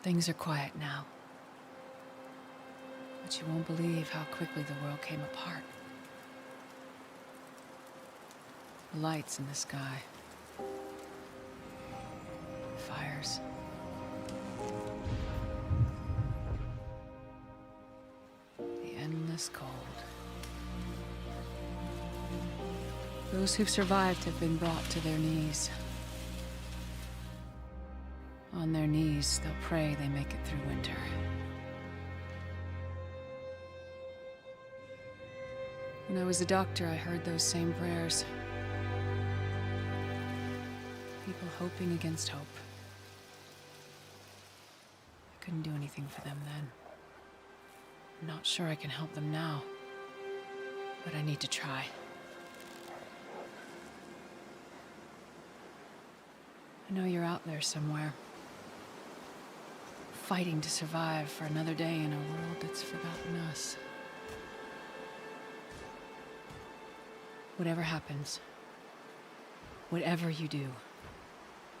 Things are quiet now. But you won't believe how quickly the world came apart. The lights in the sky. Fires. The endless cold. Those who've survived have been brought to their knees. On their knees, they'll pray they make it through winter. When I was a doctor, I heard those same prayers. People hoping against hope. I couldn't do anything for them then. I'm not sure I can help them now, but I need to try. I know you're out there somewhere, fighting to survive for another day in a world that's forgotten us. Whatever happens, whatever you do,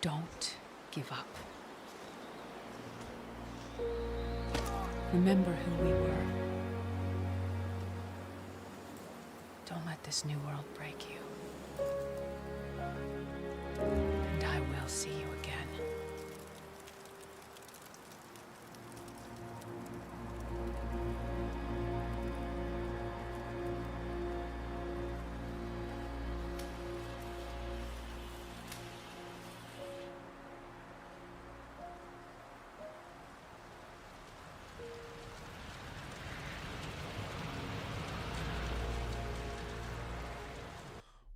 don't give up. Remember who we were. Don't let this new world break you. And I will see you again.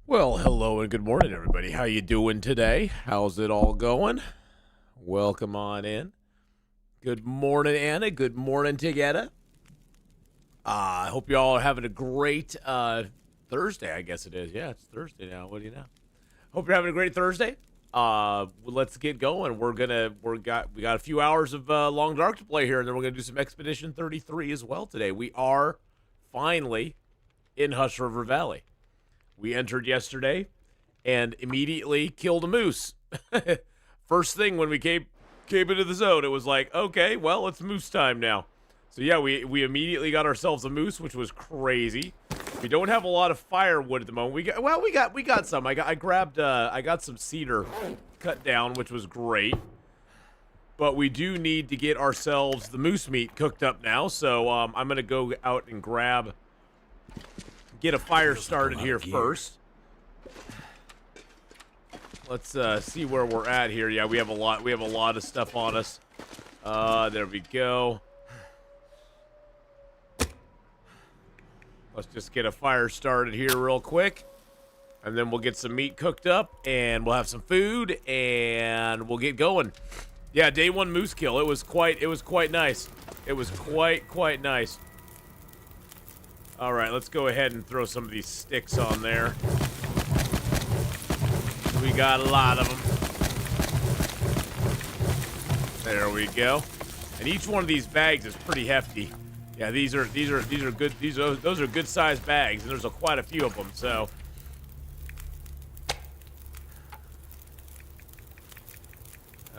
Well, hello and good morning, everybody. How you doing today? How's it all going? Welcome on in. Good morning, Anna. Good morning, together. I hope you all are having a great Thursday, I guess it is. Yeah, it's Thursday now. What do you know? Hope you're having a great Thursday. Let's get going. We got a few hours of Long Dark to play here, and then we're gonna do some Expedition 33 as well today. We are finally in Hush River Valley. We entered yesterday and immediately killed a moose. First thing when we came into the zone, it was like, okay, well, it's moose time now. So yeah, we immediately got ourselves a moose, which was crazy. We don't have a lot of firewood at the moment. We got some. I got some cedar cut down, which was great. But we do need to get ourselves the moose meat cooked up now. So I'm gonna go out and get a fire started here first. Let's see where we're at here. Yeah, we have a lot of stuff on us. There we go. Let's just get a fire started here real quick, and then we'll get some meat cooked up, and we'll have some food, and we'll get going. Yeah, day one moose kill. It was quite nice. It was quite nice. All right, let's go ahead and throw some of these sticks on there. We got a lot of them. There we go. And each one of these bags is pretty hefty. Yeah, these are good. Those are good sized bags, and there's quite a few of them. So.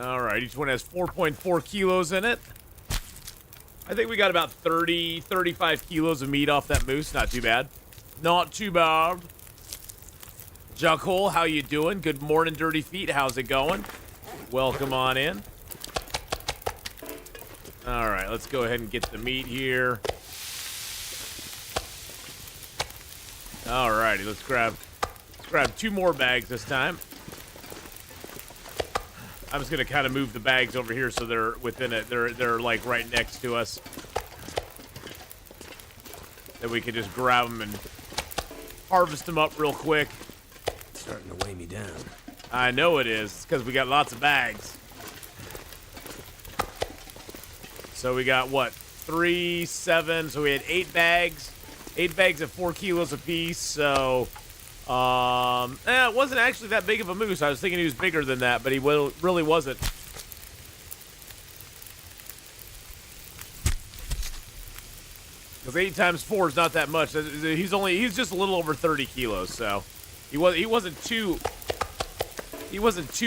All right, each one has 4.4 kilos in it. I think we got about 35 kilos of meat off that moose. Not too bad. Not too bad. Juckhole, how you doing? Good morning, Dirty Feet. How's it going? Welcome on in. All right, let's go ahead and get the meat here. All righty, let's grab 2 more bags this time. I'm just gonna kind of move the bags over here so they're within it. They're like right next to us. Then we can just grab them and harvest them up real quick. It's starting to weigh me down. I know it is. It's because we got lots of bags. So we got what? 3, 7. So we had 8 bags. 8 bags of 4 kilos apiece. So. It wasn't actually that big of a moose. I was thinking he was bigger than that, but he really wasn't. Because 8 times 4 is not that much. He's just a little over 30 kilos, so he wasn't too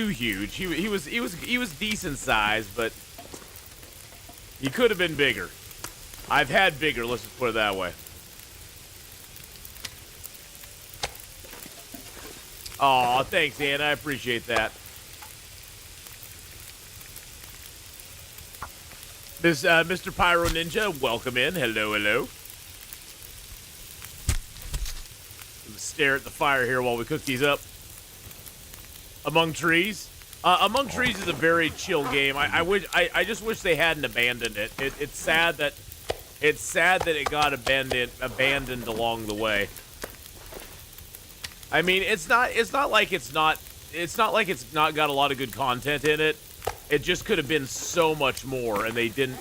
huge. He was decent size, but He could have been bigger. I've had bigger, let's just put it that way. Aw, thanks, Anna. I appreciate that. This, Mr. Pyro Ninja, welcome in. Hello, hello. Stare at the fire here while we cook these up. Among Trees. Among Trees is a very chill game. I just wish they hadn't abandoned it. It's sad that it got abandoned along the way. I mean, it's not like it's not got a lot of good content in it. It just could have been so much more, and they didn't.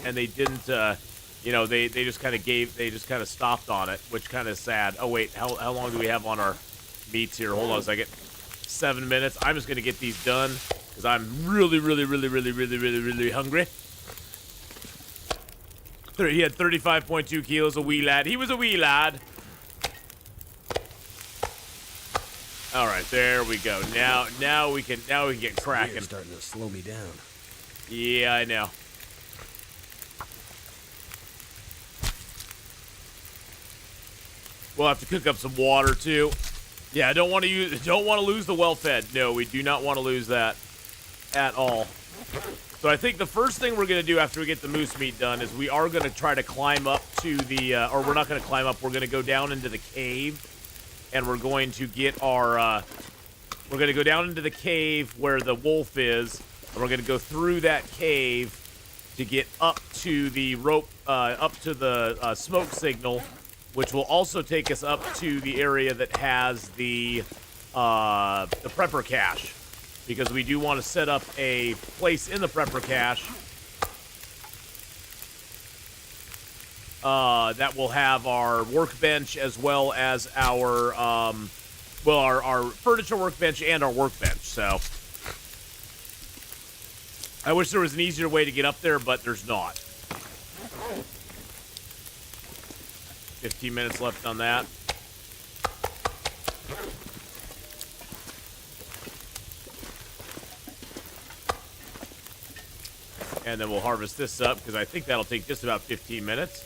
You know, they just kind of stopped on it, which kind of sad. Oh wait, how long do we have on our meats here? Hold on a second. 7 minutes. I'm just gonna get these done because I'm really hungry. He had 35.2 kilos, a wee lad. He was a wee lad. All right, there we go. Now we can get cracking. It's starting to slow me down. Yeah, I know. We'll have to cook up some water too. Yeah, don't want to lose the well-fed. No, we do not want to lose that at all. So I think the first thing we're going to do after we get the moose meat done is we are going to try to climb up to the, or we're not going to climb up, we're going to go down into the cave, and we're going to get our, we're going to go down into the cave where the wolf is, and we're going to go through that cave to get up to the rope, up to the smoke signal, which will also take us up to the area that has the prepper cache, because we do want to set up a place in the prepper cache that will have our workbench as well as our our furniture workbench and our workbench. So I wish there was an easier way to get up there, but there's not. 15 minutes left on that. And then we'll harvest this up, because I think that'll take just about 15 minutes.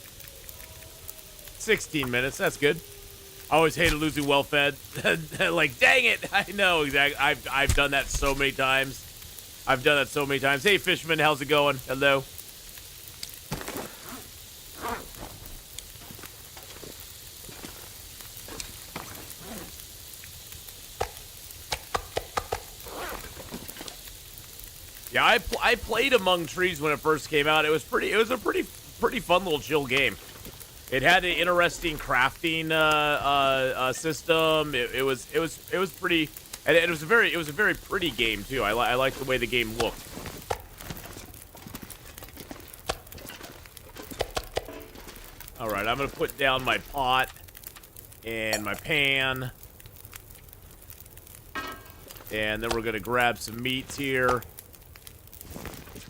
16 minutes, that's good. I always hated losing well-fed. Like, dang it! I know, exactly. I've done that so many times. Hey, Fishman, how's it going? Hello. Yeah, I played Among Trees when it first came out. It was a pretty fun little chill game. It had an interesting crafting system. It was pretty, and it was a very pretty game too. I liked the way the game looked. All right, I'm gonna put down my pot and my pan, and then we're gonna grab some meats here.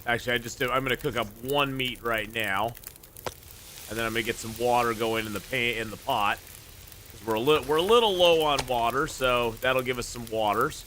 Actually, I'm gonna cook up one meat right now, and then I'm gonna get some water going in the pot. We're a little low on water, so that'll give us some waters.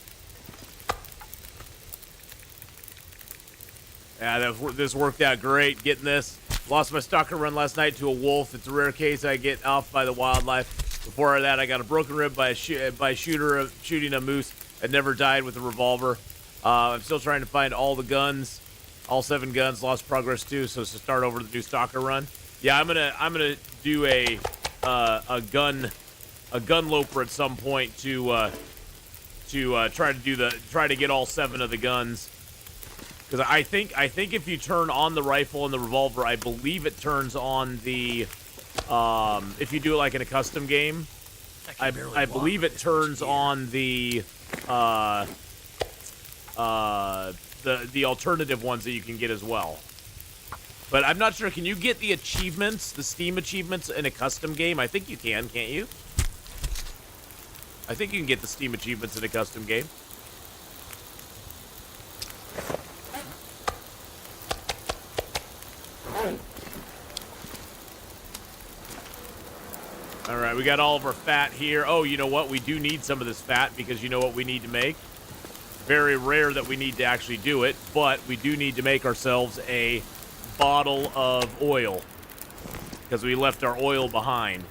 Yeah, this worked out great. Getting this. Lost my stalker run last night to a wolf. It's a rare case I get off by the wildlife. Before that, I got a broken rib by shooting a moose. I never died with a revolver. I'm still trying to find all the guns. All 7 guns, lost progress too, so to start over the new stalker run. Yeah, I'm gonna do a gun loper at some point to try to get all 7 of the guns. Because I think if you turn on the rifle and the revolver, I believe it turns on the if you do it like in a custom game, I believe it turns on the alternative ones that you can get as well. But I'm not sure. Can you get the achievements, the Steam achievements in a custom game? I think you can, can't you? I think you can get the Steam achievements in a custom game. All right, we got all of our fat here. Oh, you know what? We do need some of this fat because you know what we need to make? Very rare that we need to actually do it, but we do need to make ourselves a bottle of oil because we left our oil behind.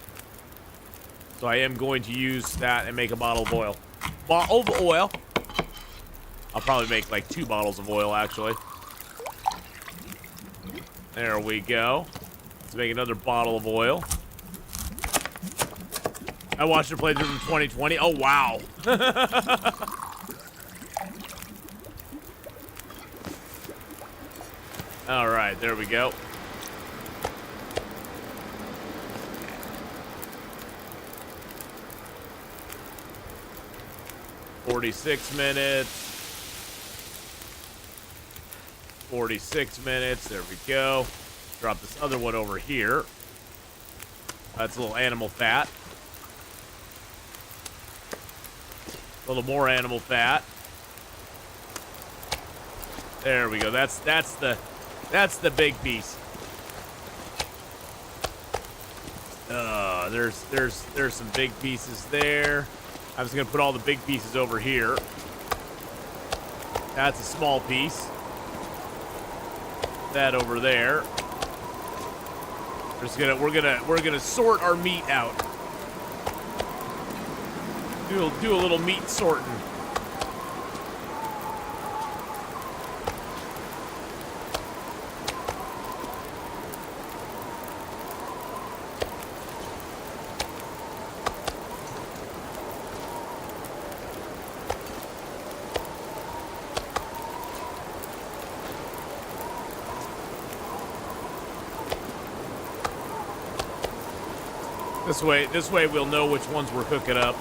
So I am going to use that and make a bottle of oil. Bottle of oil. I'll probably make like 2 bottles of oil, actually. There we go. Let's make another bottle of oil. I watched her play through from 2020. Oh, wow. All right, there we go. "46 minutes. 46 minutes. There we go. Drop this other one over here. That's a little animal fat. A little more animal fat. There we go. That's the big piece. There's some big pieces there. I'm just gonna put all the big pieces over here. That's a small piece. That over there. We're gonna sort our meat out. Do a little meat sorting. This way we'll know which ones we're cooking up.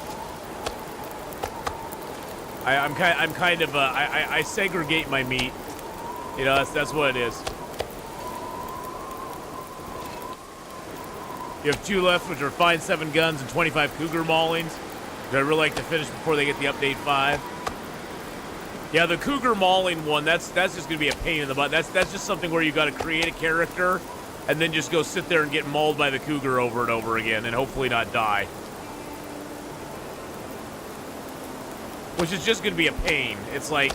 I segregate my meat. You know, that's what it is. You have 2 left, which are Find 7 Guns and 25 Cougar Maulings, which I'd really like to finish before they get the update 5. Yeah, the Cougar Mauling one, that's just gonna be a pain in the butt. That's just something where you got to create a character and then just go sit there and get mauled by the cougar over and over again and hopefully not die. Which is just going to be a pain. It's like,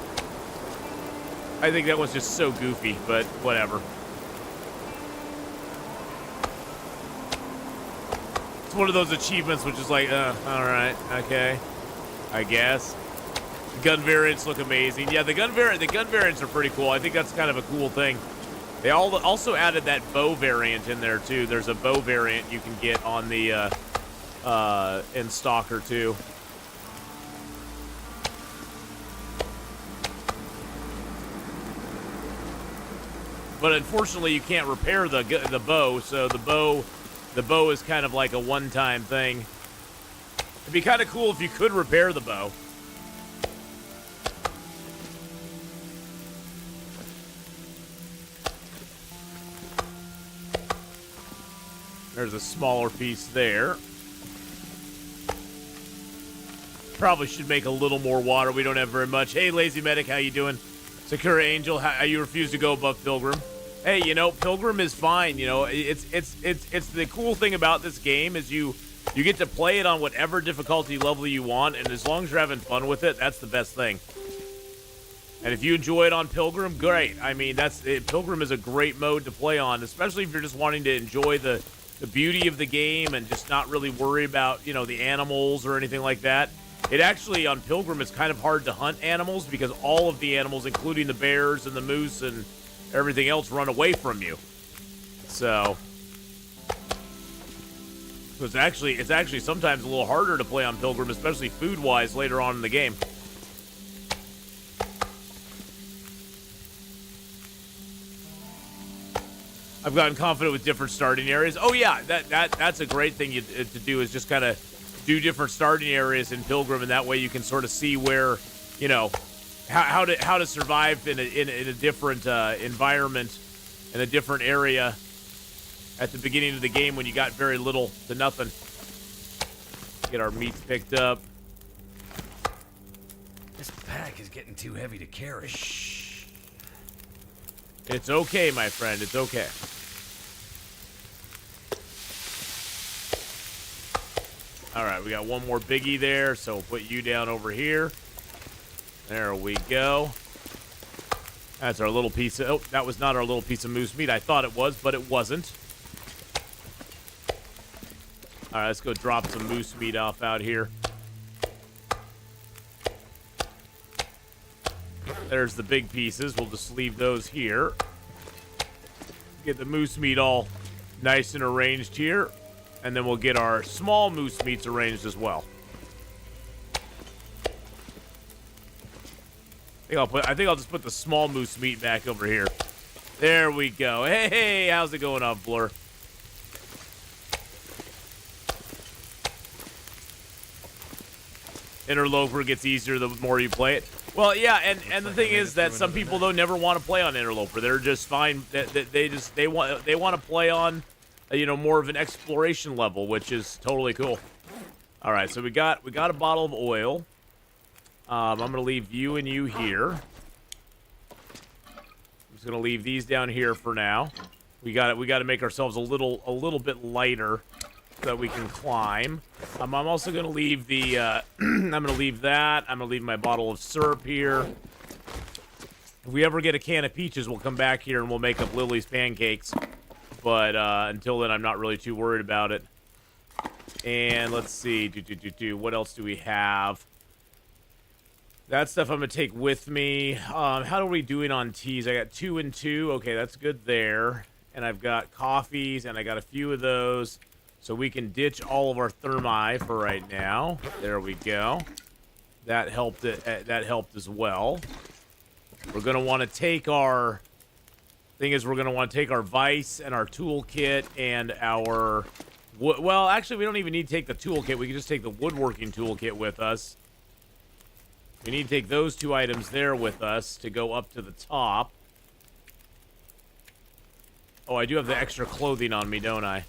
I think that was just so goofy, but whatever. It's one of those achievements which is like, alright, okay, I guess. The gun variants look amazing. Yeah, the gun variants are pretty cool. I think that's kind of a cool thing. They also added that bow variant in there too. There's a bow variant you can get on the in Stalker too. But unfortunately, you can't repair the bow. So the bow is kind of like a one-time thing. It'd be kind of cool if you could repair the bow. There's a smaller piece there. Probably should make a little more water. We don't have very much. Hey, Lazy Medic, how you doing? Sakura Angel, how you refuse to go above Pilgrim? Hey, you know, Pilgrim is fine. You know, it's the cool thing about this game is you get to play it on whatever difficulty level you want, and as long as you're having fun with it, that's the best thing. And if you enjoy it on Pilgrim, great. I mean, Pilgrim is a great mode to play on, especially if you're just wanting to enjoy the beauty of the game and just not really worry about, you know, the animals or anything like that. It actually, on Pilgrim, it's kind of hard to hunt animals because all of the animals, including the bears and the moose and everything else, run away from you. So it's actually sometimes a little harder to play on Pilgrim, especially food-wise later on in the game. I've gotten confident with different starting areas. Oh yeah, that's a great thing to do, is just kind of do different starting areas in Pilgrim, and that way you can sort of see where, you know, how to survive in a different environment, in a different area at the beginning of the game when you got very little to nothing. Get our meats picked up. This pack is getting too heavy to carry. Shh. It's okay, my friend. It's okay. All right, we got one more biggie there, so we'll put you down over here. There we go. That's our little piece of... Oh, that was not our little piece of moose meat. I thought it was, but it wasn't. All right, let's go drop some moose meat off out here. There's the big pieces. We'll just leave those here. Get the moose meat all nice and arranged here. And then we'll get our small moose meats arranged as well. I think I'll just put the small moose meat back over here. There we go. Hey, how's it going on, Blur? Interloper gets easier the more you play it. Well, yeah, and the thing is that some people though never want to play on Interloper. They're just fine. They want to play on, more of an exploration level, which is totally cool. All right, so we got a bottle of oil. I'm gonna leave you and you here. I'm just gonna leave these down here for now. We got to make ourselves a little bit lighter so that we can climb. I'm also gonna leave the. I'm gonna leave that. I'm gonna leave my bottle of syrup here. If we ever get a can of peaches, we'll come back here and we'll make up Lily's pancakes. But until then, I'm not really too worried about it. And let's see. What else do we have? That stuff I'm going to take with me. How are we doing on teas? I got 2 and 2. Okay, that's good there. And I've got coffees, and I got a few of those. So we can ditch all of our thermi for right now. There we go. That helped as well. We're going to want to take our... Thing is, we're going to want to take our vise and our toolkit and our... Well, actually, we don't even need to take the toolkit. We can just take the woodworking toolkit with us. We need to take those 2 items there with us to go up to the top. Oh, I do have the extra clothing on me, don't I?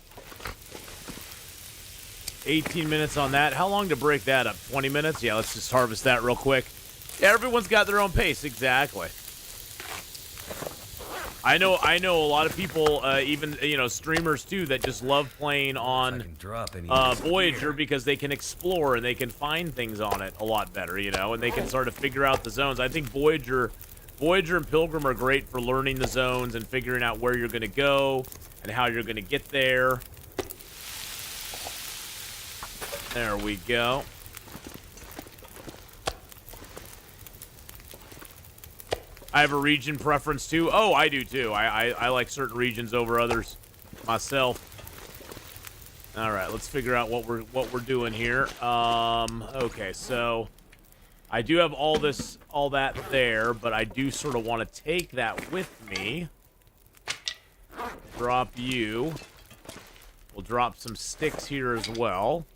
18 minutes on that. How long to break that up? 20 minutes? Yeah, let's just harvest that real quick. Yeah, everyone's got their own pace. Exactly. I know a lot of people, even, streamers too, that just love playing on Voyager because they can explore and they can find things on it a lot better, and they can sort of figure out the zones. I think Voyager and Pilgrim are great for learning the zones and figuring out where you're going to go and how you're going to get there. There we go. I have a region preference too. Oh, I do too. I like certain regions over others myself. All right, let's figure out what we're doing here. Okay, so I do have all that there, but I do sort of want to take that with me. Drop you. We'll drop some sticks here as well.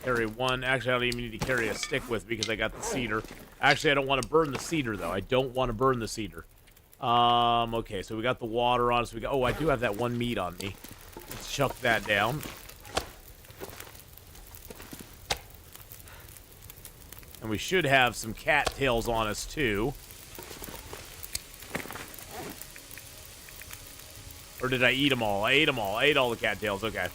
Carry one. Actually, I don't even need to carry a stick with me because I got the cedar. Actually, I don't want to burn the cedar, though. I don't want to burn the cedar. Okay, so we got the water on us. Oh, I do have that 1 meat on me. Let's chuck that down. And we should have some cattails on us, too. Or did I eat them all? I ate them all. I ate all the cattails. Okay.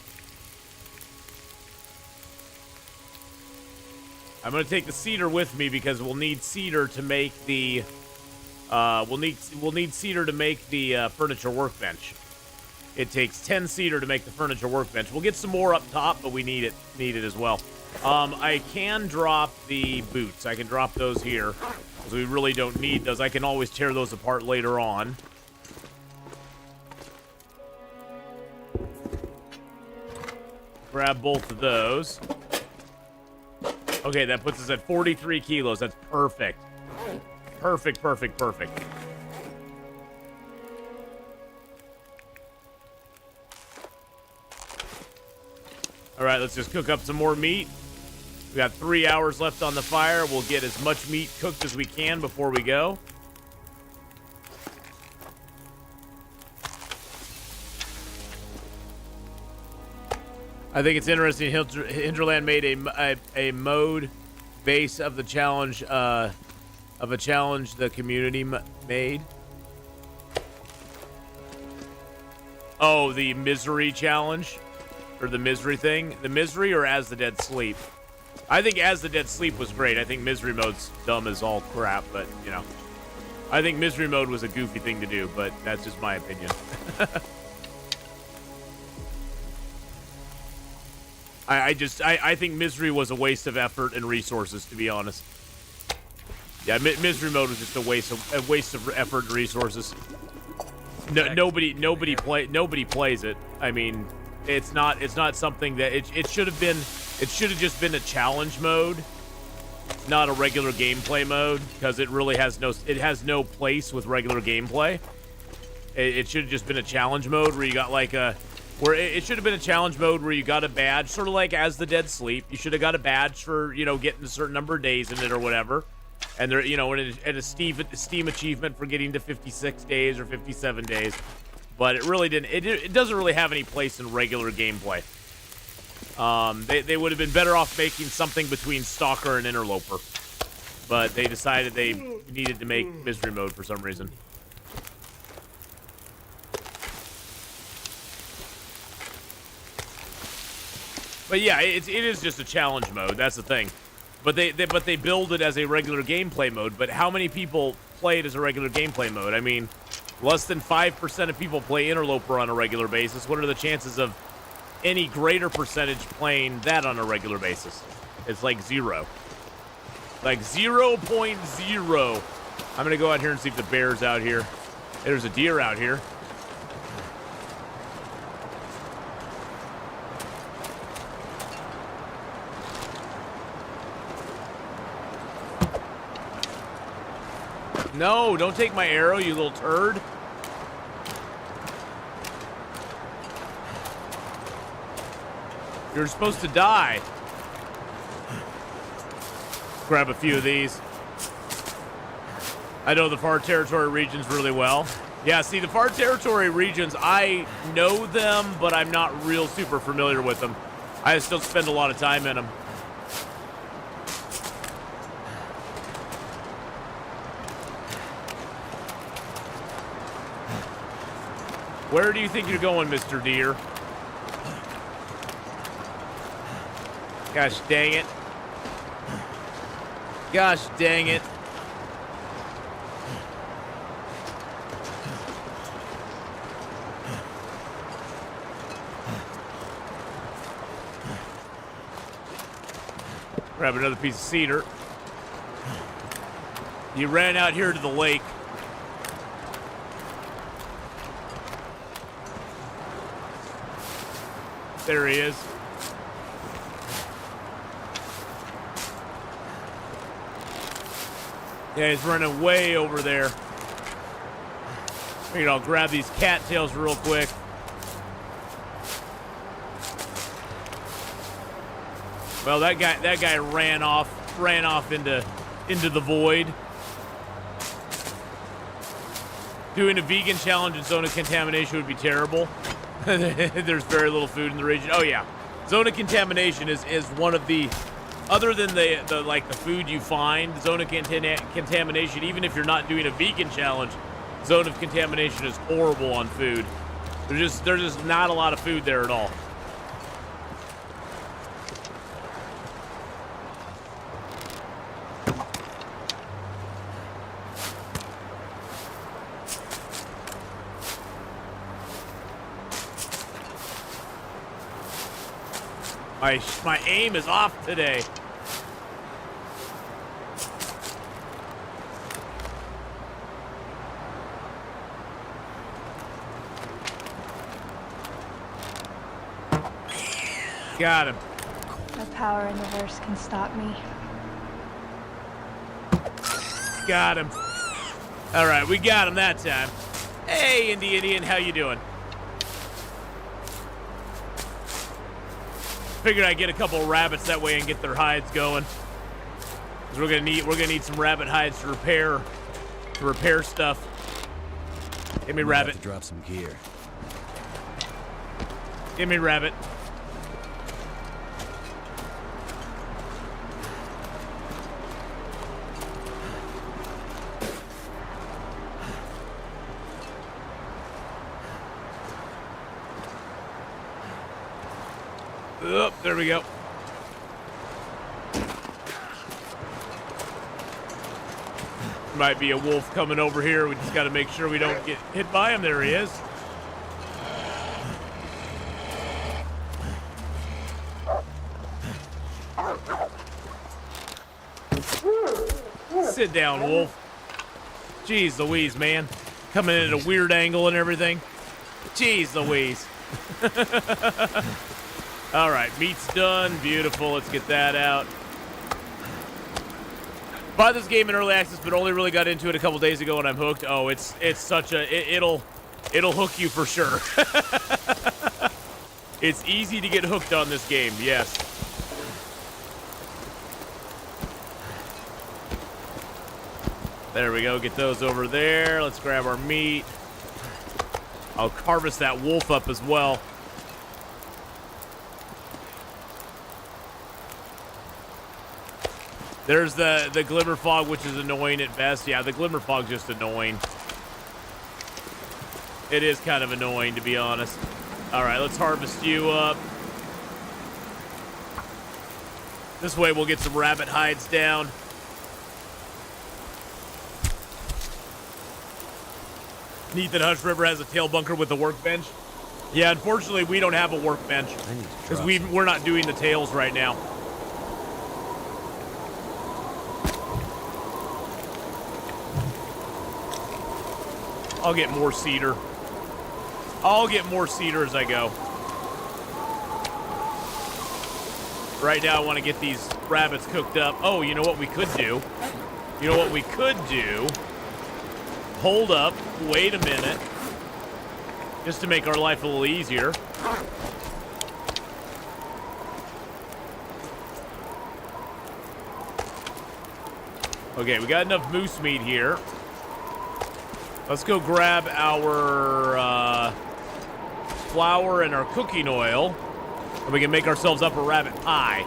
I'm gonna take the cedar with me because we'll need cedar to make the we'll need cedar to make the furniture workbench. It takes 10 cedar to make the furniture workbench. We'll get some more up top, but we need it as well. I can drop the boots. I can drop those here because we really don't need those. I can always tear those apart later on. Grab both of those. Okay, that puts us at 43 kilos. That's perfect. Perfect. All right, let's just cook up some more meat. We got 3 hours left on the fire. We'll get as much meat cooked as we can before we go. I think it's interesting. Hinterland made a mode base of the challenge the community made. Oh, the misery challenge, or the misery thing, the misery, or as the dead sleep. I think As the Dead Sleep was great. I think Misery Mode's dumb as all crap, but, you know. I think Misery Mode was a goofy thing to do, but that's just my opinion. I think Misery was a waste of effort and resources, to be honest. Yeah, Misery Mode was just a waste of effort and resources. No, nobody plays it. I mean, it's not something that it should have been. It should have just been a challenge mode, not a regular gameplay mode, because it really has no place with regular gameplay. It should have just been a challenge mode where you got like it should have been a challenge mode where you got a badge, sort of like As the Dead Sleep. You should have got a badge for, you know, getting a certain number of days in it or whatever. And there, you know, and a Steam achievement for getting to 56 days or 57 days. But it really didn't. It doesn't really have any place in regular gameplay. They would have been better off making something between Stalker and Interloper. But they decided they needed to make Misery Mode for some reason. But yeah, it is just a challenge mode. That's the thing. But they build it as a regular gameplay mode. But how many people play it as a regular gameplay mode? I mean, less than 5% of people play Interloper on a regular basis. What are the chances of any greater percentage playing that on a regular basis? It's like 0. Like 0.0. I'm gonna go out here and see if the bear's out here. Hey, there's a deer out here. No, don't take my arrow, you little turd. You're supposed to die. Grab a few of these. I know the Far Territory regions really well. Yeah, see, the Far Territory regions, I know them, but I'm not real super familiar with them. I still spend a lot of time in them. Where do you think you're going, Mr. Deer? Gosh dang it. Gosh dang it. Grab another piece of cedar. You ran out here to the lake. There he is. Yeah, he's running way over there. Figured I'll grab these cattails real quick. Well, that guy ran off into the void. Doing a vegan challenge in Zone of Contamination would be terrible. There's very little food in the region. Oh yeah, Zone of Contamination is one of the, other than the like the food you find, Zone of Contamination, even if you're not doing a vegan challenge, Zone of Contamination is horrible on food. There's just not a lot of food there at all. My aim is off today. Got him. No power in the verse can stop me. Got him. All right, we got him that time. Hey, Indian, how you doing? Figured I'd get a couple of rabbits that way and get their hides going. 'Cause we're gonna need some rabbit hides to repair stuff. Give me rabbit. Have to drop some gear. Give me rabbit. Oh, there we go. Might be a wolf coming over here. We just got to make sure we don't get hit by him. There he is. Sit down, wolf. Jeez Louise, man. Coming in at a weird angle and everything. Jeez Louise. All right, meat's done. Beautiful. Let's get that out. Bought this game in early access, but only really got into it a couple days ago, and I'm hooked. Oh, it's such a it'll hook you for sure. It's easy to get hooked on this game. Yes. There we go. Get those over there. Let's grab our meat. I'll harvest that wolf up as well. There's the glimmer fog, which is annoying at best. Yeah, the glimmer fog's just annoying. It is kind of annoying, to be honest. All right, let's harvest you up. This way we'll get some rabbit hides down. Neat that Hush River has a tail bunker with a workbench. Yeah, unfortunately, we don't have a workbench because we're not doing the tails right now. I'll get more cedar. I'll get more cedar as I go. Right now, I want to get these rabbits cooked up. Oh, you know what we could do? You know what we could do? Hold up. Wait a minute. Just to make our life a little easier. Okay, we got enough moose meat here. Let's go grab our flour and our cooking oil, and we can make ourselves up a rabbit pie.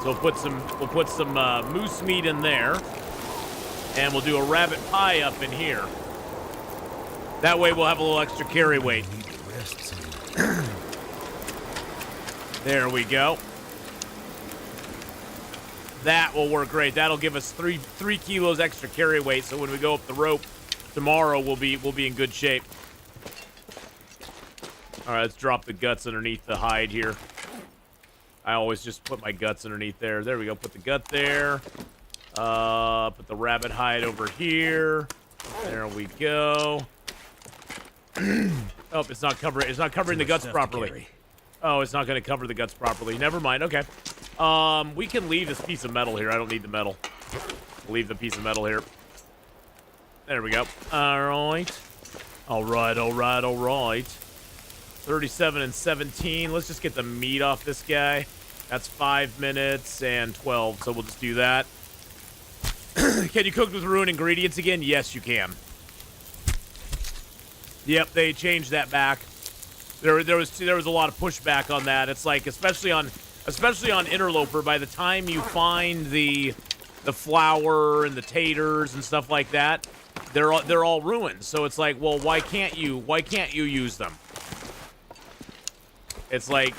So we'll put some moose meat in there, and we'll do a rabbit pie up in here. That way we'll have a little extra carry weight. There we go. That will work great. That'll give us three kilos extra carry weight. So when we go up the rope tomorrow, we'll be in good shape. All right, let's drop the guts underneath the hide here. I always just put my guts underneath there. There we go. Put the gut there. Put the rabbit hide over here. There we go. Oh, it's not covering. It's not covering the guts properly. Oh, it's not going to cover the guts properly. Never mind. Okay. We can leave this piece of metal here. I don't need the metal. Leave the piece of metal here. There we go. All right. All right, all right, all right. 37 and 17. Let's just get the meat off this guy. That's 5 minutes and 12, so we'll just do that. Can you cook with ruined ingredients again? Yes, you can. Yep, they changed that back. There was a lot of pushback on that. It's like, especially on Interloper, by the time you find the flour and the taters and stuff like that, they're all ruined. So it's like, well, why can't you use them? It's like,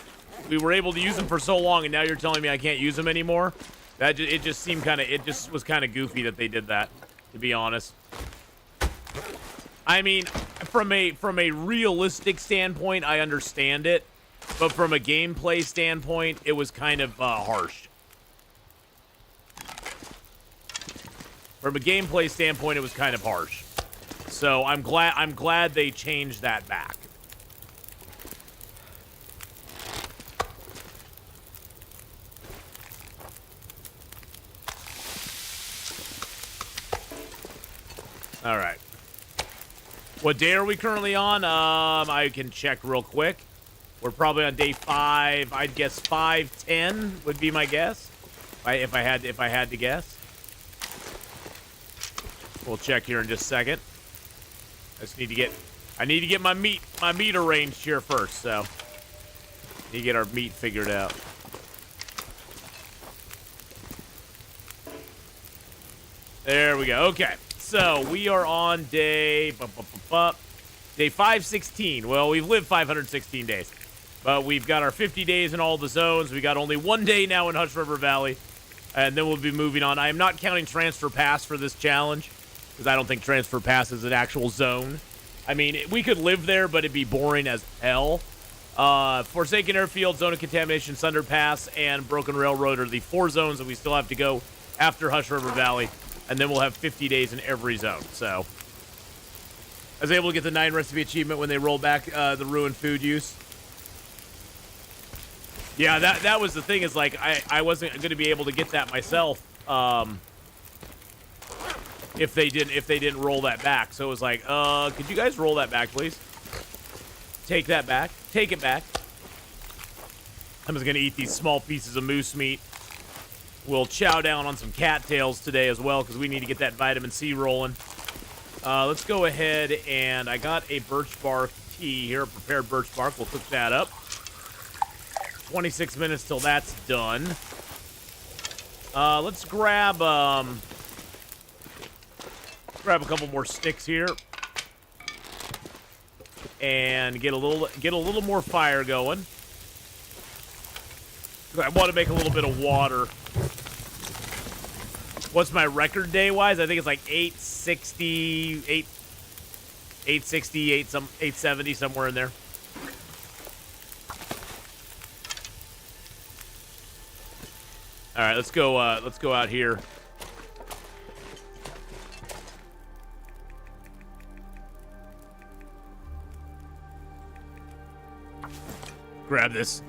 we were able to use them for so long, and now you're telling me I can't use them anymore? It just was kind of goofy that they did that, to be honest. I mean, from a realistic standpoint, I understand it, but from a gameplay standpoint, it was kind of harsh. From a gameplay standpoint, it was kind of harsh. So I'm glad they changed that back. All right. What day are we currently on? I can check real quick. We're probably on day 5. I'd guess 5:10 would be my guess. If I had to guess. We'll check here in just a second. I need to get my meat arranged here first, so need to get our meat figured out. There we go. Okay. So we are on day 516. Well, we've lived 516 days, but we've got our 50 days in all the zones. We got only 1 day now in Hush River Valley. And then we'll be moving on. I am not counting Transfer Pass for this challenge, because I don't think Transfer Pass is an actual zone. I mean, we could live there, but it'd be boring as hell. Forsaken Airfield, Zone of Contamination, Sunder Pass, and Broken Railroad are the 4 zones that we still have to go after Hush River Valley. And then we'll have 50 days in every zone. So, I was able to get the 9 recipe achievement when they rolled back the ruined food use. Yeah, that was the thing, is like I wasn't going to be able to get that myself if they didn't roll that back. So it was like, could you guys roll that back, please? Take that back. Take it back. I'm just going to eat these small pieces of moose meat. We'll chow down on some cattails today as well, because we need to get that vitamin C rolling. Let's go ahead, and I got a birch bark tea here, prepared birch bark. We'll cook that up. 26 minutes till that's done. Let's grab a couple more sticks here, and get a little more fire going. I want to make a little bit of water. What's my record day wise? I think it's like 860, 870, somewhere in there. All right, let's go out here. Grab this.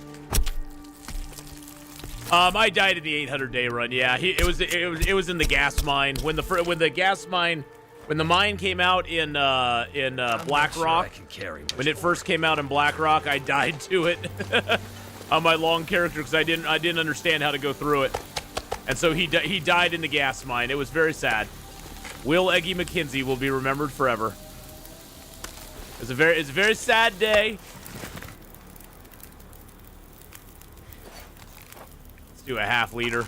I died in the 800-day run. Yeah, it was in the gas mine when the mine came out in Black Rock. When it first came out in Black Rock, I died to it on my long character because I didn't understand how to go through it, and so he died in the gas mine. It was very sad. Will Eggy McKenzie will be remembered forever. It's a very sad day. Do a half liter.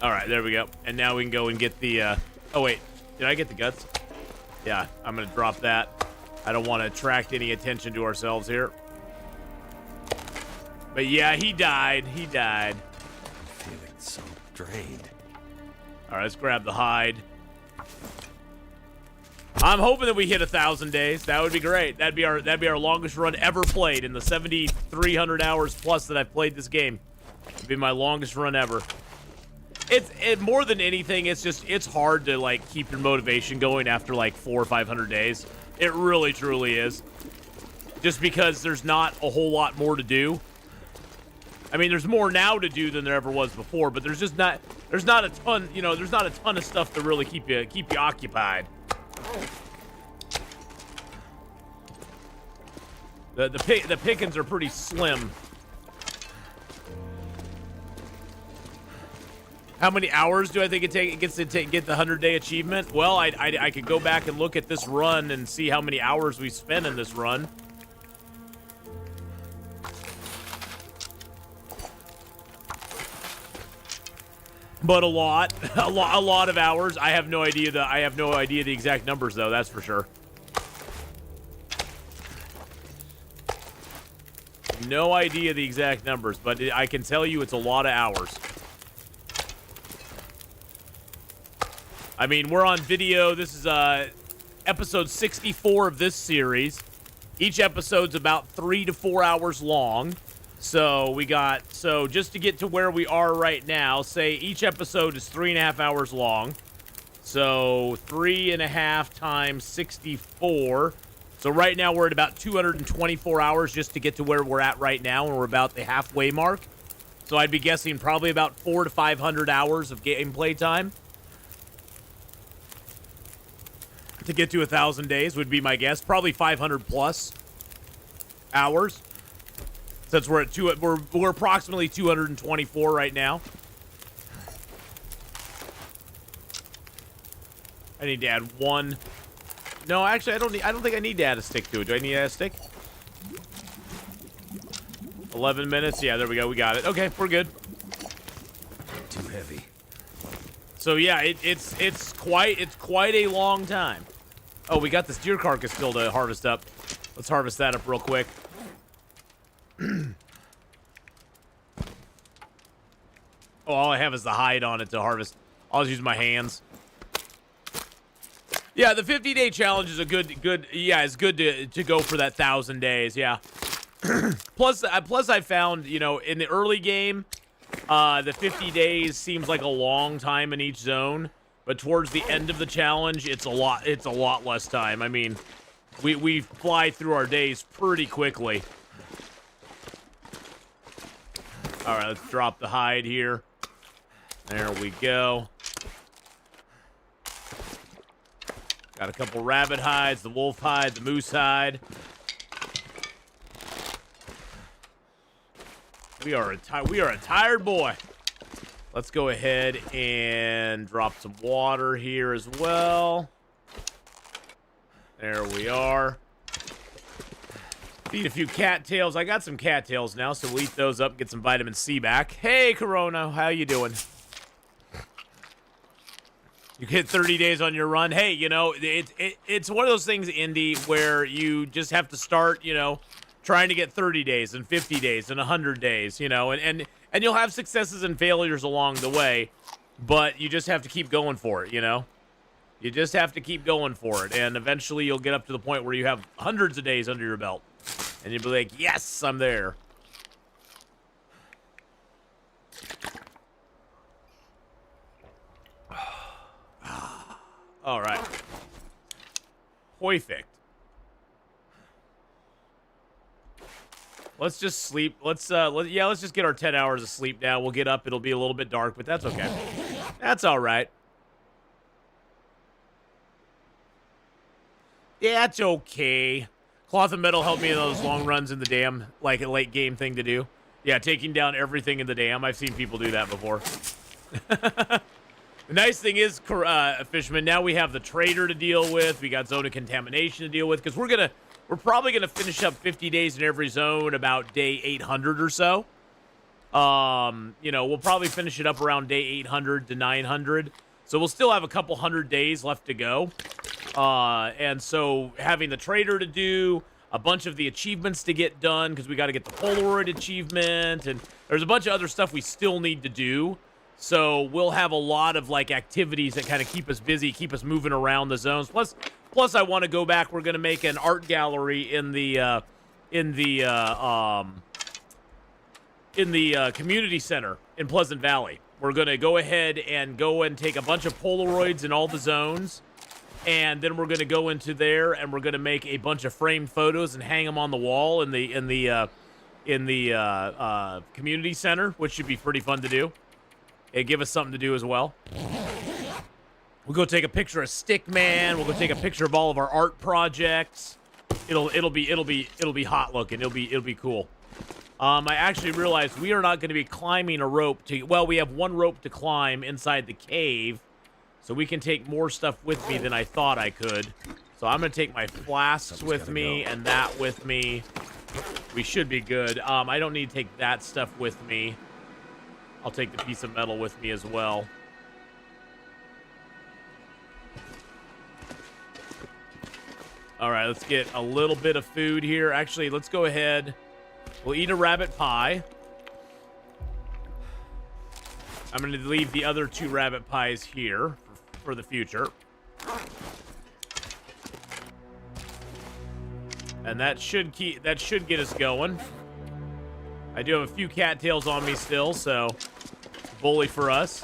All right, there we go. And now we can go and get the oh wait, did I get the guts? Yeah, I'm gonna drop that. I don't want to attract any attention to ourselves here. But yeah, he died. Feeling so drained. All right, let's grab the hide. I'm hoping that we hit 1,000 days. That would be great. That'd be our longest run ever played in the 7,300 hours plus that I've played this game. It'd be my longest run ever. It more than anything, it's hard to like keep your motivation going after like 400 or 500 days. It really truly is. Just because there's not a whole lot more to do. I mean, there's more now to do than there ever was before, but there's not a ton, there's not a ton of stuff to really keep you occupied. The pickings are pretty slim. How many hours do I think it gets to get the 100-day achievement? Well, I could go back and look at this run and see how many hours we spent in this run. But a lot of hours. I have no idea the exact numbers though. That's for sure. No idea the exact numbers, but I can tell you it's a lot of hours. I mean, we're on video. This is episode 64 of this series. Each episode's about 3 to 4 hours long. So just to get to where we are right now, say each episode is 3.5 hours long. So 3.5 times 64. So right now we're at about 224 hours just to get to where we're at right now, and we're about the halfway mark. So I'd be guessing probably about 400 to 500 hours of gameplay time to get to 1,000 days would be my guess. Probably 500 plus hours. Since we're at we're approximately 224 right now. I need to add one. No, actually, I don't think I need to add a stick to it. Do I need to add a stick? 11 minutes. Yeah, there we go. We got it. Okay, we're good. Too heavy. So yeah, it's quite a long time. Oh, we got this deer carcass still to harvest up. Let's harvest that up real quick. Oh, all I have is the hide on it to harvest. I'll just use my hands. Yeah, the 50-day challenge is a good. Yeah, it's good to go for that 1,000 days. Yeah. plus I found, you know, in the early game, the 50 days seems like a long time in each zone, but towards the end of the challenge, it's a lot less time. I mean, we fly through our days pretty quickly. All right, let's drop the hide here. There we go. Got a couple rabbit hides, the wolf hide, the moose hide. We are a tired boy. Let's go ahead and drop some water here as well. There we are. Feed a few cattails. I got some cattails now, so we'll eat those up, get some vitamin C back. Hey, Corona, how you doing? You hit 30 days on your run. Hey, you know, it's one of those things, Indy, where you just have to start, you know, trying to get 30 days and 50 days and 100 days, you know, and you'll have successes and failures along the way, but you just have to keep going for it, you know? You just have to keep going for it, and eventually you'll get up to the point where you have hundreds of days under your belt, and you'll be like, yes, I'm there. All right. Perfect. Let's just sleep. Let's just get our 10 hours of sleep now. We'll get up. It'll be a little bit dark, but that's okay. That's all right. Yeah, that's okay. Cloth and metal helped me in those long runs in the dam, like a late game thing to do. Yeah, taking down everything in the dam. I've seen people do that before. The nice thing is, Fishman, now we have the trader to deal with. We got zone of contamination to deal with, because we're probably gonna finish up 50 days in every zone about day 800 or so. You know, we'll probably finish it up around day 800 to 900. So we'll still have a couple hundred days left to go. And so having the trader to do, a bunch of the achievements to get done, because we got to get the Polaroid achievement, and there's a bunch of other stuff we still need to do. So we'll have a lot of like activities that kind of keep us busy, keep us moving around the zones. Plus I want to go back. We're going to make an art gallery in the community center in Pleasant Valley. We're going to go ahead and take a bunch of Polaroids in all the zones. And then we're going to go into there and we're going to make a bunch of framed photos and hang them on the wall in the community center, which should be pretty fun to do. It'd give us something to do as well. We'll go take a picture of Stickman. We'll go take a picture of all of our art projects. It'll be hot looking. It'll be cool. I actually realized we are not going to be climbing a rope to. Well, we have one rope to climb inside the cave, so we can take more stuff with me than I thought I could. So I'm going to take my flasks with me and that with me. We should be good. I don't need to take that stuff with me. I'll take the piece of metal with me as well. All right, let's get a little bit of food here. Actually, let's go ahead. We'll eat a rabbit pie. I'm going to leave the other 2 rabbit pies here for the future. And that should get us going. I do have a few cattails on me still, so bully for us.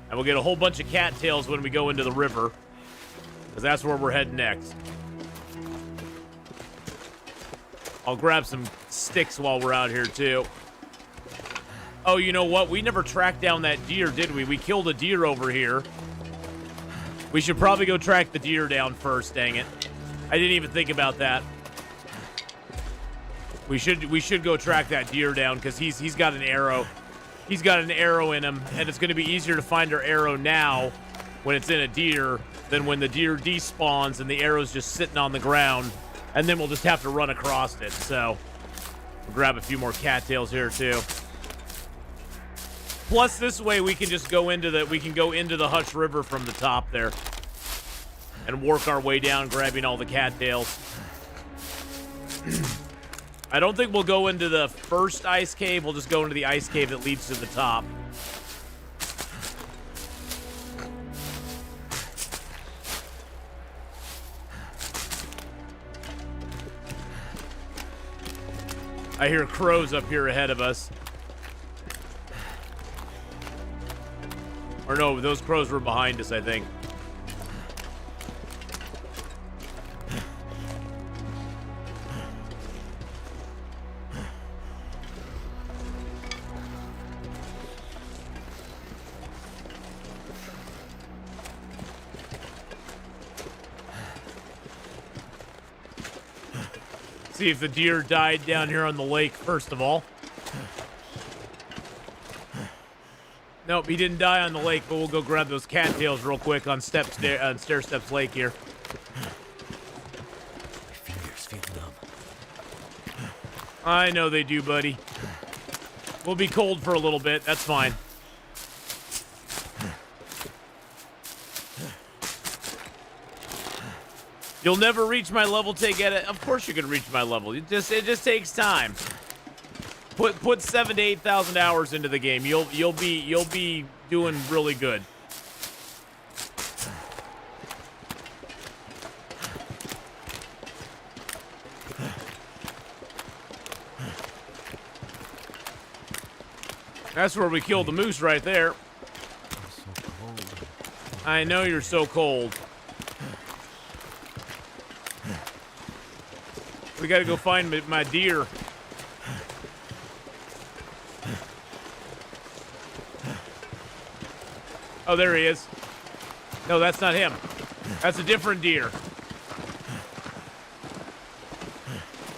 And we'll get a whole bunch of cattails when we go into the river, because that's where we're heading next. I'll grab some sticks while we're out here, too. Oh, you know what? We never tracked down that deer, did we? We killed a deer over here. We should probably go track the deer down first, dang it. I didn't even think about that. We should go track that deer down, because he's got an arrow. He's got an arrow in him, and it's going to be easier to find our arrow now when it's in a deer than when the deer despawns and the arrow's just sitting on the ground, and then we'll just have to run across it. So we'll grab a few more cattails here too. Plus, this way we can just go into the Hush River from the top there and work our way down, grabbing all the cattails. I don't think we'll go into the first ice cave. We'll just go into the ice cave that leads to the top. I hear crows up here ahead of us. Or no, those crows were behind us, I think. See if the deer died down here on the lake, first of all. Nope, he didn't die on the lake, but we'll go grab those cattails real quick on Stair Steps Lake here. My fingers feel numb. I know they do, buddy. We'll be cold for a little bit. That's fine. You'll never reach my level, take it. Of course you can reach my level. It just takes time. Put 7,000 to 8,000 hours into the game. You'll be doing really good. That's where we killed the moose right there. I'm so cold. I know you're so cold. We gotta go find my deer. Oh, there he is. No, that's not him. That's a different deer.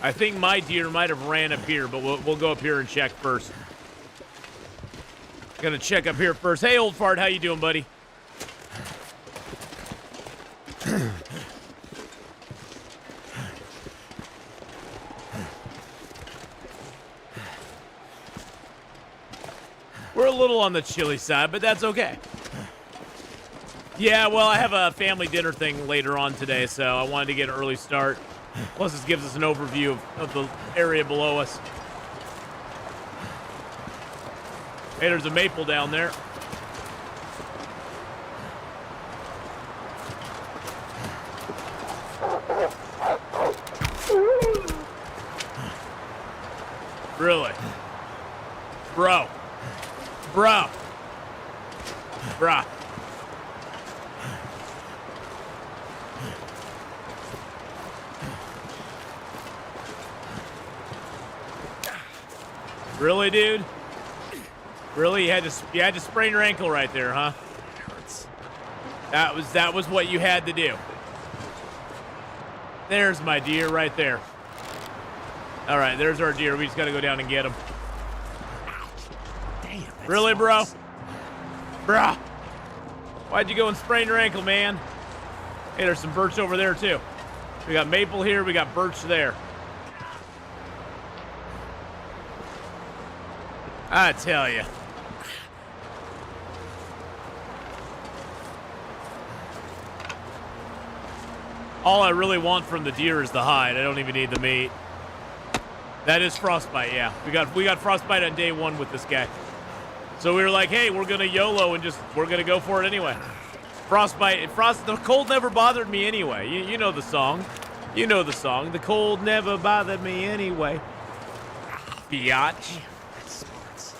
I think my deer might have ran up here, but we'll go up here and check first. Gonna check up here first. Hey, old fart, how you doing, buddy? We're a little on the chilly side, but that's okay. Yeah, well, I have a family dinner thing later on today, so I wanted to get an early start. Plus, this gives us an overview of the area below us. Hey, there's a maple down there. Really? Bro. Bruh. Really, dude? Really? You had to sprain your ankle right there, huh? It hurts. That was what you had to do. There's my deer right there. All right, there's our deer. We just got to go down and get him. Damn. that Really, bro? sucks. Bruh. Why'd you go and sprain your ankle, man? Hey, there's some birch over there, too. We got maple here. We got birch there. I tell you. All I really want from the deer is the hide. I don't even need the meat. That is frostbite, yeah. We got frostbite on day one with this guy. So we were like, hey, we're gonna YOLO and we're gonna go for it anyway. Frostbite, the cold never bothered me anyway. You know the song. You know the song. The cold never bothered me anyway. Biatch. That smarts.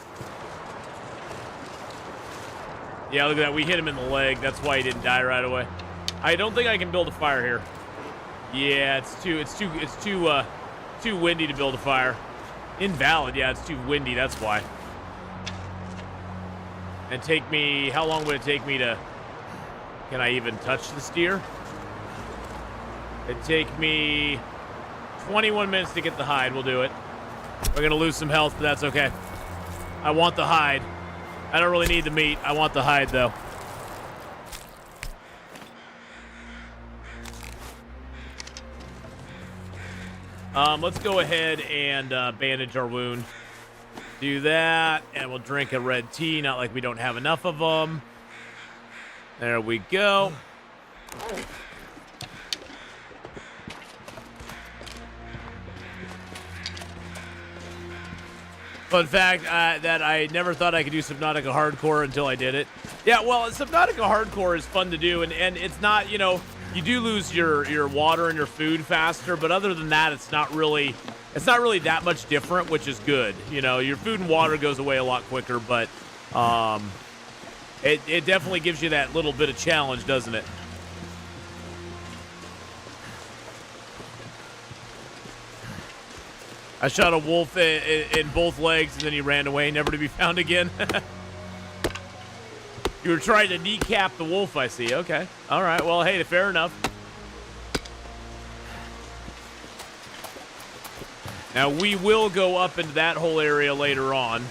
Yeah, look at that. We hit him in the leg. That's why he didn't die right away. I don't think I can build a fire here. Yeah, it's too windy to build a fire. Invalid. Yeah, it's too windy. That's why. And take me, how long would it take me to, can I even touch this deer? It'd take me 21 minutes to get the hide. We'll do it. We're going to lose some health, but that's okay. I want the hide. I don't really need the meat. I want the hide, though. Let's go ahead and bandage our wound. Do that, and we'll drink a red tea. Not like we don't have enough of them. There we go. Fun fact that I never thought I could do Subnautica Hardcore until I did it. Yeah, well, Subnautica Hardcore is fun to do, and it's not, you know, you do lose your water and your food faster, but other than that, it's not really that much different, which is good. You know, your food and water goes away a lot quicker, but it definitely gives you that little bit of challenge, doesn't it? I shot a wolf in both legs, and then he ran away, never to be found again. You were trying to kneecap the wolf, I see. Okay. All right. Well, hey, fair enough. Now, we will go up into that whole area later on.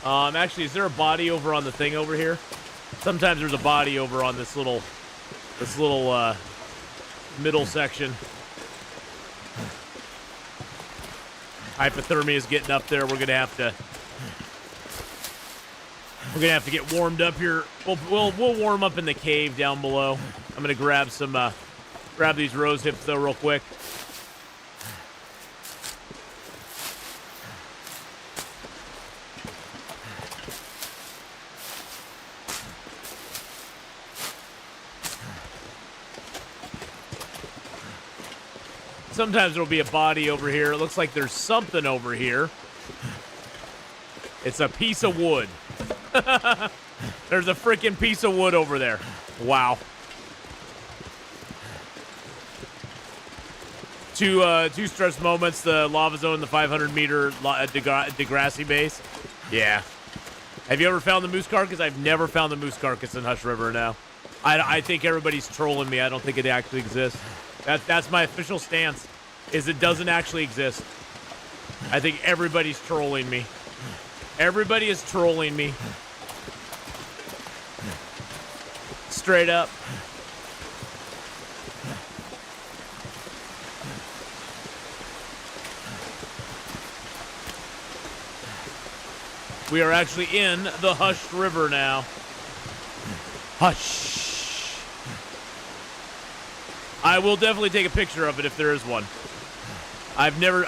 Actually, is there a body over on the thing over here? Sometimes there's a body over on this little middle section. Hypothermia is getting up there. We're gonna have to get warmed up here. We'll warm up in the cave down below. I'm gonna grab these rose hips though real quick. Sometimes there'll be a body over here. It looks like there's something over here. It's a piece of wood. There's a freaking piece of wood over there. Wow. Two stress moments, the lava zone, the 500-meter Degrassi base. Yeah. Have you ever found the moose carcass? I've never found the moose carcass in Hush River now. I think everybody's trolling me. I don't think it actually exists. That's my official stance, is it doesn't actually exist. I think everybody's trolling me. Everybody is trolling me. Straight up. We are actually in the Hush River now. Hush. I will definitely take a picture of it if there is one. I've never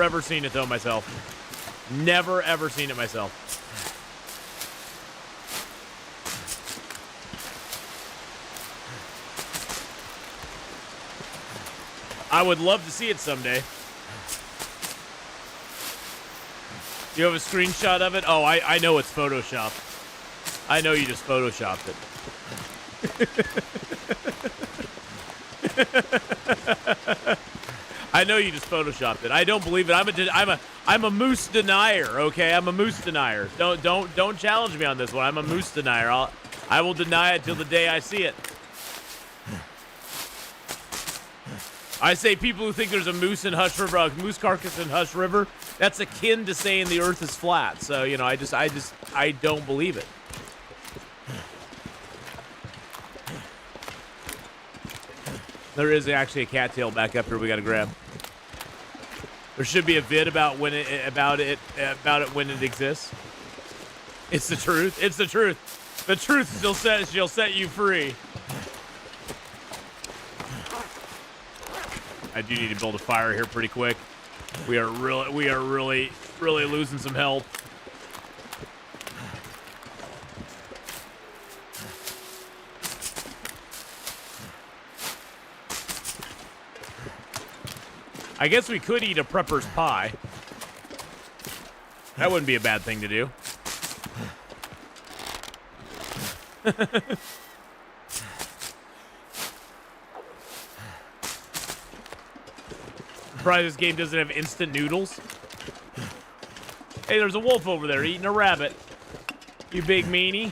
ever seen it though myself. Never ever seen it myself. I would love to see it someday. You have a screenshot of it? Oh, I know it's Photoshopped. I know you just Photoshopped it. I know you just Photoshopped it. I don't believe it. I'm a moose denier. Okay, I'm a moose denier. Don't challenge me on this one. I'm a moose denier. I will deny it till the day I see it. I say people who think there's a moose in Hush River, a moose carcass in Hush River, that's akin to saying the Earth is flat. So you know, I don't believe it. There is actually a cattail back up here we gotta grab. There should be a vid about when it when it exists. It's the truth. It's the truth. The truth shall set you free. I do need to build a fire here pretty quick. We are really losing some health. I guess we could eat a prepper's pie. That wouldn't be a bad thing to do. Surprised this game doesn't have instant noodles. Hey, there's a wolf over there eating a rabbit. You big meanie.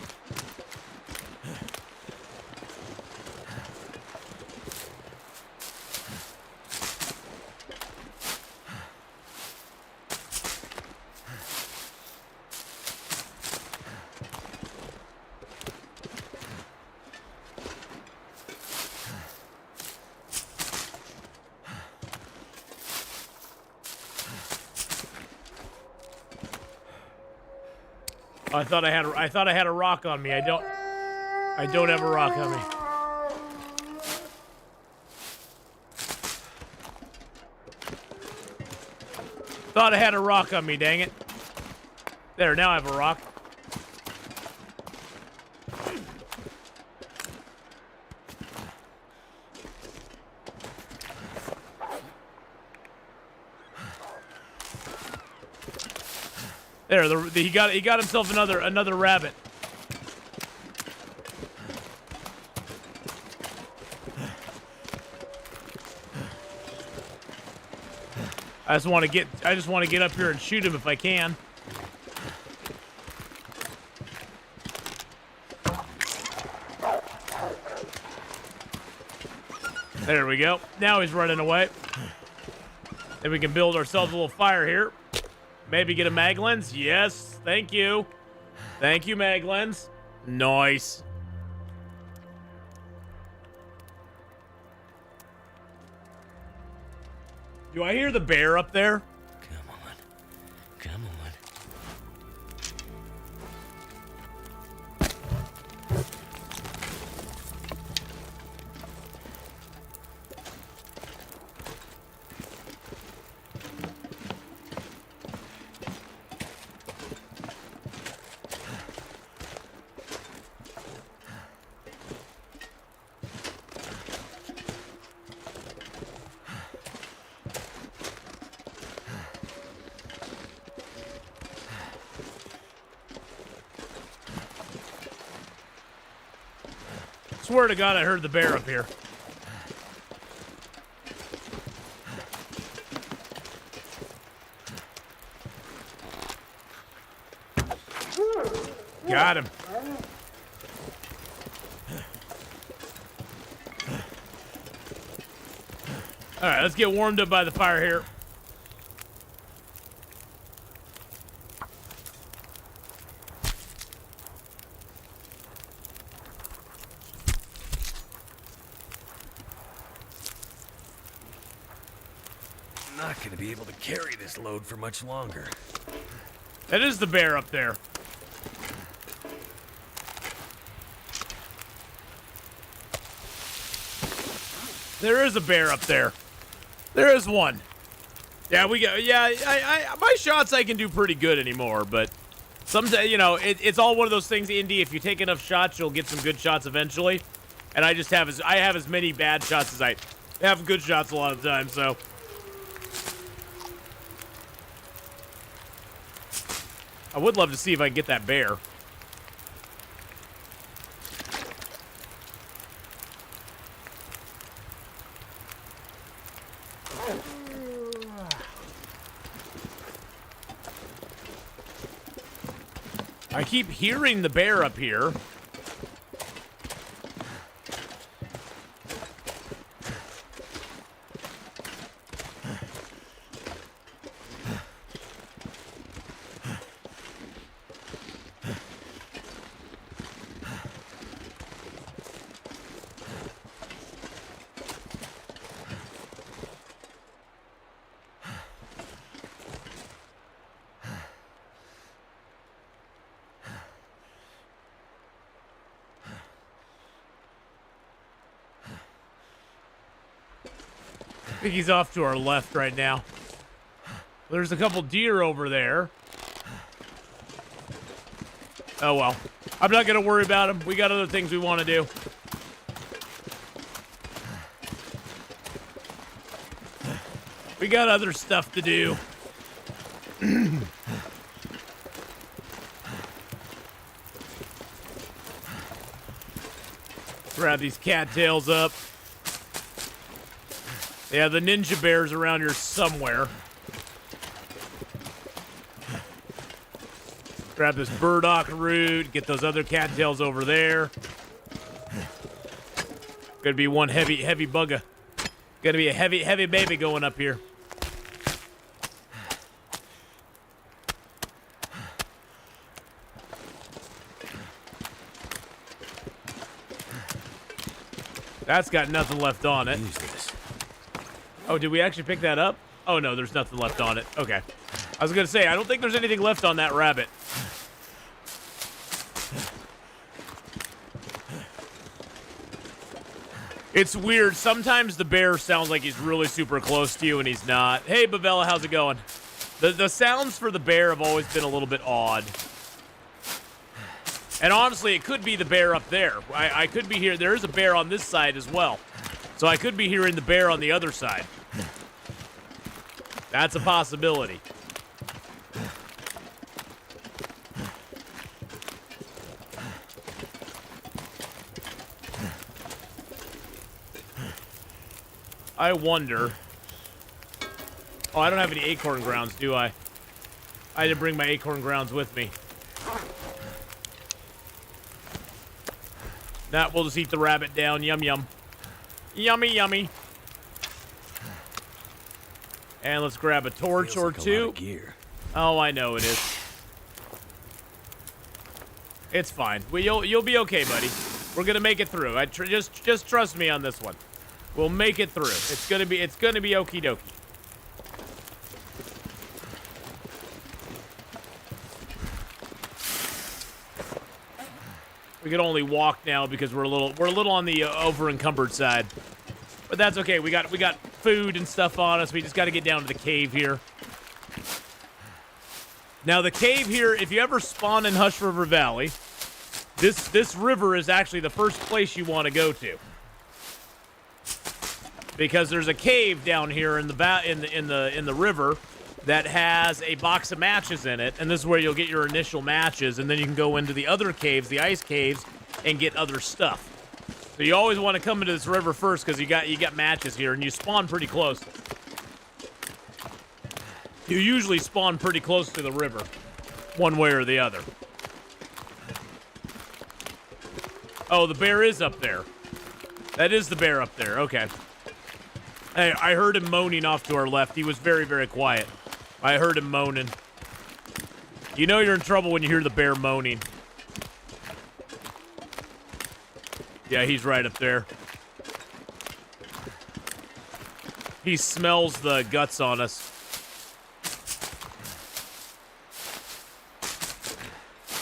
I thought I had a rock on me. I don't have a rock on me. Thought I had a rock on me, dang it. There, now I have a rock. There, he got himself another rabbit. I just want to get up here and shoot him if I can. There we go. Now he's running away. Then we can build ourselves a little fire here. Maybe get a mag lens. Yes, thank you. Thank you, mag lens. Nice. Do I hear the bear up there? Come on. Come on. Swear to God, I heard the bear up here. Got him. All right, let's get warmed up by the fire here. Not gonna be able to carry this load for much longer. That is the bear up there. There is a bear up there. There is one. Yeah, we got. Yeah, my shots I can do pretty good anymore, but sometimes it's all one of those things, Indy. If you take enough shots, you'll get some good shots eventually. And I just have as many bad shots as I have good shots a lot of the time. So. I would love to see if I can get that bear. I keep hearing the bear up here. I think he's off to our left right now. There's a couple deer over there. Oh, well. I'm not going to worry about them. We got other things we want to do. We got other stuff to do. Grab these cattails up. Yeah, the ninja bear's around here somewhere. Grab this burdock root, get those other cattails over there. Gonna be one heavy bugger. Gonna be a heavy baby going up here. That's got nothing left on it. Use this. Oh, did we actually pick that up? Oh, no, there's nothing left on it. Okay. I was going to say, I don't think there's anything left on that rabbit. It's weird. Sometimes the bear sounds like he's really super close to you, and he's not. Hey, Bavella, how's it going? The sounds for the bear have always been a little bit odd. And honestly, it could be the bear up there. I could be here. There is a bear on this side as well. So I could be hearing the bear on the other side. That's a possibility. I wonder. Oh, I don't have any acorn grounds, do I? I didn't bring my acorn grounds with me. Nah, we'll just eat the rabbit down. Yum, yum. Yummy, yummy. And let's grab a torch or two. Oh, I know it is. It's fine. You'll be okay, buddy. We're gonna make it through. Just trust me on this one. We'll make it through. It's gonna be okie dokie. We can only walk now because we're a little on the over encumbered side, but that's okay. We got food and stuff on us. We just got to get down to the cave here. Now the cave here, if you ever spawn in Hush River Valley, this river is actually the first place you want to go to. Because there's a cave down here in the river that has a box of matches in it, and this is where you'll get your initial matches, and then you can go into the other caves, the ice caves, and get other stuff. So you always want to come into this river first because you got matches here, and you spawn pretty close. You usually spawn pretty close to the river, one way or the other. Oh, the bear is up there. That is the bear up there. Okay. Hey, I heard him moaning off to our left. He was very, very quiet. I heard him moaning. You know you're in trouble when you hear the bear moaning. Yeah, he's right up there. He smells the guts on us.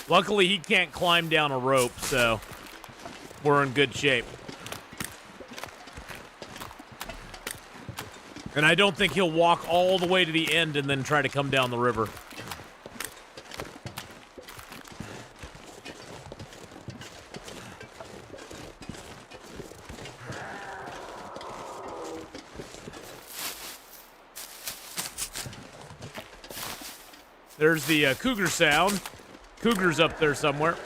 Luckily, he can't climb down a rope, so we're in good shape. And I don't think he'll walk all the way to the end and then try to come down the river. There's the cougar sound. Cougar's up there somewhere.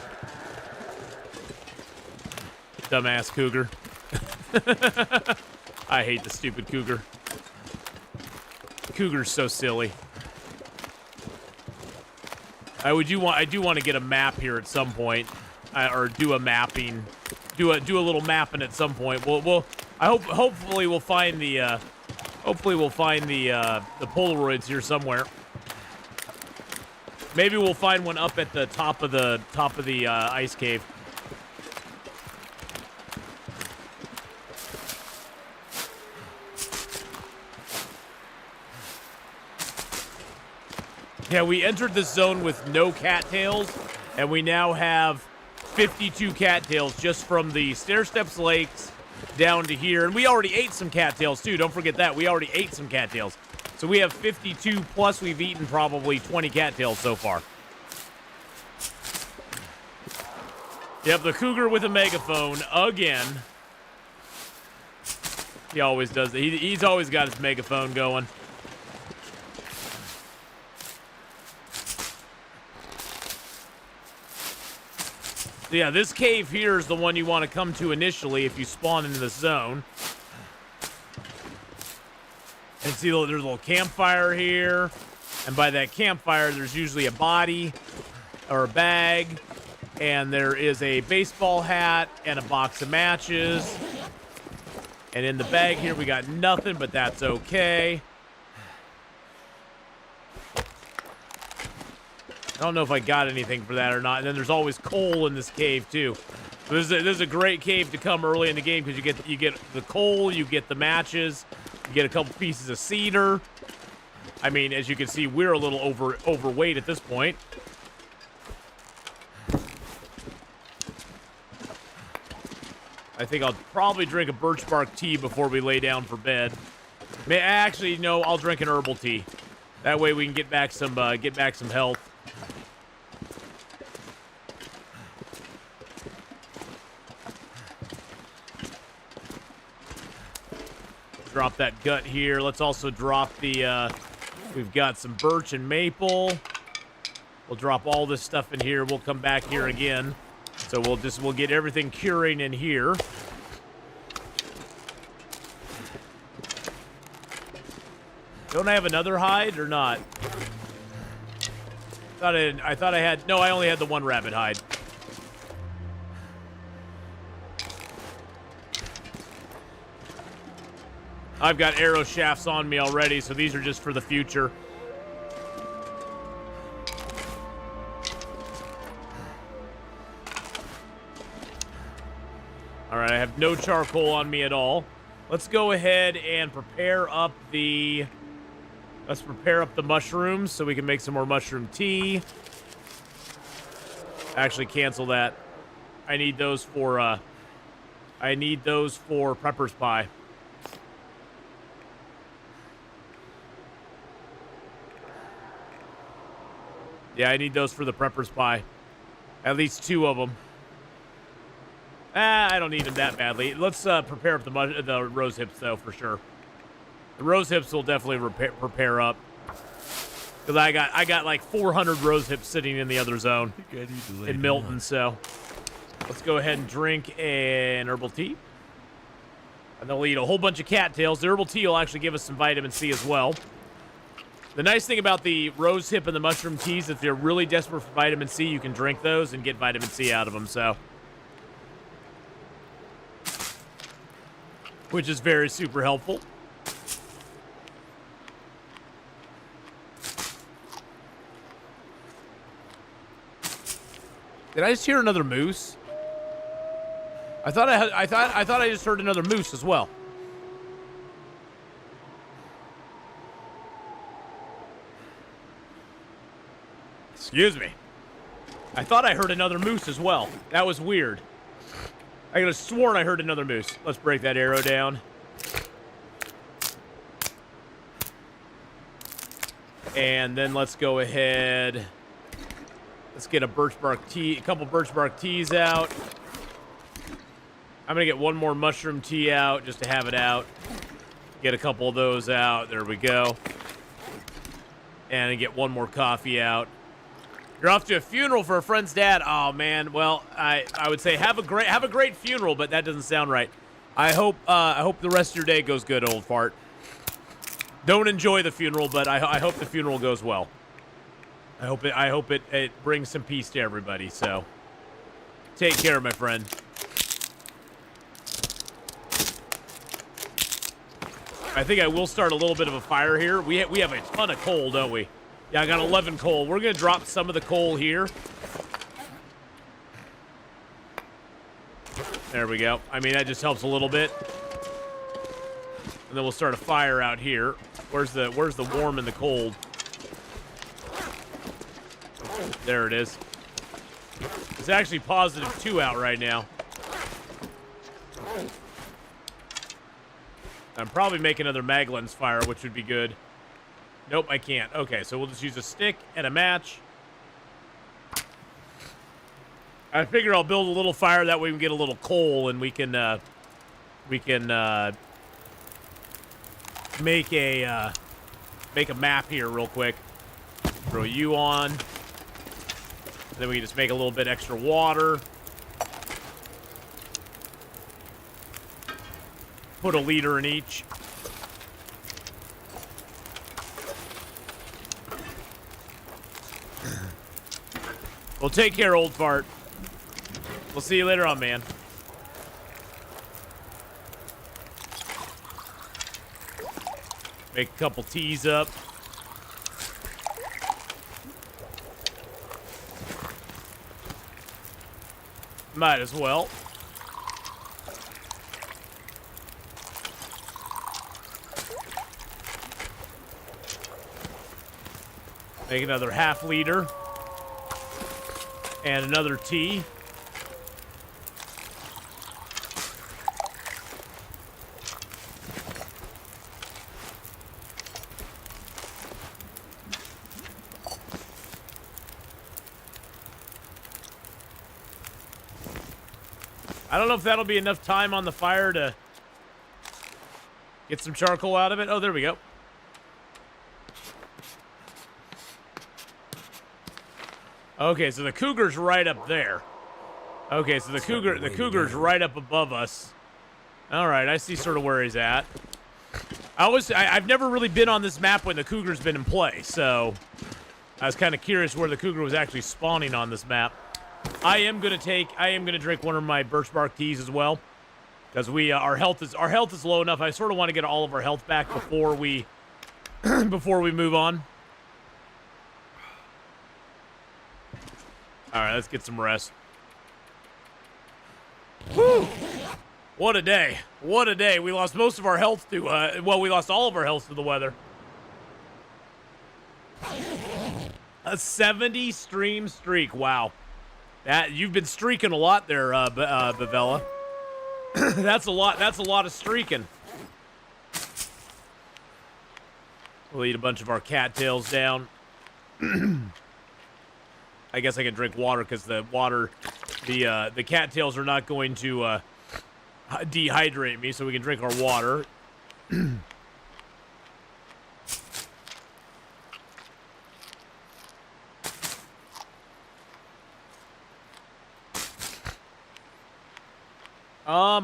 Dumbass cougar. I hate the stupid cougar. Cougar's so silly. I do want to get a map here at some point, or do a mapping, do a little mapping at some point. Hopefully we'll find the Polaroids here somewhere. Maybe we'll find one up at the top of the ice cave. Yeah, we entered this zone with no cattails, and we now have 52 cattails just from the Stair Steps Lakes down to here. And we already ate some cattails, too. Don't forget that. We already ate some cattails. So we have 52, plus we've eaten probably 20 cattails so far. Yep, the cougar with a megaphone again. He always does that. He's always got his megaphone going. Yeah, this cave here is the one you want to come to initially if you spawn into this zone. And see, there's a little campfire here. And by that campfire, there's usually a body or a bag. And there is a baseball hat and a box of matches. And in the bag here, we got nothing, but that's okay. I don't know if I got anything for that or not. And then there's always coal in this cave too. So this is a great cave to come early in the game because you get the coal, you get the matches, you get a couple pieces of cedar. I mean, as you can see, we're a little overweight at this point. I think I'll probably drink a birch bark tea before we lay down for bed. Actually, no, I'll drink an herbal tea. That way we can get back some health. Drop that gut here. Let's also drop the, we've got some birch and maple. We'll drop all this stuff in here. We'll come back here again. So we'll get everything curing in here. Don't I have another hide or not? I thought I had, no, I only had the one rabbit hide. I've got arrow shafts on me already, so these are just for the future. All right, I have no charcoal on me at all. Let's go ahead and prepare up the... Let's prepare up the mushrooms so we can make some more mushroom tea. Actually, cancel that. I need those for Prepper's Pie. Yeah, I need those for the Prepper's Pie. At least 2 of them. I don't need them that badly. Let's prepare up the rose hips, though, for sure. The rose hips will definitely prepare up. Because I got like 400 rose hips sitting in the other zone in Milton, so let's go ahead and drink an herbal tea. And then we'll eat a whole bunch of cattails. The herbal tea will actually give us some vitamin C as well. The nice thing about the rose hip and the mushroom teas, if you're really desperate for vitamin C, you can drink those and get vitamin C out of them, so. Which is very super helpful. Did I just hear another moose? I thought I just heard another moose as well. Excuse me. I thought I heard another moose as well. That was weird. I could have sworn I heard another moose. Let's break that arrow down. And then let's go ahead. Let's get a birch bark tea, a couple birch bark teas out. I'm gonna get one more mushroom tea out just to have it out. Get a couple of those out. There we go. And get one more coffee out. You're off to a funeral for a friend's dad. Oh man. Well, I would say have a great funeral, but that doesn't sound right. I hope the rest of your day goes good, old fart. Don't enjoy the funeral, but I hope the funeral goes well. I hope it brings some peace to everybody. So, take care, my friend. I think I will start a little bit of a fire here. We have a ton of coal, don't we? Yeah, I got 11 coal. We're gonna drop some of the coal here. There we go. I mean, that just helps a little bit. And then we'll start a fire out here. Where's the warm and the cold? There it is. It's actually +2 out right now. I'm probably making another Maglin's fire, which would be good. Nope, I can't. Okay, so we'll just use a stick and a match. I figure I'll build a little fire, that way we can get a little coal and we can make a map here real quick. Throw you on. And then we can just make a little bit extra water. Put a liter in each. Well, take care, old fart. We'll see you later on, man. Make a couple teas up. Might as well. Make another ½ liter. And another tea. I don't know if that'll be enough time on the fire to get some charcoal out of it. Oh, there we go. Okay, so the cougar's right up there. Okay, so the cougar's right up above us. All right, I see sort of where he's at. I've never really been on this map when the cougar's been in play, so I was kind of curious where the cougar was actually spawning on this map. I am gonna drink one of my birch bark teas as well, because our health is low enough. I sort of want to get all of our health back before we move on. All right, let's get some rest. Whew! What a day! What a day! We lost most of our health to we lost all of our health to the weather. A 70 stream streak. Wow. That you've been streaking a lot there, Bavella. That's a lot. That's a lot of streaking. We'll eat a bunch of our cattails down. I guess I can drink water because the cattails are not going to dehydrate me, so we can drink our water.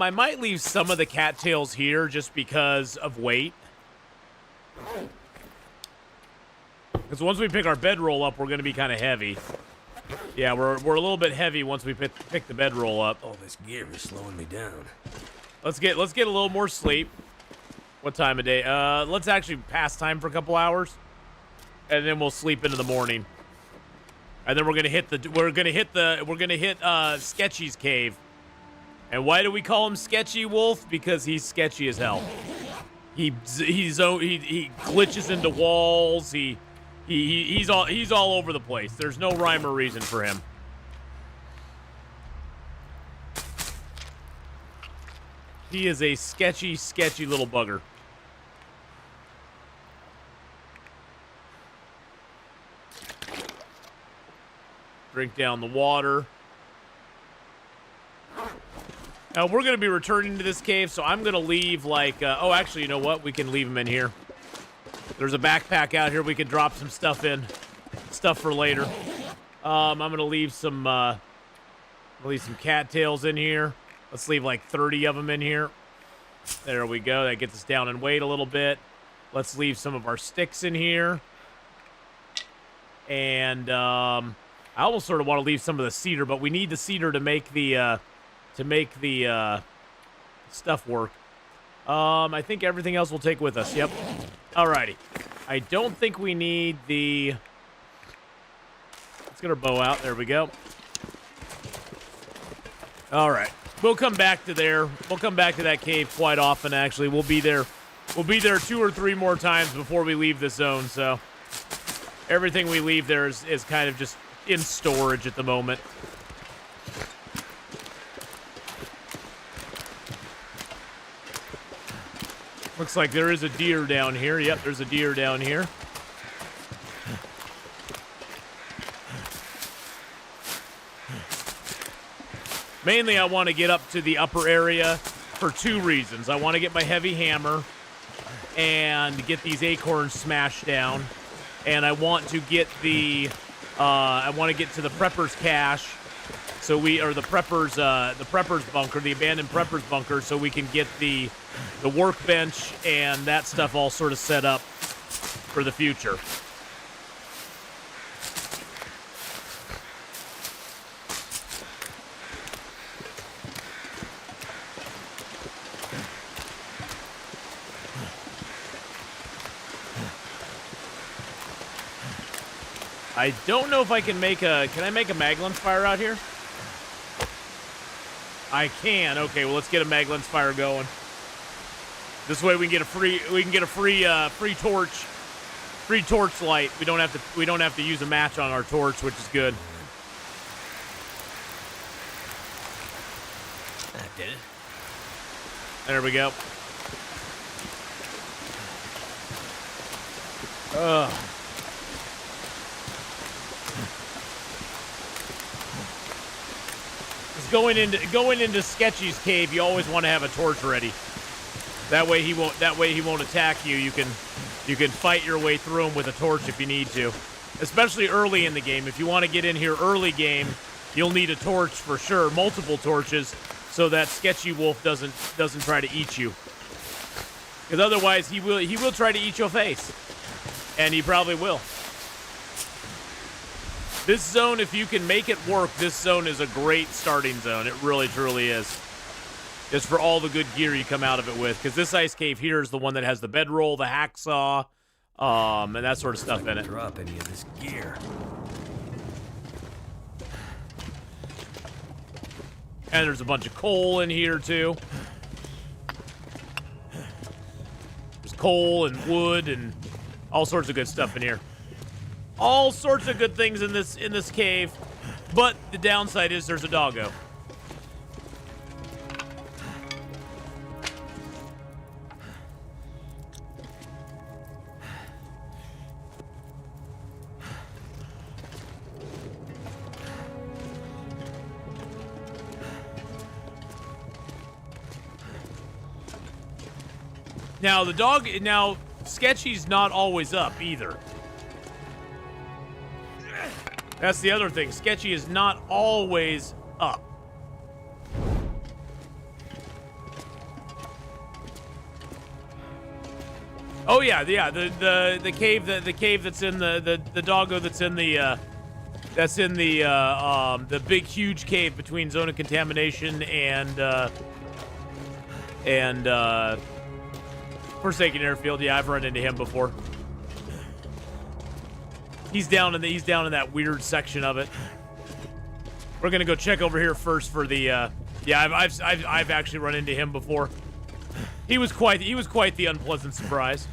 I might leave some of the cattails here just because of weight. Because once we pick our bedroll up, we're going to be kind of heavy. Yeah, we're a little bit heavy once we pick the bedroll up. All this gear is slowing me down. Let's get a little more sleep. What time of day? Let's actually pass time for a couple hours, and then we'll sleep into the morning. And then we're gonna hit Sketchy's cave. And why do we call him Sketchy Wolf? Because he's sketchy as hell. He glitches into walls. He's all over the place. There's no rhyme or reason for him. He is a sketchy little bugger. Drink down the water. Now, we're going to be returning to this cave, so I'm going to leave, oh, actually, you know what? We can leave him in here. There's a backpack out here. We can drop some stuff in. Stuff for later. I'm going to leave some cattails in here. Let's leave, 30 of them in here. There we go. That gets us down in weight a little bit. Let's leave some of our sticks in here. And, I almost sort of want to leave some of the cedar, but we need the cedar to make the stuff work. I think everything else we'll take with us. Yep. Alrighty. I don't think we need the... Let's get our bow out. There we go. Alright. We'll come back to there. We'll come back to that cave quite often, actually. We'll be there 2 or 3 more times before we leave the zone, so... Everything we leave there is kind of just in storage at the moment. Looks like there is a deer down here. Yep, there's a deer down here. Mainly, I want to get up to the upper area for 2 reasons. I want to get my heavy hammer and get these acorns smashed down. And I want to get to the prepper's cache, or the prepper's bunker, the abandoned prepper's bunker, so we can get the workbench and that stuff all sort of set up for the future. I don't know if I can make can I make a Maglens fire out here? I can. Okay, well, let's get a Maglens fire going. This way we can get a free torch light. We don't have to use a match on our torch, which is good. That did it. There we go. Ugh. is going into Sketchy's cave. You always want to have a torch ready. That way he won't attack you. You can fight your way through him with a torch if you need to. Especially early in the game. If you want to get in here early game, you'll need a torch for sure, multiple torches, so that Sketchy Wolf doesn't try to eat you. Because otherwise he will try to eat your face. And he probably will. This zone, if you can make it work, this zone is a great starting zone. It really, truly is. Just for all the good gear you come out of it with. Because this ice cave here is the one that has the bedroll, the hacksaw, and that sort of stuff in it. Drop any of this gear. And there's a bunch of coal in here too. There's coal and wood and all sorts of good stuff in here. All sorts of good things in this cave. But the downside is there's a doggo. Now, Sketchy's not always up either. That's the other thing. Sketchy is not always up. Oh yeah, the cave that's in the doggo that's in the big huge cave between Zone of Contamination and Forsaken Airfield. Yeah, I've run into him before. He's down in that weird section of it. We're gonna go check over here first for the. Yeah, I've actually run into him before. He was quite the unpleasant surprise.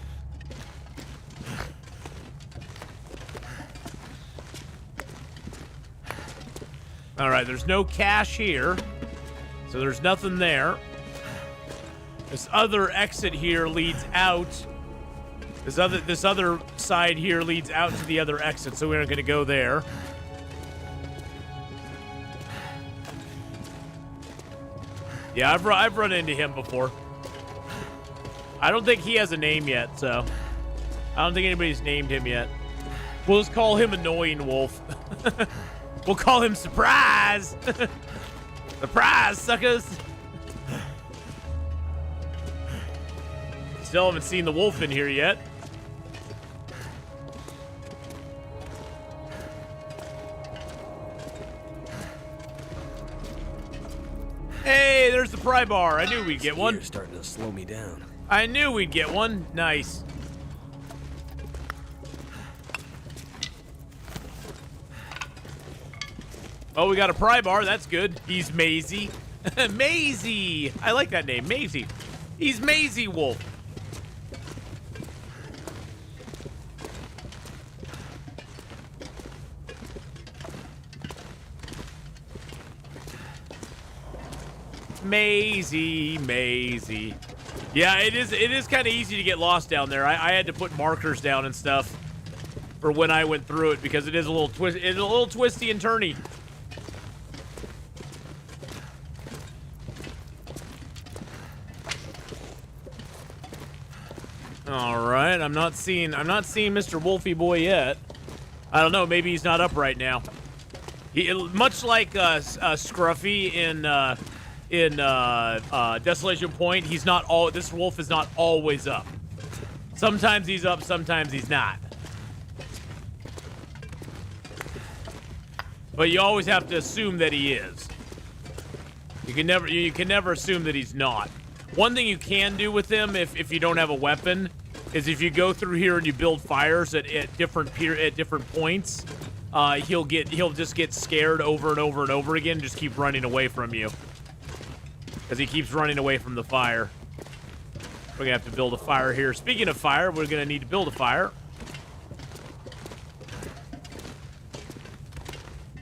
All right, there's no cache here, so there's nothing there. This other exit here leads out. This other side here leads out to the other exit, so we're not going to go there. Yeah, I've run into him before. I don't think he has a name yet, so I don't think anybody's named him yet. We'll just call him Annoying Wolf. We'll call him Surprise. Surprise, suckers. Still haven't seen the wolf in here yet. Hey, there's the pry bar. I knew we'd get one. You're starting to slow me down. I knew we'd get one. Nice. Oh, we got a pry bar. That's good. He's Maisie. Maisie. I like that name, Maisie. He's Maisie Wolf. Maisie. Yeah, it is kind of easy to get lost down there. I had to put markers down and stuff for when I went through it because it is a little twisty and turny. All right, I'm not seeing Mr. Wolfie Boy yet. I don't know, maybe he's not up right now. Much like Scruffy in Desolation Point, this wolf is not always up. Sometimes he's up, sometimes he's not. But you always have to assume that he is. You can never assume that he's not. One thing you can do with him if you don't have a weapon is if you go through here and you build fires at different points, he'll just get scared over and over and over again and just keep running away from you. Because he keeps running away from the fire. We're going to have to build a fire here. Speaking of fire, we're going to need to build a fire.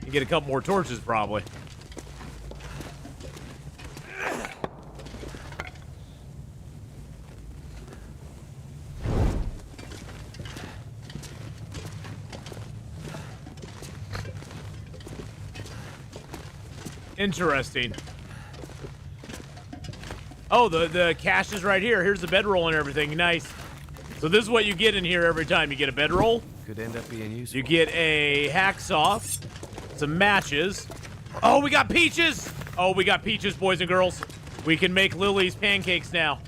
And get a couple more torches, probably. Interesting. Oh, the cache is right here. Here's the bedroll and everything. Nice. So this is what you get in here every time. You get a bedroll. Could end up being useful. You get a hacksaw, some matches. Oh, we got peaches. Oh, we got peaches, boys and girls. We can make Lily's pancakes now.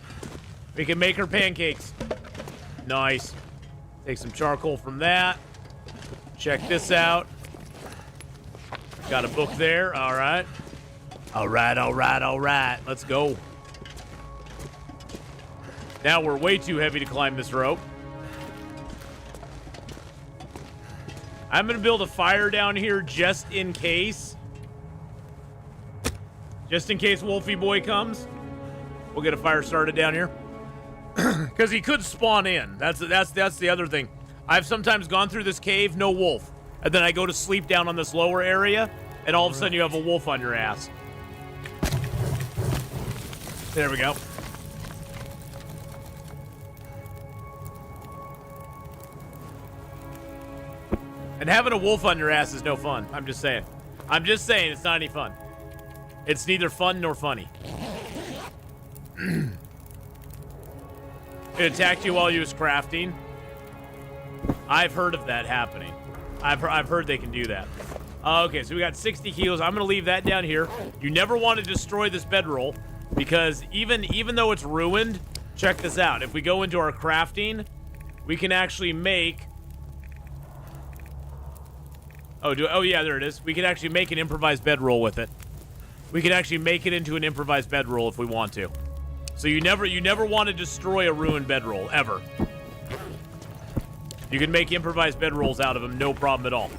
We can make her pancakes. Nice. Take some charcoal from that. Check this out. Got a book there. All right. All right, all right, all right. Let's go. Now we're way too heavy to climb this rope. I'm going to build a fire down here just in case. Just in case Wolfie Boy comes. We'll get a fire started down here. Because he could spawn in. That's the other thing. I've sometimes gone through this cave, no wolf. And then I go to sleep down on this lower area, and all of a sudden you have a wolf on your ass. There we go. And having a wolf on your ass is no fun. I'm just saying. I'm just saying it's not any fun. It's neither fun nor funny. It attacked you while you was crafting. I've heard of that happening. I've heard they can do that. Okay, so we got 60 kilos. I'm going to leave that down here. You never want to destroy this bedroll because even though it's ruined, check this out. If we go into our crafting, we can actually make... Oh, yeah, there it is. We can actually make an improvised bedroll with it. We can actually make it into an improvised bedroll if we want to. So you never want to destroy a ruined bedroll, ever. You can make improvised bedrolls out of them, no problem at all.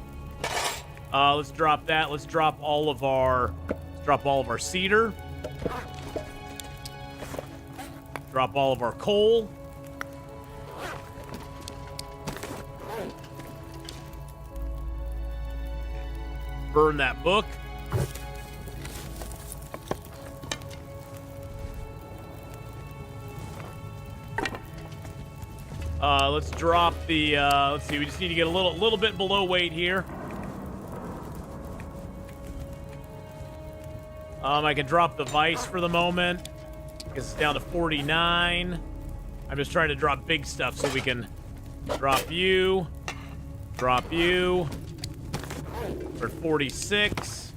Let's drop that. Let's drop all of our cedar. Drop all of our coal. Burn that book. Let's drop the, let's see, we just need to get a little bit below weight here. I can drop the vice for the moment. Because it's down to 49. I'm just trying to drop big stuff so we can drop you. Drop you. We're at 46.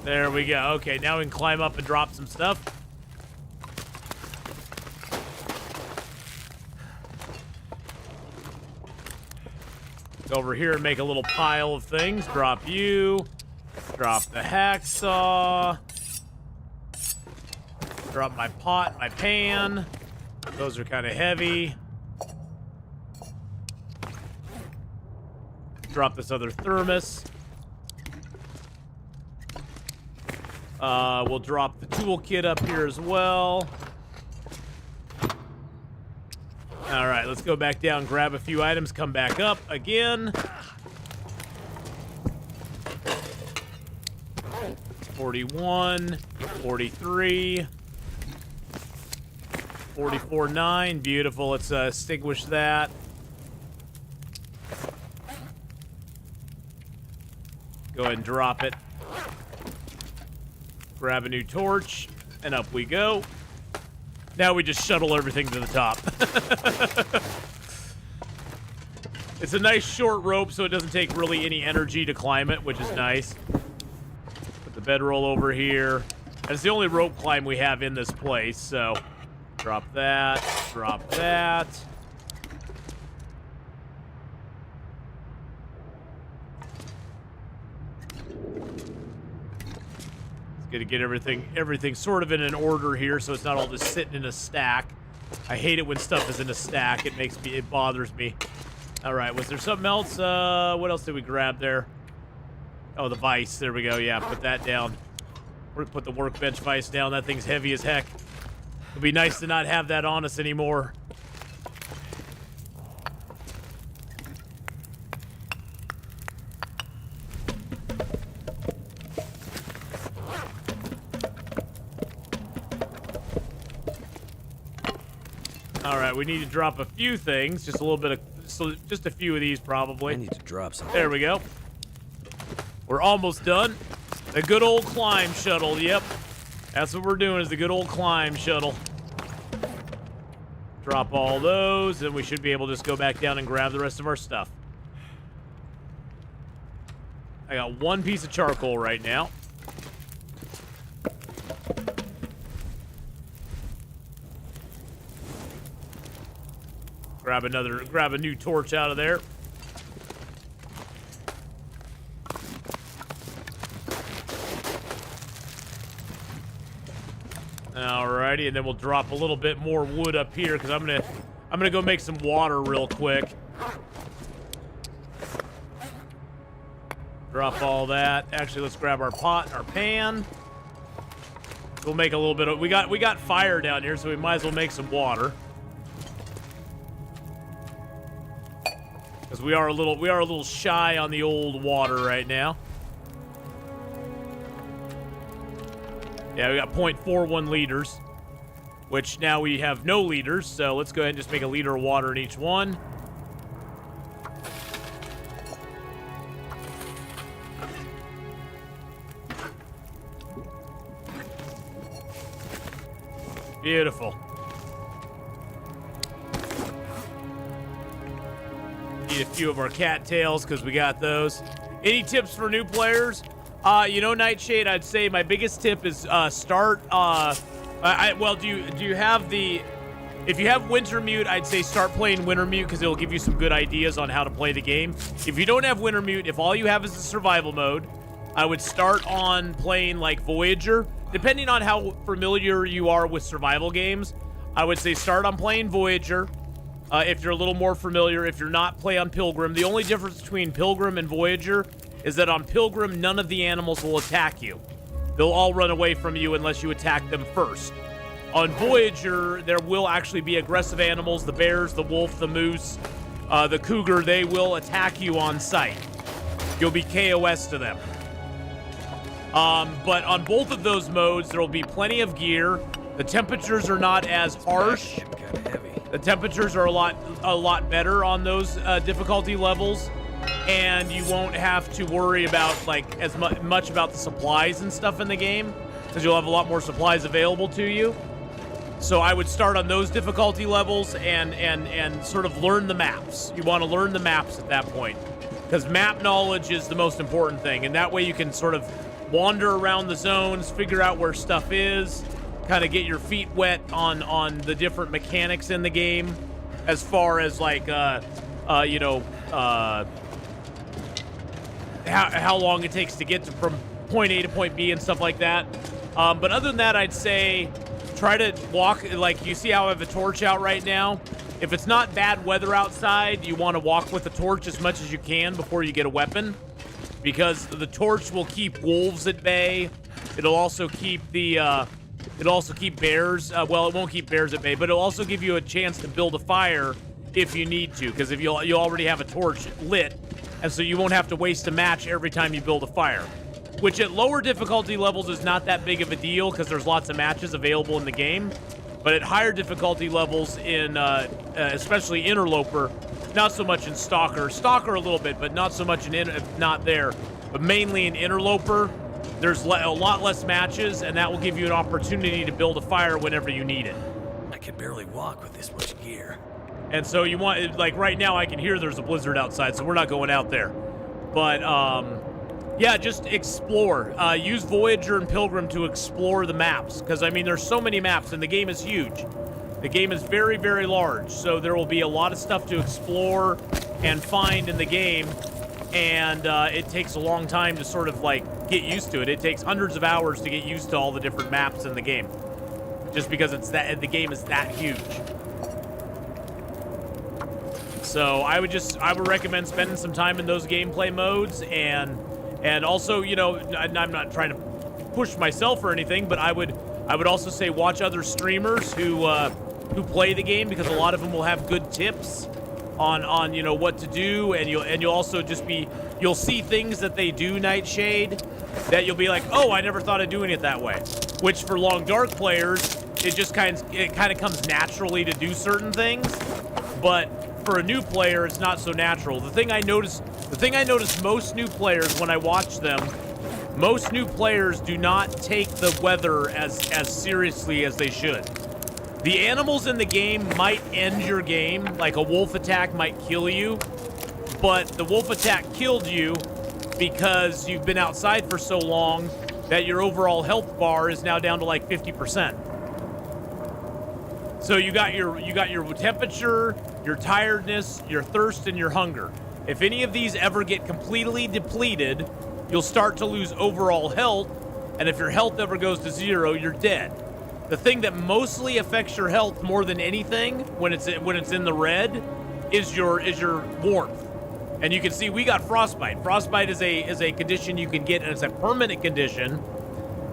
There we go. Okay, now we can climb up and drop some stuff. Go over here and make a little pile of things. Drop you. Drop the hacksaw. Drop my pot, my pan. Those are kind of heavy. Drop this other thermos. We'll drop the toolkit up here as well. All right, let's go back down, grab a few items, come back up again. 41, 43, 44.9. Beautiful. Let's extinguish that. Go ahead and drop it. Grab a new torch, and up we go. Now we just shuttle everything to the top. It's a nice short rope, so it doesn't take really any energy to climb it, which is nice. Put the bedroll over here. And it's the only rope climb we have in this place, so drop that, drop that. Gonna get everything sort of in an order here, so it's not all just sitting in a stack. I hate it when stuff is in a stack. It bothers me. All right, was there something else? What else did we grab there? Oh, the vise. There we go. Yeah, put that down. We're gonna put the workbench vise down. That thing's heavy as heck. It'd be nice to not have that on us anymore. All right, we need to drop a few things, just a little bit of, just a few of these probably. I need to drop something. There we go. We're almost done. The good old climb shuttle, yep. That's what we're doing, is the good old climb shuttle. Drop all those, and we should be able to just go back down and grab the rest of our stuff. I got one piece of charcoal right now. Grab a new torch out of there. Alrighty, and then we'll drop a little bit more wood up here because I'm gonna go make some water real quick. Drop all that. Actually, let's grab our pot and our pan. We'll make a little bit of. We got fire down here, so we might as well make some water. Because we are a little shy on the old water right now. Yeah, we got 0.41 liters, which now we have no liters, so let's go ahead and just make a liter of water in each one. Beautiful. Need a few of our cattails because we got those. Any tips for new players? You know, Nightshade, I'd say my biggest tip is start. Well, do you have the? If you have Wintermute, I'd say start playing Wintermute because it'll give you some good ideas on how to play the game. If you don't have Wintermute, if all you have is the survival mode, I would start on playing like Voyager. Depending on how familiar you are with survival games, I would say start on playing Voyager. If you're a little more familiar, if you're not, play on Pilgrim. The only difference between Pilgrim and Voyager is that on Pilgrim, none of the animals will attack you. They'll all run away from you unless you attack them first. On Voyager, there will actually be aggressive animals. The bears, the wolf, the moose, the cougar, they will attack you on sight. You'll be KOS to them. But on both of those modes, there will be plenty of gear. The temperatures are not as harsh. The temperatures are a lot better on those difficulty levels. And you won't have to worry about like as much about the supplies and stuff in the game because you'll have a lot more supplies available to you. So I would start on those difficulty levels and sort of learn the maps. You want to learn the maps at that point because map knowledge is the most important thing, and that way you can sort of wander around the zones, figure out where stuff is, kind of get your feet wet on the different mechanics in the game as far as like how long it takes to get from point A to point B and stuff like that. But other than that, I'd say try to walk, like you see how I have a torch out right now. If it's not bad weather outside, you want to walk with the torch as much as you can before you get a weapon, because the torch will keep wolves at bay. It'll also keep the bears. Well, it won't keep bears at bay, but it'll also give you a chance to build a fire if you need to, because if you already have a torch lit, and so you won't have to waste a match every time you build a fire, which at lower difficulty levels is not that big of a deal because there's lots of matches available in the game. But at higher difficulty levels in, especially Interloper, not so much in Stalker a little bit, but not so much in, not there, but mainly in Interloper, there's a lot less matches, and that will give you an opportunity to build a fire whenever you need it. I can barely walk with this much gear. And so you want, like right now I can hear there's a blizzard outside, so we're not going out there. But yeah, just explore. Use Voyager and Pilgrim to explore the maps, because I mean there's so many maps and the game is huge. The game is very, very large, so there will be a lot of stuff to explore and find in the game, and it takes a long time to sort of like get used to it. It takes hundreds of hours to get used to all the different maps in the game, just because the game is that huge. So I would recommend spending some time in those gameplay modes, and also, you know, I'm not trying to push myself or anything, but I would also say watch other streamers who play the game, because a lot of them will have good tips on you know what to do, and you'll also just you'll see things that they do, Nightshade, that you'll be like, oh, I never thought of doing it that way. Which for Long Dark players, it kind of comes naturally to do certain things, but for a new player, it's not so natural. The thing I notice most new players when I watch them, most new players do not take the weather as seriously as they should. The animals in the game might end your game, like a wolf attack might kill you, but the wolf attack killed you because you've been outside for so long that your overall health bar is now down to like 50%. So you got your temperature, your tiredness, your thirst, and your hunger. If any of these ever get completely depleted, you'll start to lose overall health, and if your health ever goes to 0, you're dead. The thing that mostly affects your health more than anything when it's in the red is your warmth. And you can see we got frostbite. Frostbite is a condition you can get, and it's a permanent condition.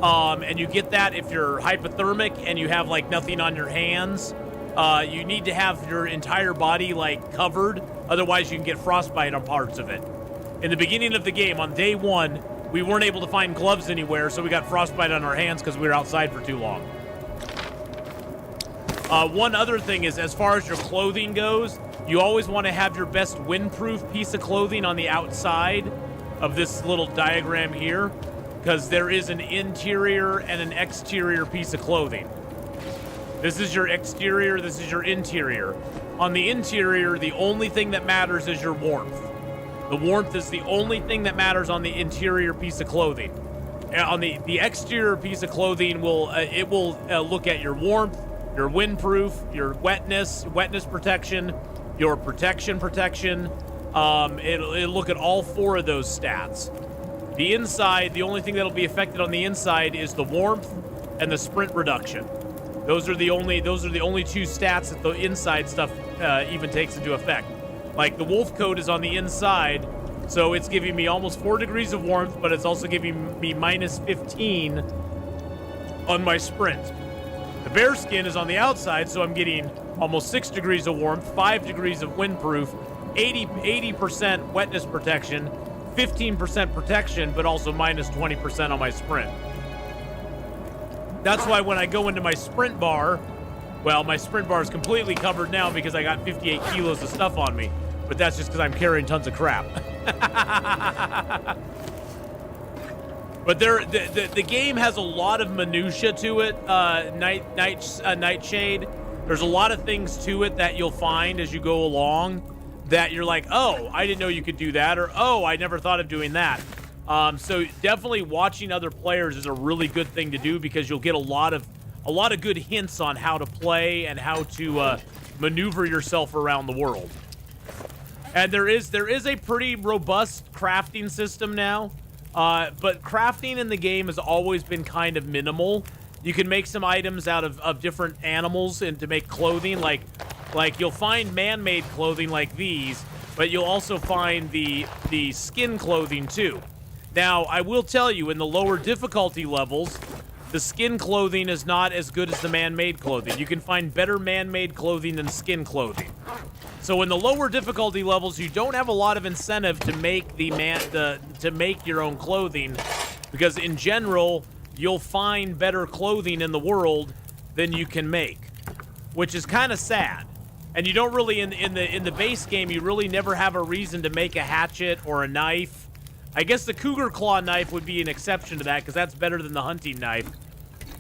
And you get that if you're hypothermic and you have like nothing on your hands. You need to have your entire body like covered, otherwise you can get frostbite on parts of it. In the beginning of the game, on day 1, we weren't able to find gloves anywhere, so we got frostbite on our hands because we were outside for too long. One other thing is, as far as your clothing goes, you always want to have your best windproof piece of clothing on the outside of this little diagram here, because there is an interior and an exterior piece of clothing. This is your exterior, this is your interior. On the interior, the only thing that matters is your warmth. The warmth is the only thing that matters on the interior piece of clothing. On the exterior piece of clothing, it will look at your warmth, your windproof, your wetness protection, your protection. It'll look at all 4 of those stats. The inside, the only thing that'll be affected on the inside is the warmth and the sprint reduction. Those are the only 2 stats that the inside stuff even takes into effect. Like the wolf coat is on the inside, so it's giving me almost 4 degrees of warmth, but it's also giving me minus 15 on my sprint. The bear skin is on the outside, so I'm getting almost 6 degrees of warmth, 5 degrees of windproof, 80% wetness protection, 15% protection, but also minus 20% on my sprint. That's why when I go into my sprint bar, well, my sprint bar is completely covered now because I got 58 kilos of stuff on me, but that's just because I'm carrying tons of crap. But the game has a lot of minutia to it. Nightshade. There's a lot of things to it that you'll find as you go along that you're like, oh, I didn't know you could do that, or oh, I never thought of doing that. So definitely watching other players is a really good thing to do because you'll get a lot of good hints on how to play and how to maneuver yourself around the world. And there is a pretty robust crafting system now. But crafting in the game has always been kind of minimal. You can make some items out of different animals and to make clothing, like you'll find man-made clothing like these, but you'll also find the skin clothing too. Now, I will tell you, in the lower difficulty levels, the skin clothing is not as good as the man-made clothing. You can find better man-made clothing than skin clothing. So in the lower difficulty levels, you don't have a lot of incentive to make to make your own clothing, because in general, you'll find better clothing in the world than you can make, which is kind of sad. And you don't really in the base game, you really never have a reason to make a hatchet or a knife. I guess the cougar claw knife would be an exception to that because that's better than the hunting knife.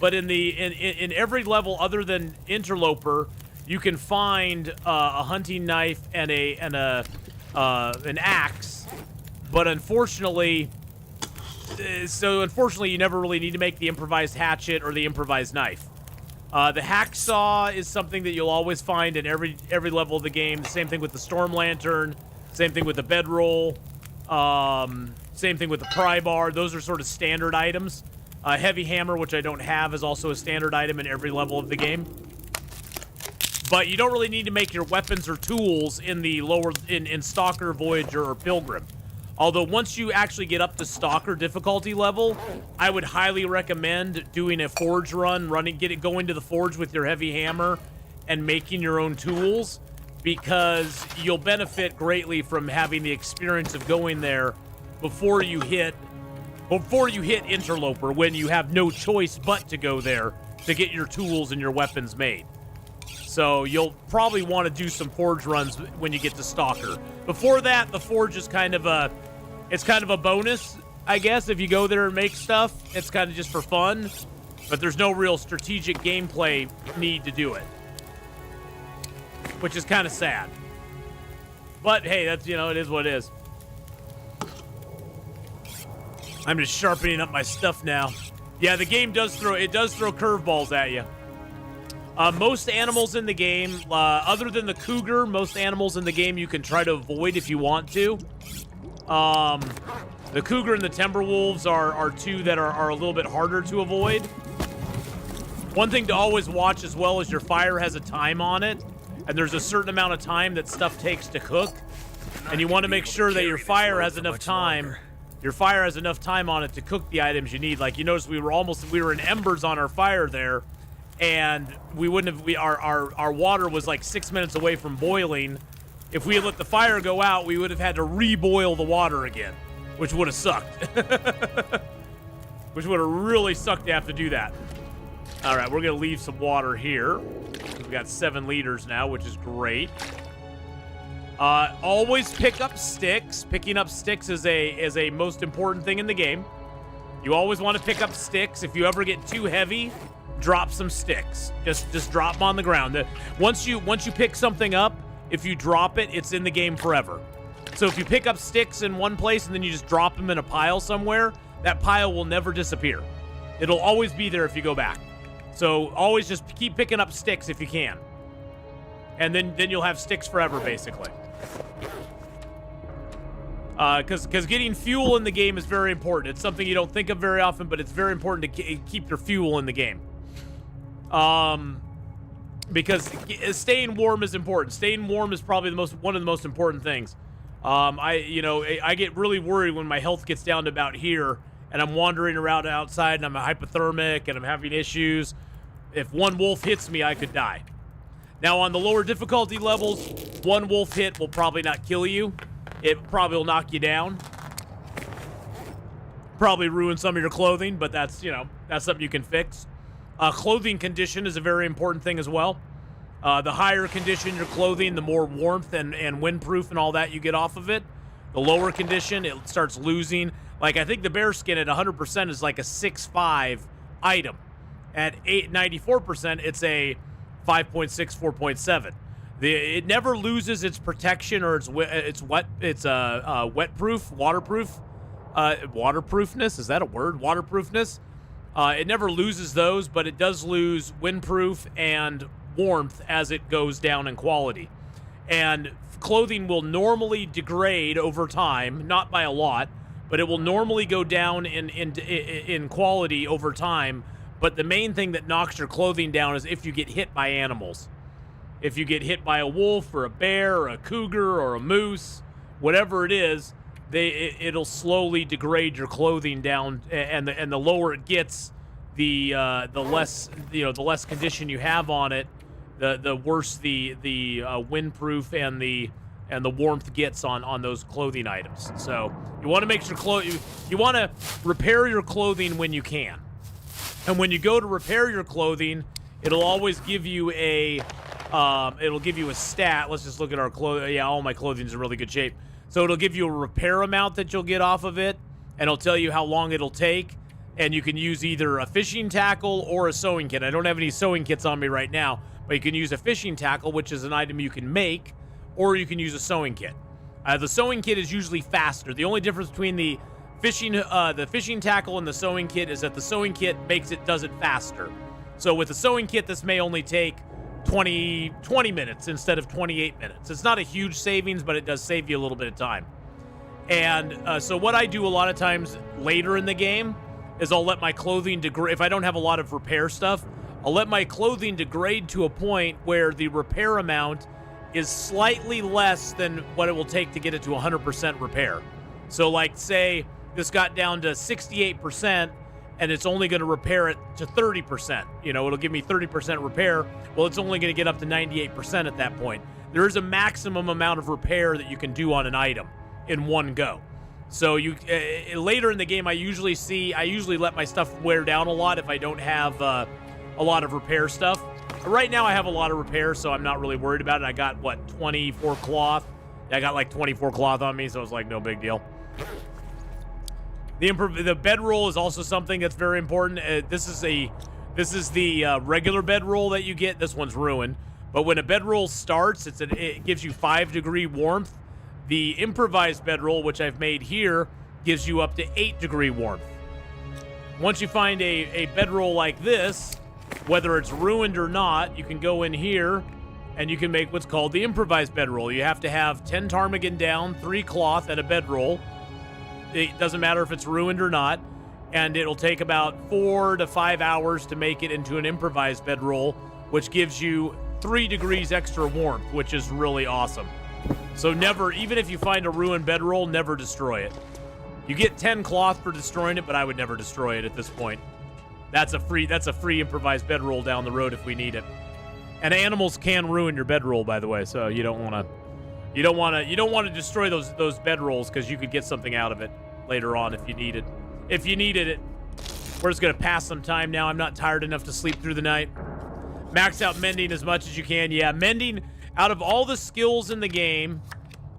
But in every level other than Interloper, you can find a hunting knife and an axe, but unfortunately, you never really need to make the improvised hatchet or the improvised knife. The hacksaw is something that you'll always find in every level of the game. The same thing with the storm lantern. Same thing with the bedroll. Same thing with the pry bar. Those are sort of standard items. Heavy hammer, which I don't have, is also a standard item in every level of the game. But you don't really need to make your weapons or tools in the lower in Stalker, Voyager, or Pilgrim. Although once you actually get up to Stalker difficulty level, I would highly recommend doing a forge run, going to the forge with your heavy hammer and making your own tools, because you'll benefit greatly from having the experience of going there before you hit Interloper, when you have no choice but to go there to get your tools and your weapons made. So you'll probably want to do some forge runs when you get to Stalker. Before that, the forge is kind of a bonus, I guess. If you go there and make stuff, it's kind of just for fun. But there's no real strategic gameplay need to do it, which is kind of sad. But hey, that's, you know, it is what it is. I'm just sharpening up my stuff now. Yeah, the game does throw curveballs at you. Most animals in the game, other than the cougar, most animals in the game you can try to avoid if you want to. The cougar and the timber wolves are two that are a little bit harder to avoid. One thing to always watch as well is your fire has a time on it, and there's a certain amount of time that stuff takes to cook, and you want to make sure that your fire has enough time. Your fire has enough time on it to cook the items you need. Like, you notice we were in embers on our fire there, and our water was like 6 minutes away from boiling. If we had let the fire go out, we would have had to reboil the water again, which would have sucked. Which would have really sucked to have to do that. All right, we're gonna leave some water here. We've got 7 liters now, which is great. Always pick up sticks. Picking up sticks is a most important thing in the game. You always want to pick up sticks. If you ever get too heavy, drop some sticks. Just drop them on the ground. Once you pick something up, if you drop it, it's in the game forever. So if you pick up sticks in one place and then you just drop them in a pile somewhere, that pile will never disappear. It'll always be there if you go back. So always just keep picking up sticks if you can. And then you'll have sticks forever, basically. Because getting fuel in the game is very important. It's something you don't think of very often, but it's very important to keep your fuel in the game. Because staying warm is important. Staying warm is probably one of the most important things. I get really worried when my health gets down to about here, and I'm wandering around outside, and I'm hypothermic, and I'm having issues. If one wolf hits me, I could die. Now, on the lower difficulty levels, one wolf hit will probably not kill you. It probably will knock you down. Probably ruin some of your clothing, but that's something you can fix. Clothing condition is a very important thing as well. The higher condition your clothing, the more warmth and windproof and all that you get off of it. The lower condition, it starts losing. Like, I think the bear skin at 100% is like a 6.5 item. At 94%, it's a 5.6, 4.7. It never loses its protection or its wetproof, waterproof, waterproofness. Is that a word? Waterproofness. It never loses those, but it does lose windproof and warmth as it goes down in quality. And clothing will normally degrade over time, not by a lot, but it will normally go down in quality over time. But the main thing that knocks your clothing down is if you get hit by animals. If you get hit by a wolf or a bear or a cougar or a moose, whatever it is, it'll slowly degrade your clothing down, and the lower it gets, the less condition you have on it, the worse the windproof and the warmth gets on those clothing items. So you want to make sure you want to repair your clothing when you can. And when you go to repair your clothing, it'll always give you a stat. Let's just look at our clothing. Yeah, all my clothing's in really good shape. So it'll give you a repair amount that you'll get off of it, and it'll tell you how long it'll take. And you can use either a fishing tackle or a sewing kit. I don't have any sewing kits on me right now, but you can use a fishing tackle, which is an item you can make, or you can use a sewing kit. The sewing kit is usually faster. The only difference between the fishing tackle and the sewing kit is that the sewing kit does it faster. So with the sewing kit, this may only take 20 minutes instead of 28 minutes. It's not a huge savings, but it does save you a little bit of time. And so what I do a lot of times later in the game is I'll let my clothing degrade. If I don't have a lot of repair stuff, I'll let my clothing degrade to a point where the repair amount is slightly less than what it will take to get it to 100% repair. So like, say this got down to 68%, and it's only going to repair it to 30%. It'll give me 30% repair. Well, it's only going to get up to 98% at that point. There is a maximum amount of repair that you can do on an item in one go. So later in the game, I usually let my stuff wear down a lot if I don't have a lot of repair stuff. Right now I have a lot of repair, so I'm not really worried about it. I got, what, 24 cloth? I got like 24 cloth on me, so it's like no big deal. The bedroll is also something that's very important. This is the regular bedroll that you get. This one's ruined. But when a bedroll starts, it gives you 5-degree warmth. The improvised bedroll, which I've made here, gives you up to 8-degree warmth. Once you find a bedroll like this, whether it's ruined or not, you can go in here and you can make what's called the improvised bedroll. You have to have 10 ptarmigan down, 3 cloth, and a bedroll. It doesn't matter if it's ruined or not. And it'll take about 4 to 5 hours to make it into an improvised bedroll, which gives you 3 degrees extra warmth, which is really awesome. So never, even if you find a ruined bedroll, never destroy it. You get 10 cloth for destroying it, but I would never destroy it at this point. That's a free improvised bedroll down the road if we need it. And animals can ruin your bedroll, by the way, so you don't want to destroy those bedrolls, because you could get something out of it later on if you needed it. We're just gonna pass some time now. I'm not tired enough to sleep through the night. Max out mending as much as you can. Yeah, mending, out of all the skills in the game,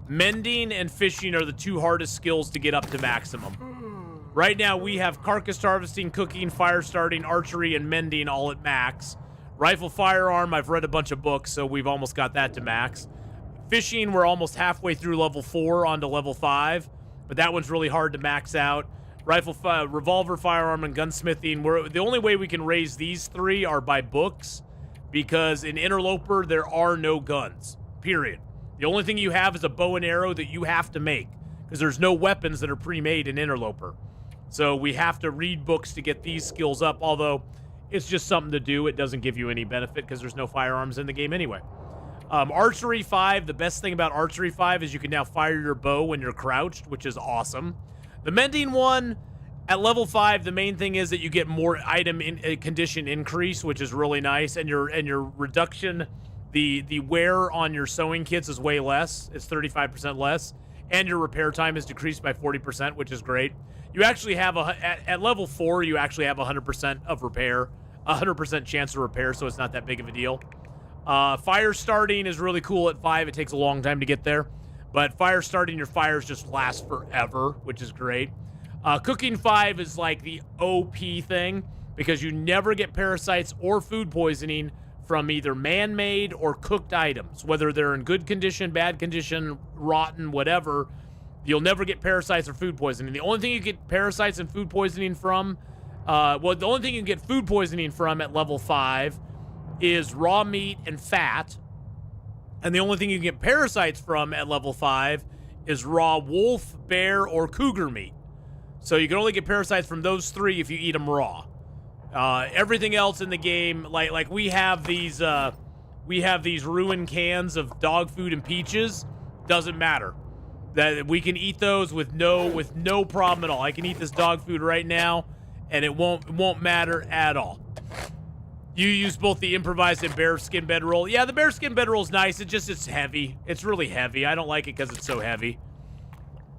mending and fishing are the 2 hardest skills to get up to maximum. Right now we have carcass harvesting, cooking, fire starting, archery, and mending all at max. Rifle firearm, I've read a bunch of books, so we've almost got that to max. Fishing, we're almost halfway through level 4 onto level 5, but that one's really hard to max out. Revolver, firearm, and gunsmithing, the only way we can raise these 3 are by books, because in Interloper, there are no guns, period. The only thing you have is a bow and arrow that you have to make, because there's no weapons that are pre-made in Interloper. So we have to read books to get these skills up, although it's just something to do. It doesn't give you any benefit because there's no firearms in the game anyway. Archery 5, the best thing about Archery 5 is you can now fire your bow when you're crouched, which is awesome. The mending one, at level 5, the main thing is that you get more item condition increase, which is really nice, and your reduction, the wear on your sewing kits is way less. It's 35% less, and your repair time is decreased by 40%, which is great. You actually have at level 4, you actually have 100% of repair, 100% chance of repair, so it's not that big of a deal. Fire starting is really cool at 5. It takes a long time to get there, but fire starting, your fires just last forever, which is great. Cooking 5 is like the OP thing, because you never get parasites or food poisoning from either man-made or cooked items, whether they're in good condition, bad condition, rotten, whatever. You'll never get parasites or food poisoning. The only thing you get parasites and food poisoning from, the only thing you can get food poisoning from at level 5 is raw meat and fat. And the only thing you can get parasites from at level 5 is raw wolf, bear, or cougar meat. So you can only get parasites from those 3 if you eat them raw. Everything else in the game, like we have these ruined cans of dog food and peaches, doesn't matter. That we can eat those with no problem at all. I can eat this dog food right now, and it won't matter at all. You use both the improvised and bearskin bedroll. Yeah, the bearskin bedroll is nice. It's heavy. It's really heavy. I don't like it because it's so heavy.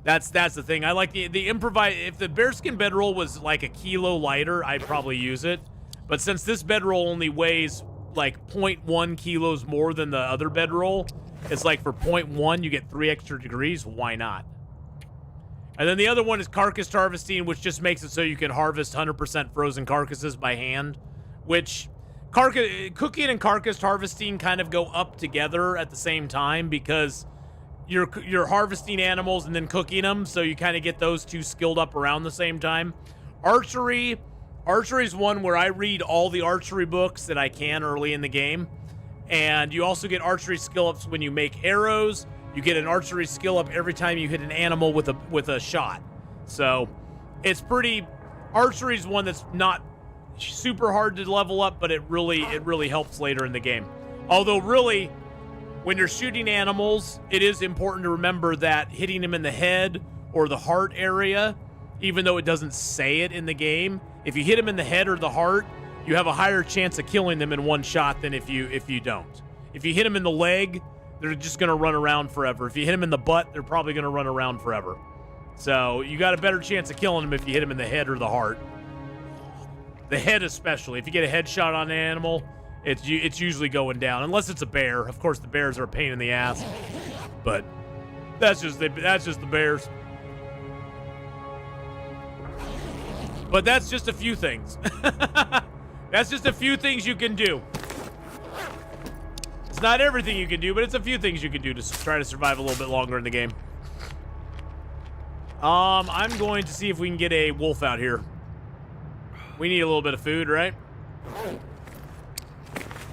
That's the thing. I like the improvised. If the bearskin bedroll was like a kilo lighter, I'd probably use it. But since this bedroll only weighs like 0.1 kilos more than the other bedroll, it's like for 0.1 you get 3 extra degrees. Why not? And then the other one is carcass harvesting, which just makes it so you can harvest 100% frozen carcasses by hand, which cooking and carcass harvesting kind of go up together at the same time, because you're harvesting animals and then cooking them, so you kind of get those 2 skilled up around the same time. Archery is one where I read all the archery books that I can early in the game, and you also get archery skill ups when you make arrows. You get an archery skill up every time you hit an animal with a shot. So it's archery is one that's not super hard to level up, but it really helps later in the game. Although really, when you're shooting animals, it is important to remember that hitting them in the head or the heart area, even though it doesn't say it in the game, if you hit them in the head or the heart, you have a higher chance of killing them in one shot than if you don't. If you hit them in the leg, they're just going to run around forever. If you hit them in the butt, they're probably going to run around forever. So you got a better chance of killing them if you hit them in the head or the heart. The head especially. If you get a headshot on an animal, it's usually going down, unless it's a bear. Of course, the bears are a pain in the ass, but that's just the bears. But that's just a few things. That's just a few things you can do. It's not everything you can do, but it's a few things you can do to try to survive a little bit longer in the game. I'm going to see if we can get a wolf out here. We need a little bit of food, right?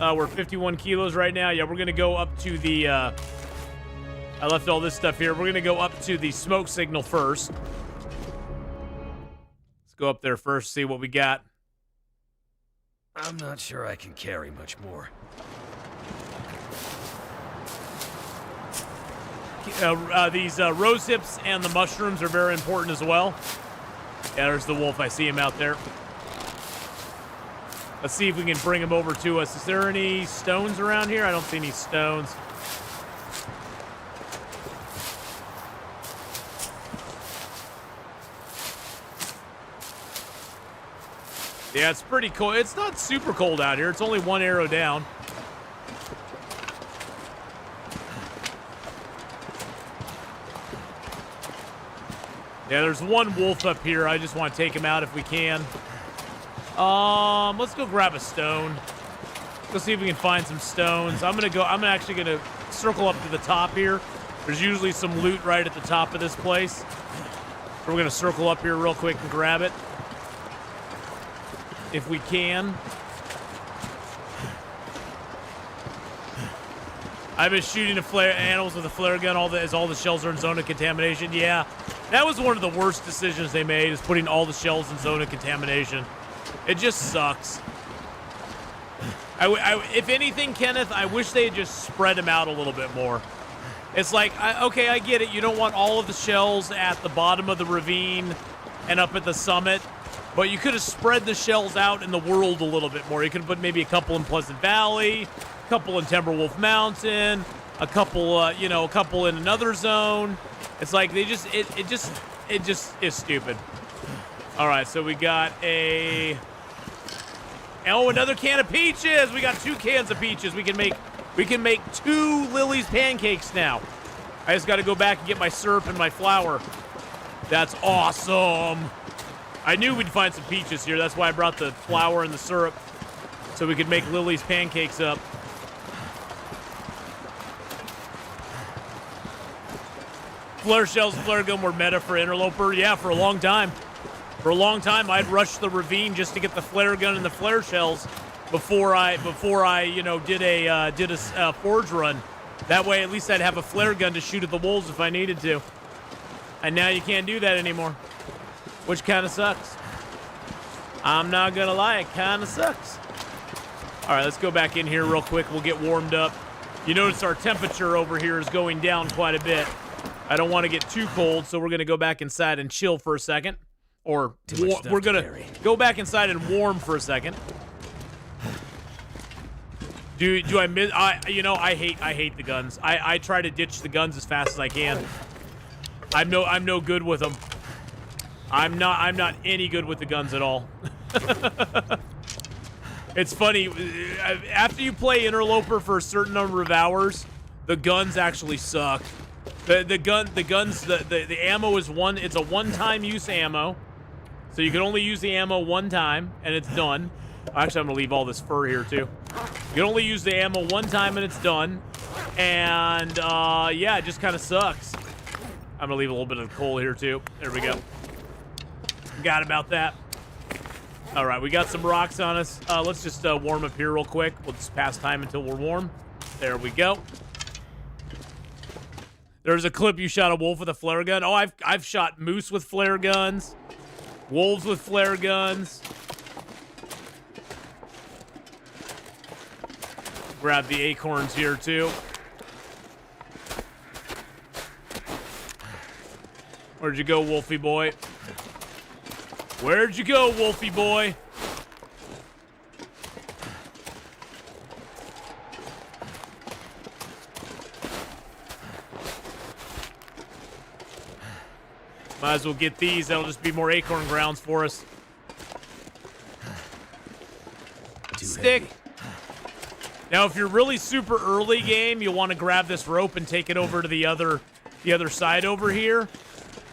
We're 51 kilos right now. Yeah, we're going to go up to the... I left all this stuff here. We're going to go up to the smoke signal first. Let's go up there first, see what we got. I'm not sure I can carry much more. These rose hips and the mushrooms are very important as well. Yeah, there's the wolf. I see him out there. Let's see if we can bring him over to us. Is there any stones around here? I don't see any stones. Yeah, it's pretty cold. It's not super cold out here. It's only 1 arrow down. Yeah, there's one wolf up here. I just want to take him out if we can. Let's go grab a stone. Let's see if we can find some stones. I'm actually gonna circle up to the top here. There's usually some loot right at the top of this place. So we're gonna circle up here real quick and grab it. If we can. I've been shooting animals with a flare gun as all the shells are in zone of contamination. Yeah, that was one of the worst decisions they made, is putting all the shells in zone of contamination. It just sucks. If anything, Kenneth, I wish they had just spread them out a little bit more. It's like, okay, I get it. You don't want all of the shells at the bottom of the ravine and up at the summit, but you could have spread the shells out in the world a little bit more. You could have put maybe a couple in Pleasant Valley, a couple in Timberwolf Mountain, a couple, a couple in another zone. It's like it just is stupid. All right, so we got another can of peaches. We got 2 cans of peaches. We can make 2 Lily's pancakes now. I just got to go back and get my syrup and my flour. That's awesome. I knew we'd find some peaches here. That's why I brought the flour and the syrup, so we could make Lily's pancakes up. Flare shells and flare gun were meta for Interloper. Yeah, for a long time. For a long time, I'd rush the ravine just to get the flare gun and the flare shells before I did a forge run. That way, at least I'd have a flare gun to shoot at the wolves if I needed to. And now you can't do that anymore, which kind of sucks. I'm not gonna lie, it kind of sucks. All right, let's go back in here real quick. We'll get warmed up. You notice our temperature over here is going down quite a bit. I don't want to get too cold, so we're gonna go back inside and chill for a second. Or we're gonna go back inside and warm for a second. Do I miss? I hate the guns. I try to ditch the guns as fast as I can. I'm no good with them. I'm not any good with the guns at all. It's funny, after you play Interloper for a certain number of hours, the guns actually suck. The ammo is it's a one-time use ammo. So you can only use the ammo one time, and it's done. Actually, I'm going to leave all this fur here, too. You can only use the ammo one time, and it's done. And, yeah, it just kind of sucks. I'm going to leave a little bit of coal here, too. There we go. Forgot about that. All right, we got some rocks on us. Let's just warm up here real quick. We'll just pass time until we're warm. There we go. There's a clip you shot a wolf with a flare gun. Oh, I've shot moose with flare guns. Wolves with flare guns. Grab the acorns here, too. Where'd you go, Wolfie boy? Where'd you go, Wolfie boy? Might as well get these. That'll just be more acorn grounds for us. Stick. Now, if you're really super early game, you'll want to grab this rope and take it over to the other side over here,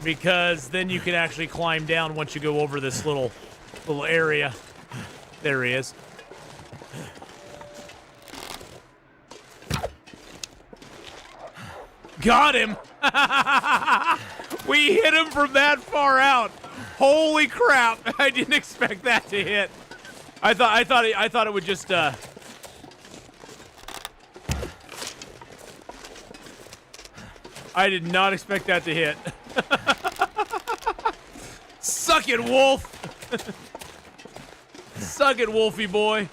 because then you can actually climb down once you go over this little area. There he is. Got him. We hit him from that far out. Holy crap. I didn't expect that to hit. I thought it would just I did not expect that to hit. Suck it, wolf. Suck it, wolfie boy.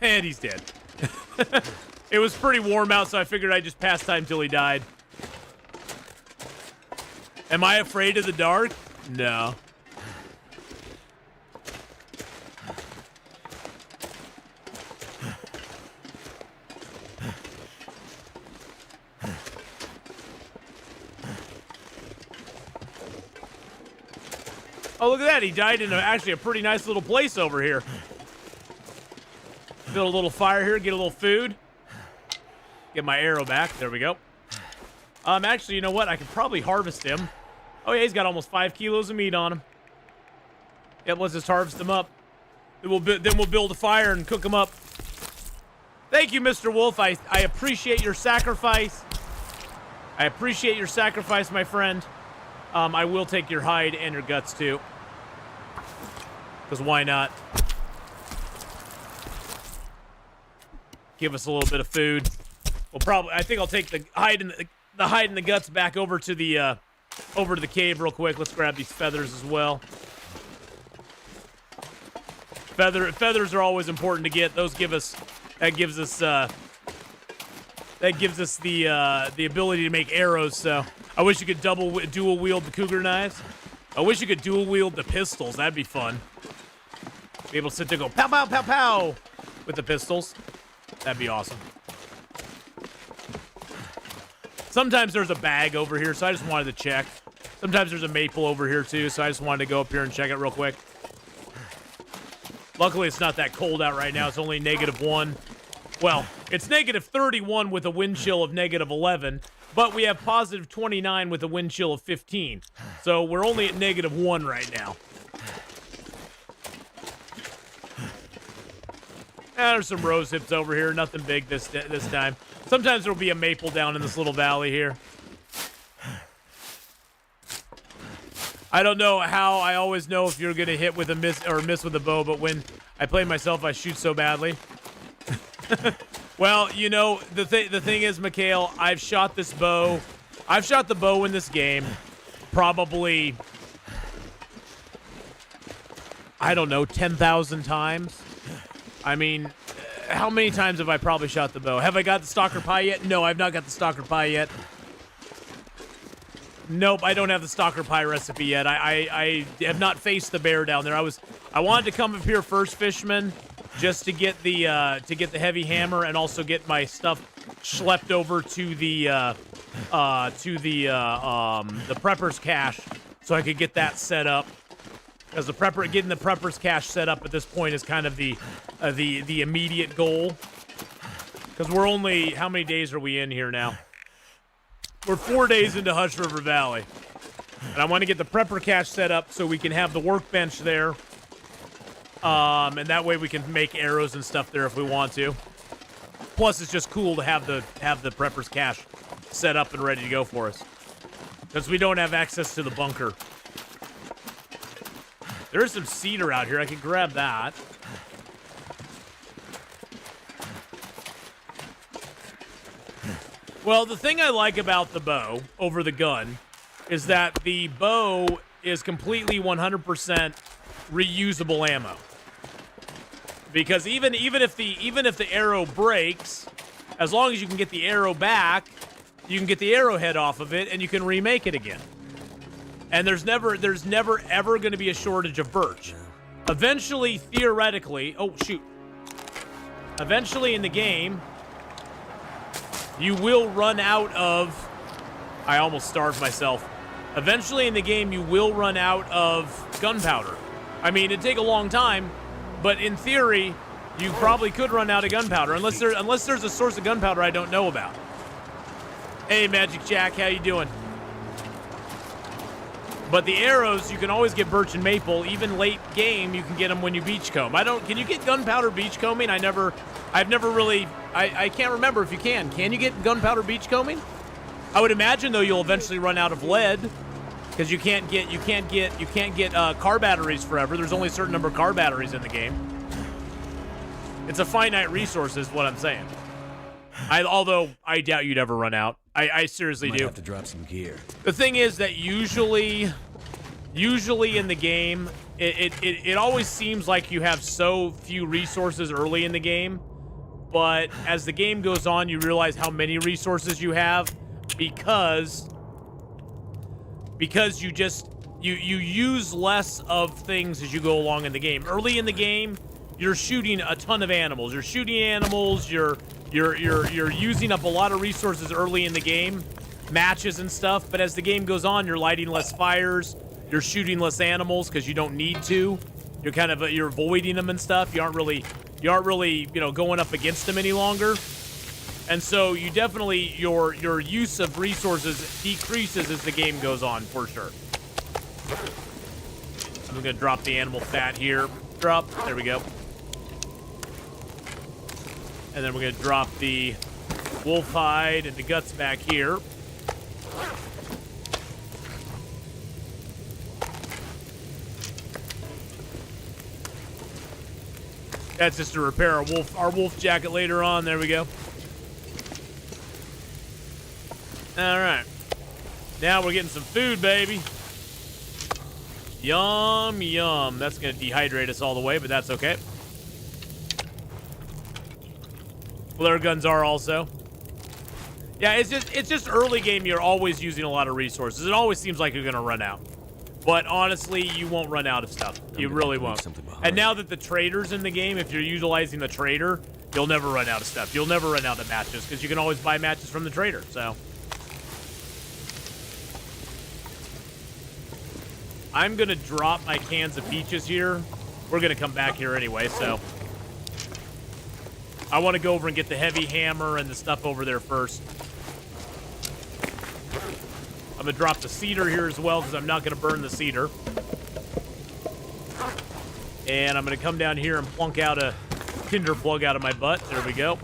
And he's dead. It was pretty warm out, so I figured I'd just pass time till he died. Am I afraid of the dark? No. Oh, look at that. He died in actually a pretty nice little place over here. Build a little fire here, get a little food. Get my arrow back. There we go. Actually, you know what? I could probably harvest him. Oh, yeah, he's got almost 5 kilos of meat on him. Yep, let's just harvest him up. Then we'll build a fire and cook him up. Thank you, Mr. Wolf. I appreciate your sacrifice. I appreciate your sacrifice, my friend. I will take your hide and your guts, too. Because why not? Give us a little bit of food. I think I'll take the hide and the guts back over to the cave real quick. Let's grab these feathers as well. Feathers are always important to get. Those gives us the ability to make arrows. So I wish you could dual wield the cougar knives. I wish you could dual wield the pistols. That'd be fun. Be able to sit there and go pow pow pow pow with the pistols. That'd be awesome. Sometimes there's a bag over here, so I just wanted to check. Sometimes there's a maple over here, too, so I just wanted to go up here and check it real quick. Luckily, it's not that cold out right now. It's only -1. Well, it's -31 with a wind chill of -11, but we have +29 with a wind chill of 15. So we're only at -1 right now. There's some rose hips over here. Nothing big this time. Sometimes there'll be a maple down in this little valley here. I don't know how. I always know if you're gonna hit with a miss or miss with a bow, but when I play myself, I shoot so badly. Well, you know, the thing is, Mikhail, I've shot the bow in this game probably, I don't know, 10,000 times. I mean, how many times have I probably shot the bow? Have I got the stalker pie yet? No, I've not got the stalker pie yet. Nope, I don't have the stalker pie recipe yet. I have not faced the bear down there. I wanted to come up here first, Fishman, just to get the heavy hammer and also get my stuff schlepped over to the prepper's cache so I could get that set up. Because getting the prepper's cache set up at this point is kind of the immediate goal. Because we're only, how many days are we in here now? We're 4 days into Hush River Valley. And I want to get the prepper cache set up so we can have the workbench there. And that way we can make arrows and stuff there if we want to. Plus, it's just cool to have the prepper's cache set up and ready to go for us. Because we don't have access to the bunker. There is some cedar out here. I can grab that. Well, the thing I like about the bow over the gun is that the bow is completely 100% reusable ammo. Because even if the arrow breaks, as long as you can get the arrow back, you can get the arrowhead off of it and you can remake it again. And there's never ever going to be a shortage of birch. Eventually, theoretically, eventually in the game, you will run out of, I almost starved myself. Eventually in the game, you will run out of gunpowder. I mean, it'd take a long time, but in theory, you probably could run out of gunpowder, unless there's a source of gunpowder I don't know about. Hey, Magic Jack, how you doing? But the arrows, you can always get birch and maple. Even late game, you can get them when you beachcomb. Can you get gunpowder beachcombing? I've never really, I can't remember if you can. Can you get gunpowder beachcombing? I would imagine though you'll eventually run out of lead because you can't get car batteries forever. There's only a certain number of car batteries in the game. It's a finite resource, is what I'm saying. Although I doubt you'd ever run out. I seriously do. Have to drop some gear. The thing is that usually in the game, it always seems like you have so few resources early in the game, but as the game goes on, you realize how many resources you have because you use less of things as you go along in the game. Early in the game, you're shooting a ton of animals. You're shooting animals. You're using up a lot of resources early in the game, matches and stuff. But as the game goes on, you're lighting less fires. You're shooting less animals because you don't need to. You're avoiding them and stuff. You aren't really going up against them any longer. And so you definitely your use of resources decreases as the game goes on for sure. I'm gonna drop the animal fat here. Drop. There we go. And then we're going to drop the wolf hide and the guts back here. That's just to repair our wolf jacket later on. There we go. All right. Now we're getting some food, baby. Yum, yum. That's going to dehydrate us all the way, but that's okay. Flare guns are also. Yeah, it's just early game. You're always using a lot of resources. It always seems like you're gonna run out, but honestly, you won't run out of stuff. You really won't. And now that the trader's in the game, if you're utilizing the trader, you'll never run out of stuff. You'll never run out of matches because you can always buy matches from the trader. So I'm gonna drop my cans of peaches here. We're gonna come back here anyway, so. I want to go over and get the heavy hammer and the stuff over there first. I'm going to drop the cedar here as well because I'm not going to burn the cedar. And I'm going to come down here and plunk out a tinder plug out of my butt. There we go.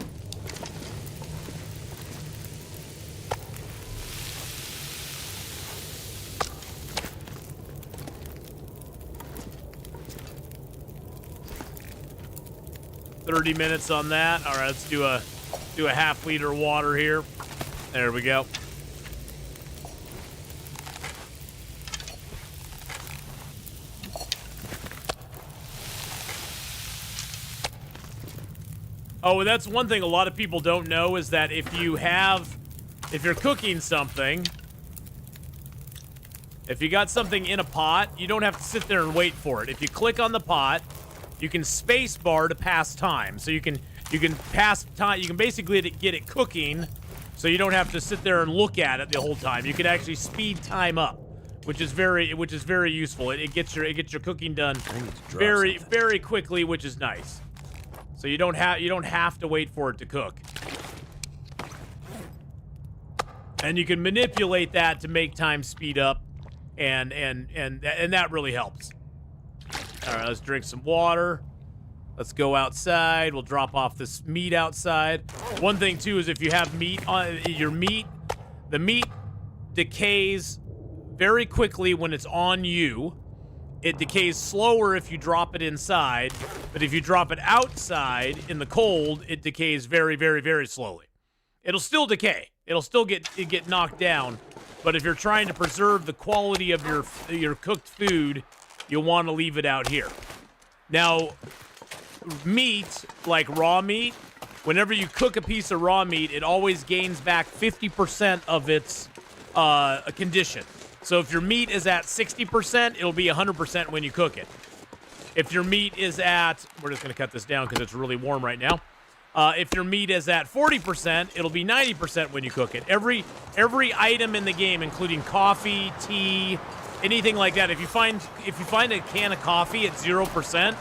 $30 minutes on that. All right, let's do a half liter of water here. There we go. Oh, and that's one thing a lot of people don't know is that if you're cooking something, if you got something in a pot, you don't have to sit there and wait for it. If you click on the pot, you can space bar to pass time. So you can pass time. You can basically get it cooking, so you don't have to sit there and look at it the whole time. You can actually speed time up, which is very useful. It gets your cooking done very quickly, which is nice. So you don't have to wait for it to cook. And you can manipulate that to make time speed up, and that really helps. All right, let's drink some water. Let's go outside. We'll drop off this meat outside. One thing, too, is if you have meat on your meat, the meat decays very quickly when it's on you. It decays slower if you drop it inside, but if you drop it outside in the cold, it decays very, very, very slowly. It'll still decay. It'll still get knocked down, but if you're trying to preserve the quality of your cooked food, you'll want to leave it out here. Now, meat, like raw meat, whenever you cook a piece of raw meat, it always gains back 50% of its condition. So if your meat is at 60%, it'll be 100% when you cook it. If your meat is at, we're just going to cut this down because it's really warm right now. If your meat is at 40%, it'll be 90% when you cook it. Every item in the game, including coffee, tea, anything like that. If you find a can of coffee at 0%,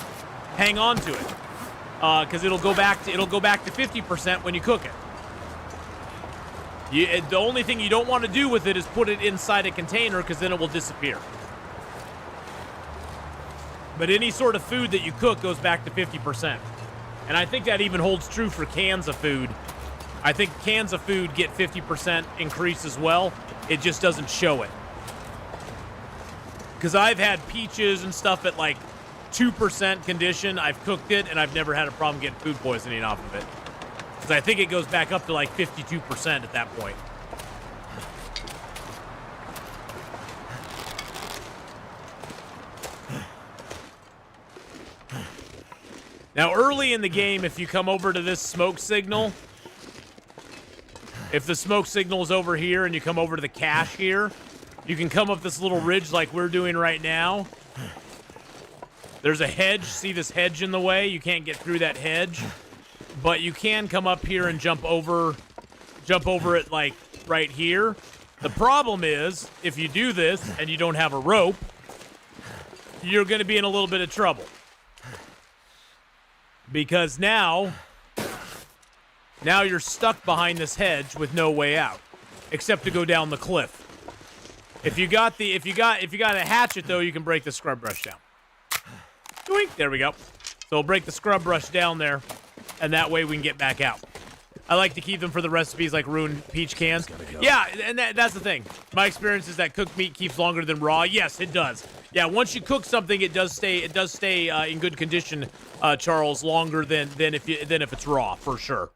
hang on to it, because it'll go back to 50% when you cook it. The only thing you don't want to do with it is put it inside a container, because then it will disappear. But any sort of food that you cook goes back to 50%. And I think that even holds true for cans of food. I think cans of food get 50% increase as well. It just doesn't show it. Because I've had peaches and stuff at like 2% condition. I've cooked it, and I've never had a problem getting food poisoning off of it. Because I think it goes back up to like 52% at that point. Now, early in the game, if you come over to this smoke signal, if the smoke signal is over here and you come over to the cache here, you can come up this little ridge like we're doing right now. There's a hedge. See this hedge in the way? You can't get through that hedge. But you can come up here and jump over it like right here. The problem is, if you do this and you don't have a rope, you're going to be in a little bit of trouble. Because now you're stuck behind this hedge with no way out, except to go down the cliff. If you got a hatchet though, you can break the scrub brush down. Doink, there we go. So we'll break the scrub brush down there, and that way we can get back out. I like to keep them for the recipes like ruined peach cans. Yeah, and that's the thing. My experience is that cooked meat keeps longer than raw. Yes, it does. Yeah, once you cook something, it does stay in good condition, Charles, longer than if it's raw, for sure.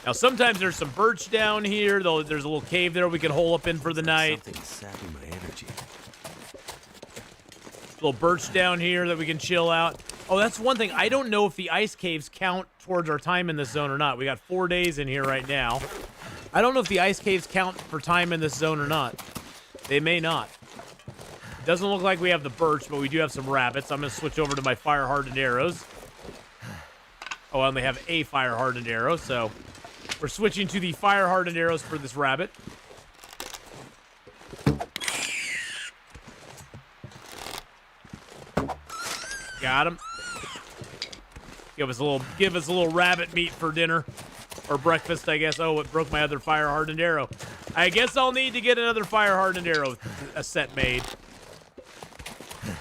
Now, sometimes there's some birch down here, though. There's a little cave there we can hole up in for the night. Something's sapping my energy. Little birch down here that we can chill out. Oh, that's one thing. I don't know if the ice caves count towards our time in this zone or not. We got 4 days in here right now. I don't know if the ice caves count for time in this zone or not. They may not. It doesn't look like we have the birch, but we do have some rabbits. I'm going to switch over to my fire-hardened arrows. Oh, I only have a fire-hardened arrow, so we're switching to the fire-hardened arrows for this rabbit. Got him. Give us a little rabbit meat for dinner. Or breakfast, I guess. Oh, it broke my other fire-hardened arrow. I guess I'll need to get another fire-hardened arrow set made.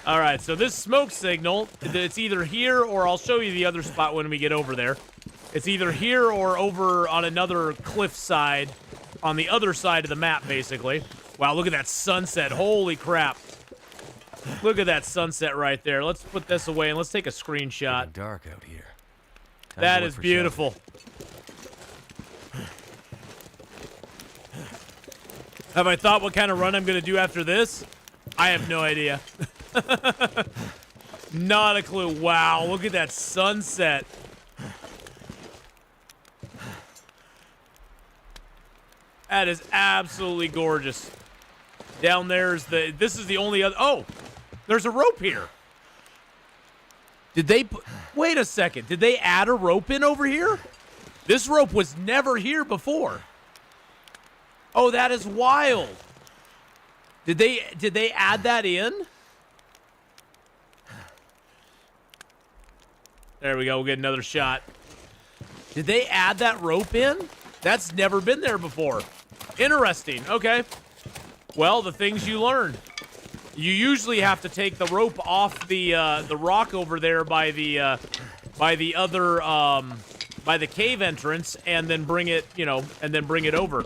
Alright, so this smoke signal, it's either here or I'll show you the other spot when we get over there. It's either here or over on another cliff side, on the other side of the map, basically. Wow, look at that sunset. Holy crap. Look at that sunset right there. Let's put this away and let's take a screenshot. It's dark out here. That is beautiful. Have I thought what kind of run I'm going to do after this? I have no idea. Not a clue. Wow, look at that sunset. That is absolutely gorgeous. Down there's this is the only other, oh, there's a rope here. Did they, wait a second, did they add a rope in over here? This rope was never here before. Oh, that is wild. Did they add that in? There we go, we'll get another shot. Did they add that rope in? That's never been there before. Interesting, okay. Well, the things you learn. You usually have to take the rope off the rock over there by the cave entrance and then bring it, over.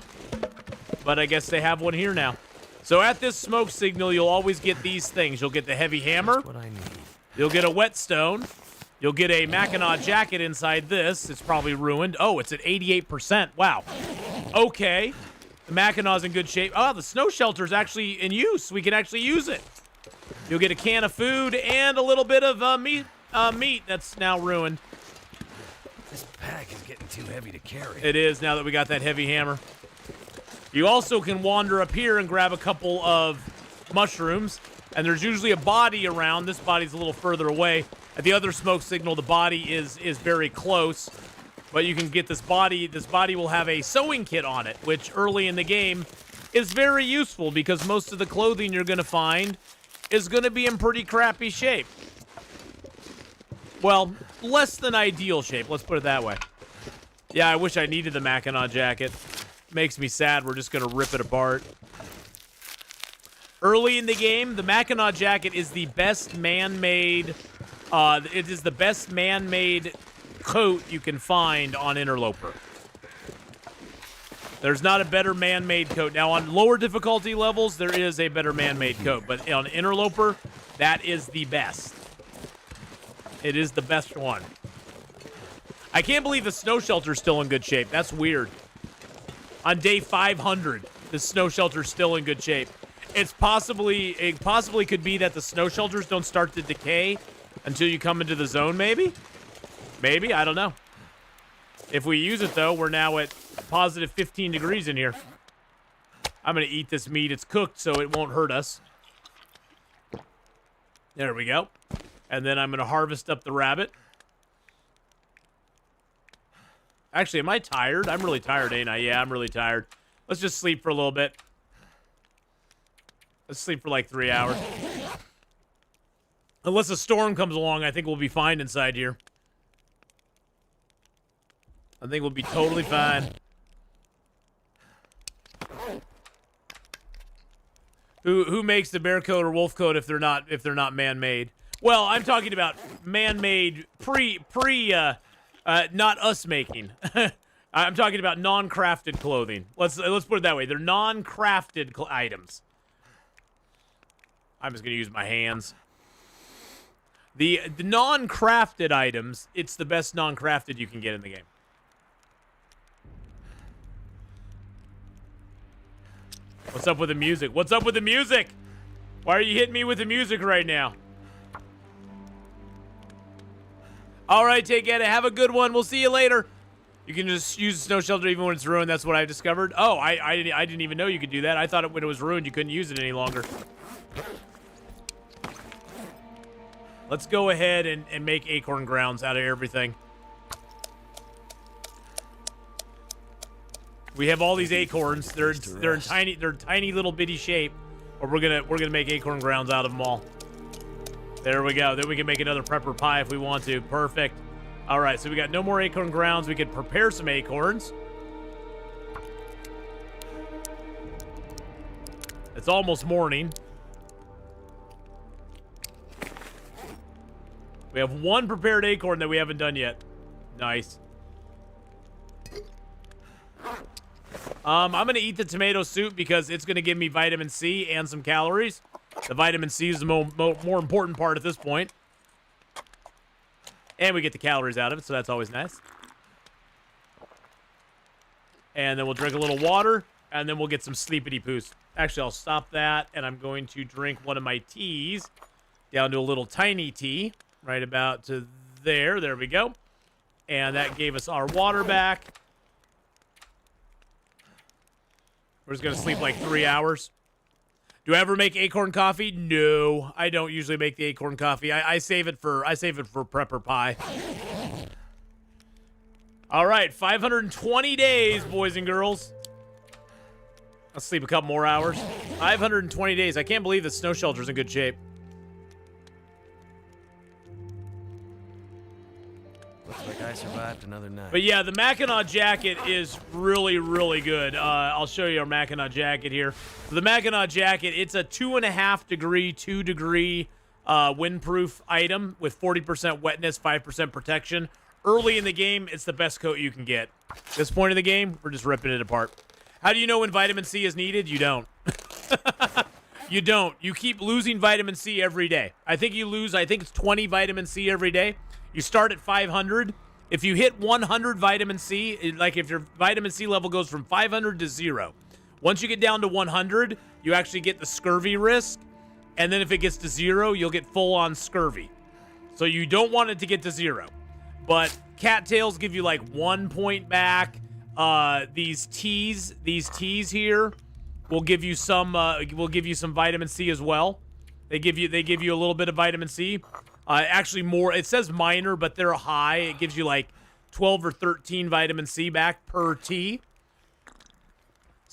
But I guess they have one here now. So at this smoke signal, you'll always get these things. You'll get the heavy hammer. What I need. You'll get a whetstone. You'll get a Mackinac jacket inside this. It's probably ruined. Oh, it's at 88%. Wow. Okay. The Mackinac's in good shape. Oh, the snow shelter's actually in use. We can actually use it. You'll get a can of food and a little bit of meat that's now ruined. This pack is getting too heavy to carry. It is now that we got that heavy hammer. You also can wander up here and grab a couple of mushrooms, and there's usually a body around. This body's a little further away. At the other smoke signal, the body is very close, but you can get this body. This body will have a sewing kit on it, which early in the game is very useful because most of the clothing you're going to find is going to be in pretty crappy shape. Well, less than ideal shape, let's put it that way. Yeah, I wish I needed the Mackinac jacket. Makes me sad we're just going to rip it apart. Early in the game, the Mackinac jacket is the best man-made... it is the best man-made coat you can find on Interloper. There's not a better man-made coat. Now, on lower difficulty levels, there is a better man-made coat. But on Interloper, that is the best. It is the best one. I can't believe the snow shelter's still in good shape. That's weird. On day 500, the snow shelter's still in good shape. It possibly could be that the snow shelters don't start to decay until you come into the zone, maybe? Maybe, I don't know. If we use it, though, we're now at positive 15 degrees in here. I'm going to eat this meat. It's cooked, so it won't hurt us. There we go. And then I'm going to harvest up the rabbit. Actually, am I tired? I'm really tired, ain't I? Yeah, I'm really tired. Let's just sleep for a little bit. Let's sleep for like 3 hours. Unless a storm comes along, I think we'll be fine inside here. I think we'll be totally fine. Who makes the bear coat or wolf coat if they're not man-made? Well, I'm talking about man-made not us making. I'm talking about non-crafted clothing. Let's put it that way. They're non-crafted items. I'm just gonna use my hands. The non-crafted items, it's the best non-crafted you can get in the game. What's up with the music? What's up with the music? Why are you hitting me with the music right now? All right, take it. Have a good one. We'll see you later. You can just use the snow shelter even when it's ruined. That's what I discovered. Oh, I didn't even know you could do that. I thought when it was ruined, you couldn't use it any longer. Let's go ahead and make acorn grounds out of everything. We have all these acorns. They're in tiny little bitty shape. Or we're gonna make acorn grounds out of them all. There we go. Then we can make another prepper pie if we want to. Perfect. All right, so we got no more acorn grounds. We could prepare some acorns. It's almost morning. We have one prepared acorn that we haven't done yet. Nice. I'm going to eat the tomato soup because it's going to give me vitamin C and some calories. The vitamin C is the more important part at this point. And we get the calories out of it, so that's always nice. And then we'll drink a little water, and then we'll get some sleepity-poos. Actually, I'll stop that, and I'm going to drink one of my teas down to a little tiny tea. Right about to there. There we go. And that gave us our water back. We're just going to sleep like 3 hours. Do I ever make acorn coffee? No, I don't usually make the acorn coffee. I save it for prepper pie. All right, 520 days, boys and girls. I'll sleep a couple more hours. 520 days. I can't believe the snow shelter's in good shape. Looks like I survived another night. But yeah, the Mackinac jacket is really, really good. I'll show you our Mackinac jacket here. So the Mackinac jacket, it's a 2.5 degree, 2 degree windproof item with 40% wetness, 5% protection. Early in the game, it's the best coat you can get. At this point in the game, we're just ripping it apart. How do you know when vitamin C is needed? You don't. You don't. You keep losing vitamin C every day. I think it's 20 vitamin C every day. You start at 500. If you hit 100 vitamin C, like if your vitamin C level goes from 500 to 0, once you get down to 100, you actually get the scurvy risk. And then if it gets to 0, you'll get full-on scurvy. So you don't want it to get to 0. But cattails give you like 1 point back. These teas here will give you some vitamin C as well. They give you a little bit of vitamin C. Actually more, it says minor, but they're high. It gives you like 12 or 13 vitamin C back per tea.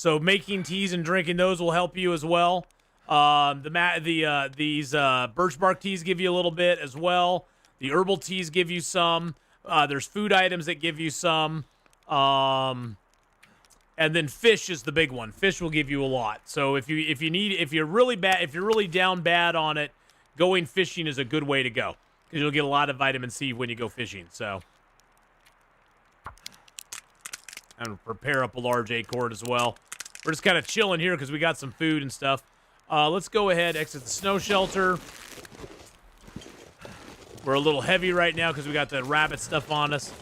So making teas and drinking those will help you as well. These birch bark teas give you a little bit as well. The herbal teas give you some. There's food items that give you some. And then fish is the big one. Fish will give you a lot. So if you're really down bad on it, going fishing is a good way to go because you'll get a lot of vitamin C when you go fishing. So I'm gonna prepare up a large acorn as well. We're just kind of chilling here because we got some food and stuff. Let's go ahead, exit the snow shelter. We're a little heavy right now because we got the rabbit stuff on us.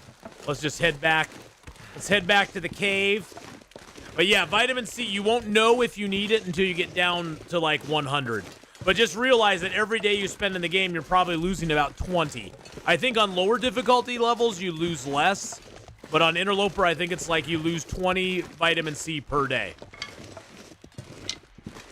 Let's just head back. Let's head back to the cave. But yeah, vitamin C, you won't know if you need it until you get down to like 100. But just realize that every day you spend in the game, you're probably losing about 20. I think on lower difficulty levels, you lose less. But on Interloper, I think it's like you lose 20 vitamin C per day.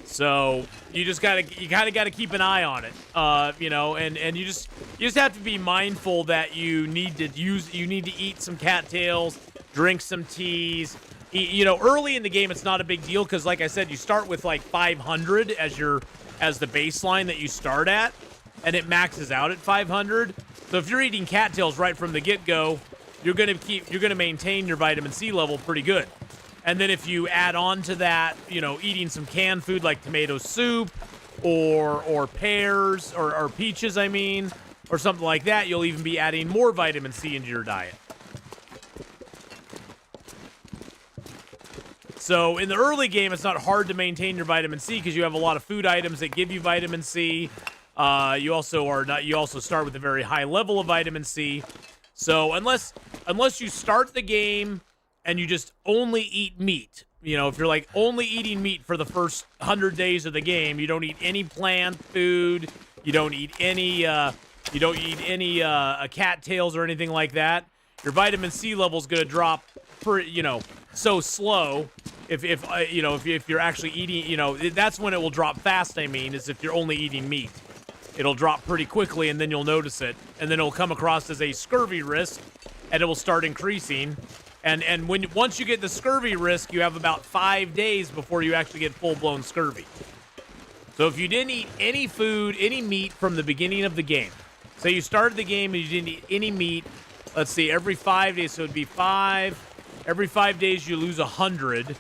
So you kind of gotta keep an eye on it, and you just have to be mindful that you need to eat some cattails, drink some teas. Early in the game, it's not a big deal because, like I said, you start with like 500 as the baseline that you start at, and it maxes out at 500. So if you're eating cattails right from the get-go, you're gonna maintain your vitamin C level pretty good. And then if you add on to that, eating some canned food like tomato soup or pears or peaches, or something like that, you'll even be adding more vitamin C into your diet. So in the early game, it's not hard to maintain your vitamin C because you have a lot of food items that give you vitamin C. You also start with a very high level of vitamin C. So unless you start the game and you just only eat meat, if you're like only eating meat for the first 100 days of the game, you don't eat any plant food, you don't eat any cattails or anything like that, your vitamin C level is going to drop so slow. If you're actually eating, that's when it will drop fast. Is if you're only eating meat, it'll drop pretty quickly, and then you'll notice it, and then it'll come across as a scurvy risk, and it will start increasing. And once you get the scurvy risk, you have about 5 days before you actually get full-blown scurvy. So if you didn't eat any food, any meat from the beginning of the game, say you started the game and you didn't eat any meat, let's see, every 5 days, so it'd be 5. Every 5 days you lose 100.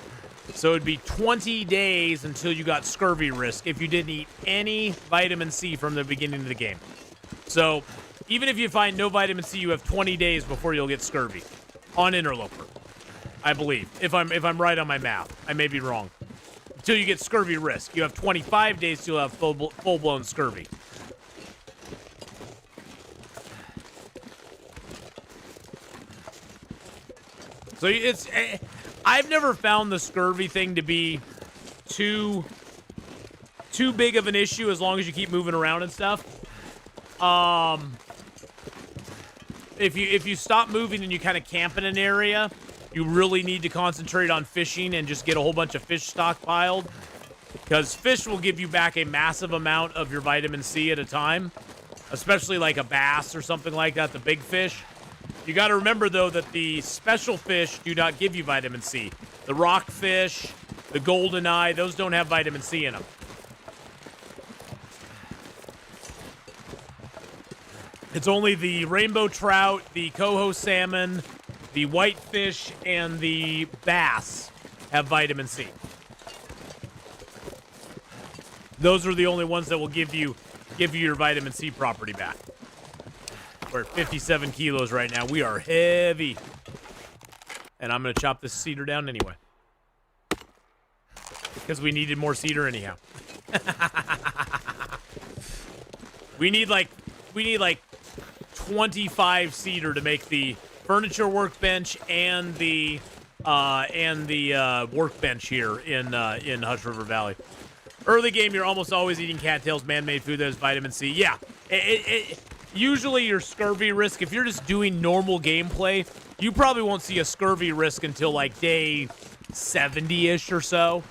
So it'd be 20 days until you got scurvy risk if you didn't eat any vitamin C from the beginning of the game. So even if you find no vitamin C, you have 20 days before you'll get scurvy on Interloper, I believe. If I'm right on my math, I may be wrong. Until you get scurvy risk, you have 25 days till you'll have full-blown scurvy. So I've never found the scurvy thing to be too big of an issue as long as you keep moving around and stuff. If you stop moving and you kind of camp in an area, you really need to concentrate on fishing and just get a whole bunch of fish stockpiled, because fish will give you back a massive amount of your vitamin C at a time, especially like a bass or something like that, the big fish. You got to remember, though, that the special fish do not give you vitamin C. The rockfish, the goldeneye, those don't have vitamin C in them. It's only the rainbow trout, the coho salmon, the whitefish, and the bass have vitamin C. Those are the only ones that will give you your vitamin C property back. We're at 57 kilos right now. We are heavy. And I'm going to chop this cedar down anyway, because we needed more cedar anyhow. We need like 25 cedar to make the furniture workbench and the workbench here in Hush River Valley. Early game, you're almost always eating cattails, man-made food that has vitamin C. Yeah, usually your scurvy risk, if you're just doing normal gameplay, you probably won't see a scurvy risk until like day 70-ish or so,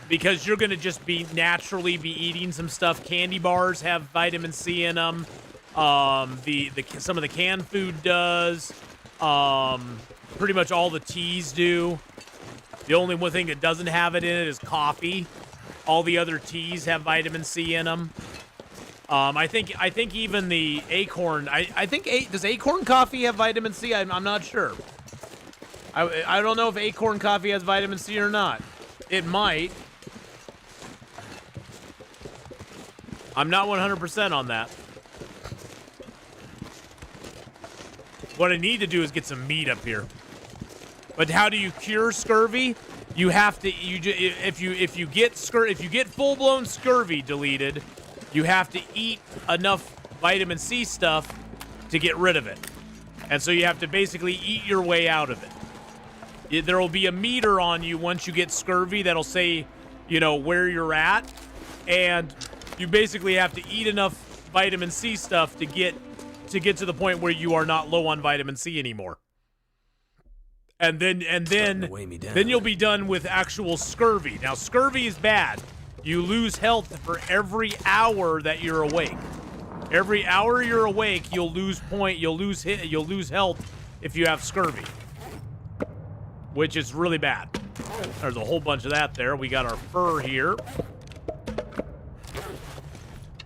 because you're going to just naturally be eating some stuff. Candy bars have vitamin C in them. Some of the canned food does. Pretty much all the teas do. The only one thing that doesn't have it in it is coffee. All the other teas have vitamin C in them. I think even the acorn. Does acorn coffee have vitamin C? I'm not sure. I don't know if acorn coffee has vitamin C or not. It might. I'm not 100% on that. What I need to do is get some meat up here. But how do you cure scurvy? You have to if you get full-blown scurvy deleted, you have to eat enough vitamin C stuff to get rid of it. And so you have to basically eat your way out of it. There will be a meter on you once you get scurvy that'll say, you know, where you're at, and you basically have to eat enough vitamin C stuff to get to the point where you are not low on vitamin C anymore. And then you'll be done with actual scurvy. Now, scurvy is bad. You lose health for every hour that you're awake. Every hour you're awake, you'll lose health if you have scurvy, which is really bad. There's a whole bunch of that there. We got our fur here.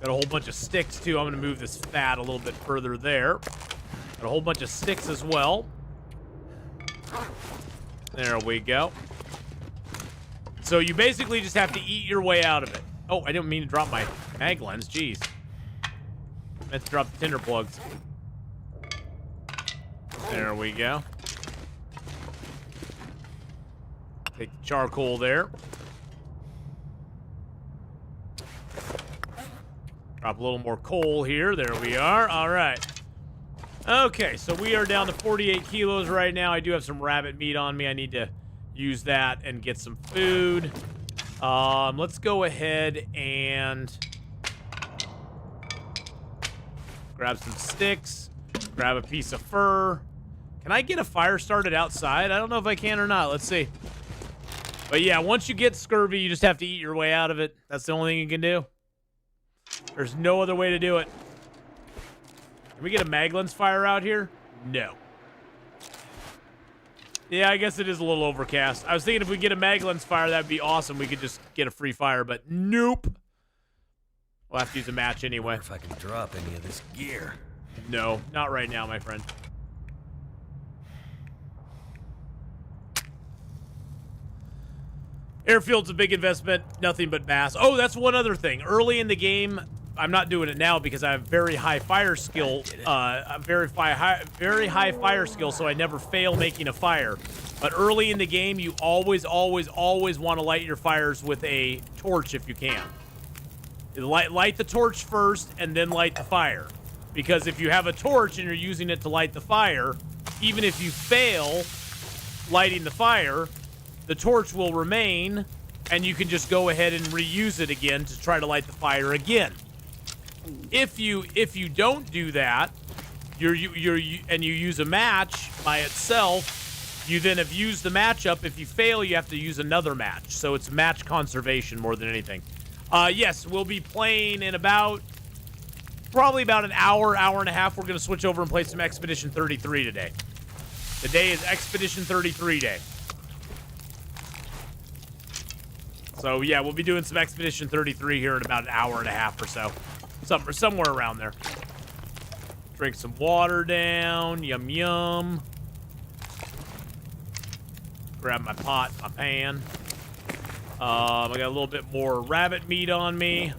Got a whole bunch of sticks, too. I'm going to move this fat a little bit further there. Got a whole bunch of sticks as well. There we go. So you basically just have to eat your way out of it. Oh, I didn't mean to drop my mag lens. Jeez. I meant to drop the tinder plugs. There we go. Take the charcoal there. Drop a little more coal here. There we are. All right. Okay, so we are down to 48 kilos right now. I do have some rabbit meat on me. I need to use that and get some food. Let's go ahead and grab some sticks. Grab a piece of fur. Can I get a fire started outside? I don't know if I can or not. Let's see. But yeah, once you get scurvy, you just have to eat your way out of it. That's the only thing you can do. There's no other way to do it. Can we get a Maglens fire out here? No. Yeah, I guess it is a little overcast. I was thinking if we get a Maglens fire, that'd be awesome. We could just get a free fire, but nope. We'll have to use a match anyway. If I can drop any of this gear. No, not right now, my friend. Airfield's a big investment, nothing but mass. Oh, that's one other thing. Early in the game, I'm not doing it now because I have very high fire skill, very high fire skill, so I never fail making a fire. But early in the game, you always want to light your fires with a torch if you can. Light the torch first and then light the fire. Because if you have a torch and you're using it to light the fire, even if you fail lighting the fire, the torch will remain, and you can just go ahead and reuse it again to try to light the fire again. If you don't do that, and you use a match by itself, you then have used the match up. If you fail, you have to use another match. So it's match conservation more than anything. Yes, we'll be playing in probably about an hour and a half. We're going to switch over and play some Expedition 33 today. Today is Expedition 33 day. So, yeah, we'll be doing some Expedition 33 here in about an hour and a half or so. Somewhere around there. Drink some water down. Yum, yum. Grab my pot, my pan. I got a little bit more rabbit meat on me.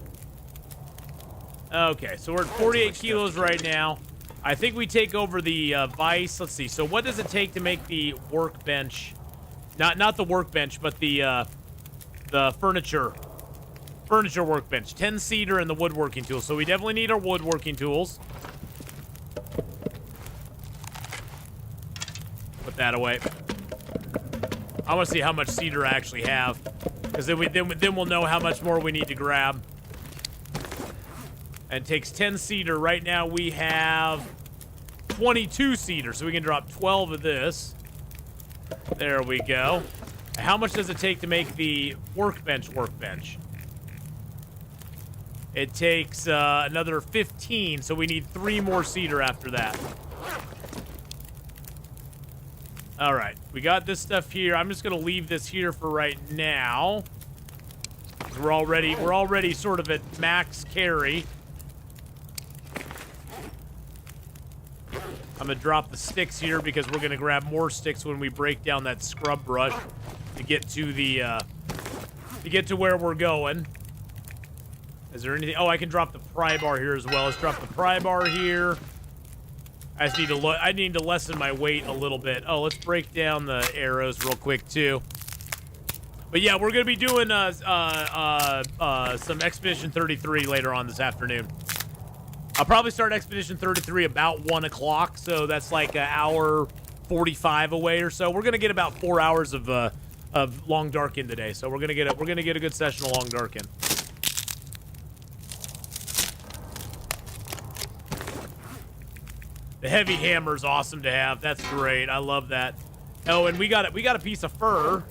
Okay, so we're at 48 kilos right now. I think we take over the vice. Let's see. So what does it take to make the workbench? Not the workbench, but the furniture workbench. 10 cedar and the woodworking tools. So we definitely need our woodworking tools. Put that away. I want to see how much cedar I actually have, because then we'll know how much more we need to grab. And it takes 10 cedar. Right now we have 22 cedar, so we can drop 12 of this. There we go. How much does it take to make the workbench? It takes another 15, so we need 3 more cedar after that. All right, we got this stuff here. I'm just gonna leave this here for right now. We're already sort of at max carry. I'm gonna drop the sticks here because we're gonna grab more sticks when we break down that scrub brush to get to the where we're going. Is there anything? Oh, I can drop the pry bar here as well. Let's drop the pry bar here. I need to lessen my weight a little bit. Oh, let's break down the arrows real quick too. But yeah, we're gonna be doing some Expedition 33 later on this afternoon. I'll probably start Expedition 33 about 1 o'clock, so that's like an hour 45 away or so. We're gonna get about 4 hours of Long Dark in today, so we're gonna get a good session of Long Dark in. The heavy hammer is awesome to have. That's great. I love that. Oh, and we got a piece of fur,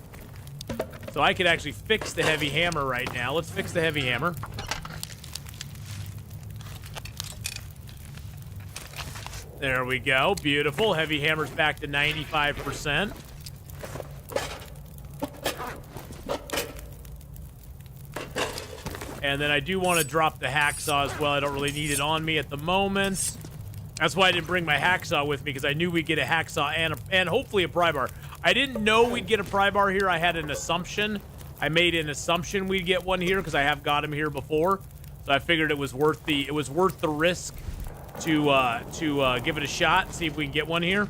so I could actually fix the heavy hammer right now. Let's fix the heavy hammer. There we go. Beautiful. Heavy hammer's back to 95%. And then I do want to drop the hacksaw as well. I don't really need it on me at the moment. That's why I didn't bring my hacksaw with me, because I knew we'd get a hacksaw and hopefully a pry bar. I didn't know we'd get a pry bar here. I had an assumption. I made an assumption we'd get one here because I have got him here before. So I figured it was worth the risk to give it a shot and see if we can get one here.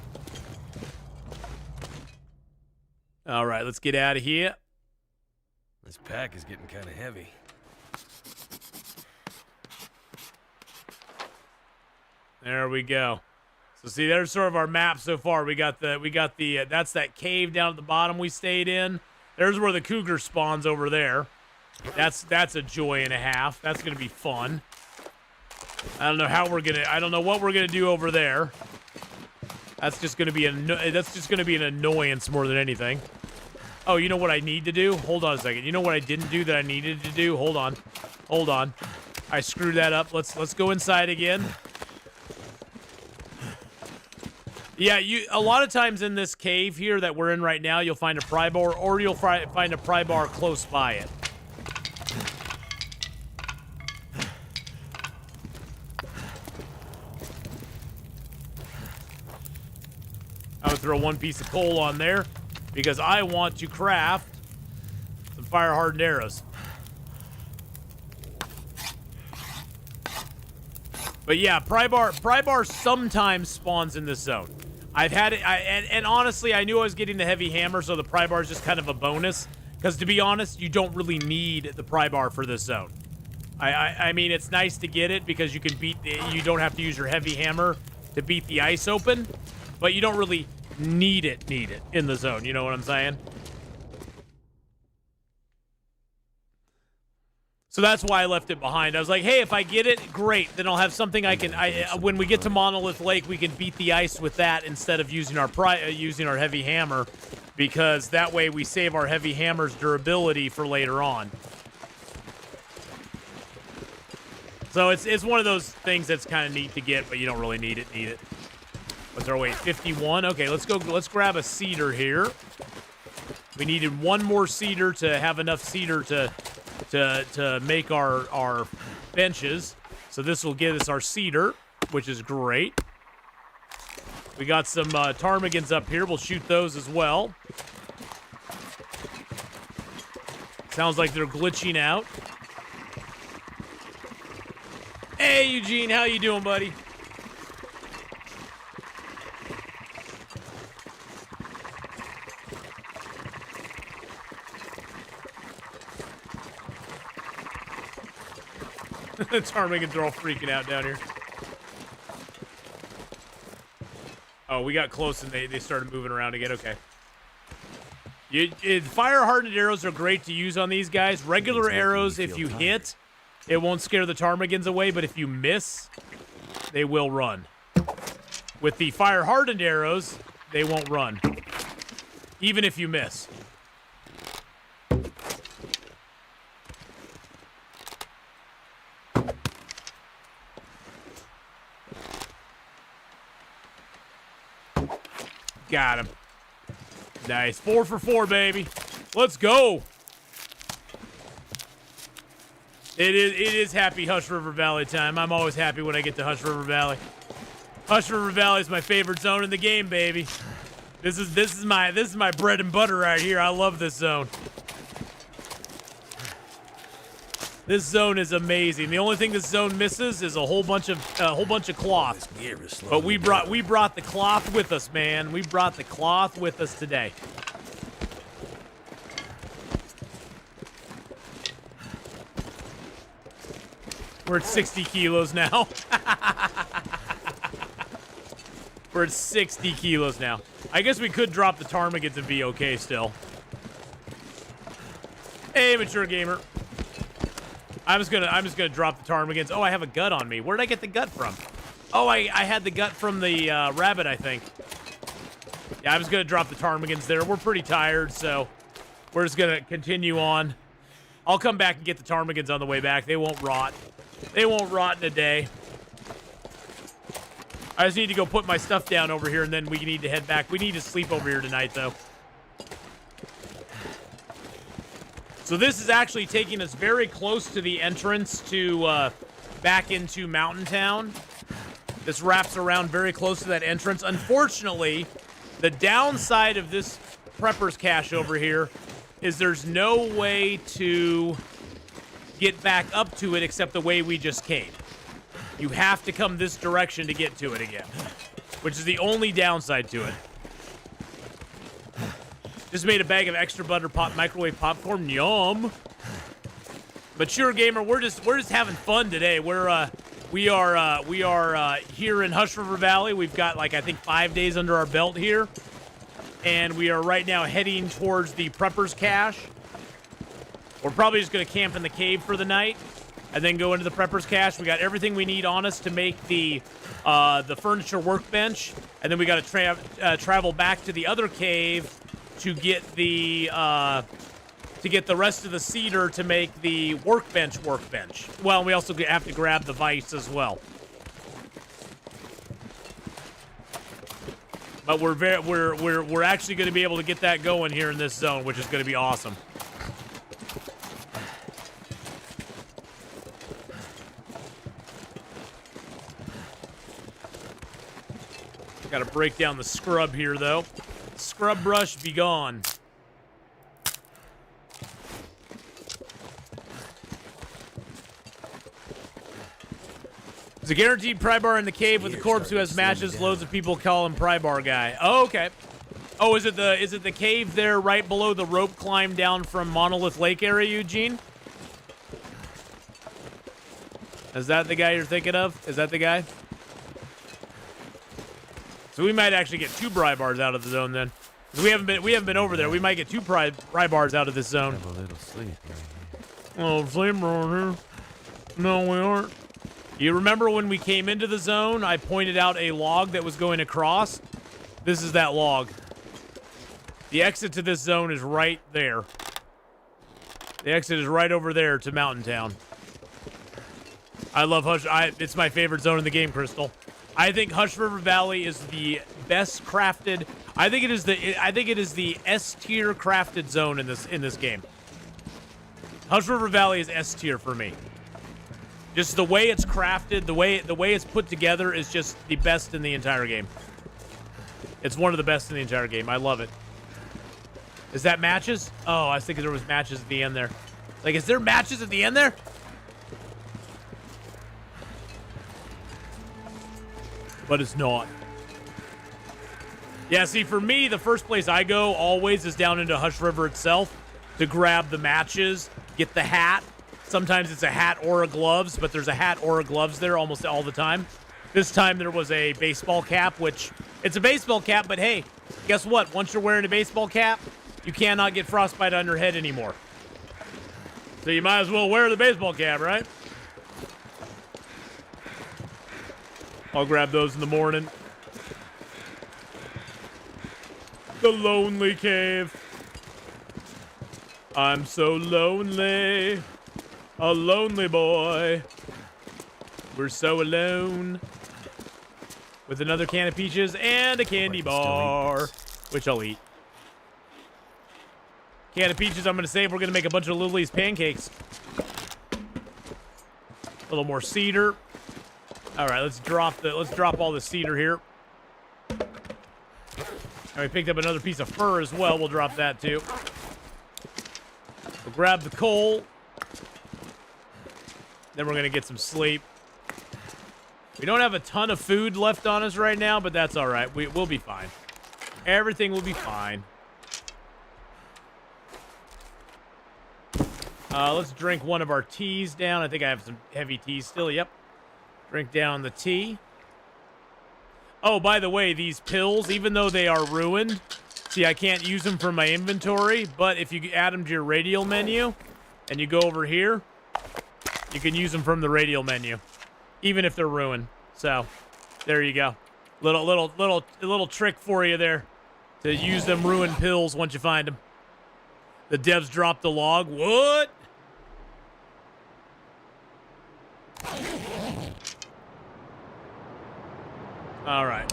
All right, let's get out of here. This pack is getting kind of heavy. There we go. So see, there's sort of our map so far. We got the that's that cave down at the bottom we stayed in. There's where the cougar spawns over there. That's a joy and a half. That's gonna be fun. I don't know what we're gonna do over there. That's just gonna be an annoyance more than anything. Oh, you know what I need to do? Hold on a second. You know what I didn't do that I needed to do? Hold on. I screwed that up. Let's go inside again. Yeah, a lot of times in this cave here that we're in right now, you'll find a pry bar, or you'll find a pry bar close by it. I would throw one piece of coal on there because I want to craft some fire-hardened arrows. But yeah, pry bar sometimes spawns in this zone. I've had it, and honestly, I knew I was getting the heavy hammer, so the pry bar is just kind of a bonus. Because to be honest, you don't really need the pry bar for this zone. I mean, it's nice to get it because you don't have to use your heavy hammer to beat the ice open, but you don't really need it in the zone. You know what I'm saying? So that's why I left it behind. I was like, hey, if I get it, great. Then I'll have something when we get to Monolith Lake, we can beat the ice with that instead of using our heavy hammer, because that way we save our heavy hammer's durability for later on. So it's one of those things that's kind of neat to get, but you don't really need it. What's our weight? 51. Okay, let's go. Let's grab a cedar here. We needed one more cedar to have enough cedar to make our benches. So this will give us our cedar, which is great. We got some ptarmigans up here. We'll shoot those as well. Sounds like they're glitching out. Hey, Eugene, how you doing, buddy? The ptarmigans are all freaking out down here. Oh, we got close and they started moving around again. Okay. Fire-hardened arrows are great to use on these guys. Regular arrows, if you hit, it won't scare the ptarmigans away, but if you miss, they will run. With the fire-hardened arrows, they won't run, even if you miss. Got him. Nice. 4 for 4, baby. Let's go. It is happy Hush River Valley time. I'm always happy when I get to Hush River Valley. Hush River Valley is my favorite zone in the game, baby. This is my bread and butter right here. I love this zone. This zone is amazing. The only thing this zone misses is a whole bunch of cloth. But we brought the cloth with us, man. We brought the cloth with us today. We're at 60 kilos now. We're at 60 kilos now. I guess we could drop the ptarmigans and be okay still. Hey, mature gamer. I'm just gonna drop the ptarmigans. Oh, I have a gut on me. Where did I get the gut from? Oh, I had the gut from the rabbit, I think. Yeah, I'm just gonna drop the ptarmigans there. We're pretty tired, so we're just gonna continue on. I'll come back and get the ptarmigans on the way back. They won't rot. They won't rot in a day. I just need to go put my stuff down over here, and then we need to head back. We need to sleep over here tonight, though. So this is actually taking us very close to the entrance to back into Mountain Town. This wraps around very close to that entrance. Unfortunately, the downside of this prepper's cache over here is there's no way to get back up to it except the way we just came. You have to come this direction to get to it again, which is the only downside to it. Just made a bag of extra butter microwave popcorn. Yum. Mature gamer, we're just having fun today. We are here in Hush River Valley. We've got like I think 5 days under our belt here, and we are right now heading towards the prepper's cache. We're probably just gonna camp in the cave for the night, and then go into the prepper's cache. We got everything we need on us to make the furniture workbench, and then we got to travel back to the other cave to get the rest of the cedar to make the workbench. Well, we also have to grab the vice as well. But we're actually going to be able to get that going here in this zone, which is going to be awesome. Got to break down the scrub here, though. Scrub brush, be gone. There's a guaranteed pry bar in the cave with the corpse who has matches. Loads of people call him pry bar guy. Oh, okay. Oh, is it the cave there right below the rope climb down from Monolith Lake area, Eugene? Is that the guy you're thinking of? Is that the guy? So we might actually get 2 pry bars out of the zone then. We haven't been over there. We might get 2 pry bars out of this zone. Have a little sleep right here. Oh, sleep around here. No, we aren't. You remember when we came into the zone, I pointed out a log that was going across? This is that log. The exit to this zone is right there. The exit is right over there to Mountain Town. I love Hush. It's my favorite zone in the game, Crystal. I think Hush River Valley is the best crafted. I think it is the S tier crafted zone in this game. Hush River Valley is S tier for me. Just the way it's crafted, the way it's put together is just the best in the entire game. It's one of the best in the entire game. I love it. Is that matches? Oh, I was thinking there was matches at the end there. Like, is there matches at the end there? But it's not. Yeah, see, for me, the first place I go always is down into Hush River itself to grab the matches, get the hat. Sometimes it's a hat or a gloves, but there's a hat or a gloves there almost all the time. This time there was a baseball cap, which it's a baseball cap, but hey, guess what? Once you're wearing a baseball cap, you cannot get frostbite on your head anymore. So you might as well wear the baseball cap, right? I'll grab those in the morning. The lonely cave. I'm so lonely. A lonely boy. We're so alone. With another can of peaches and a candy bar, which I'll eat. Can of peaches I'm going to save. We're going to make a bunch of Lily's pancakes. A little more cedar. All right, let's drop all the cedar here. And we picked up another piece of fur as well. We'll drop that too. We'll grab the coal. Then we're going to get some sleep. We don't have a ton of food left on us right now, but that's all right. We'll be fine. Everything will be fine. Let's drink one of our teas down. I think I have some heavy teas still. Yep. Drink down the tea. Oh, by the way, these pills, even though they are ruined, see, I can't use them for my inventory, but if you add them to your radial menu and you go over here, you can use them from the radial menu, even if they're ruined. So, there you go. Little trick for you there to use them ruined pills once you find them. The devs dropped the log. What? All right.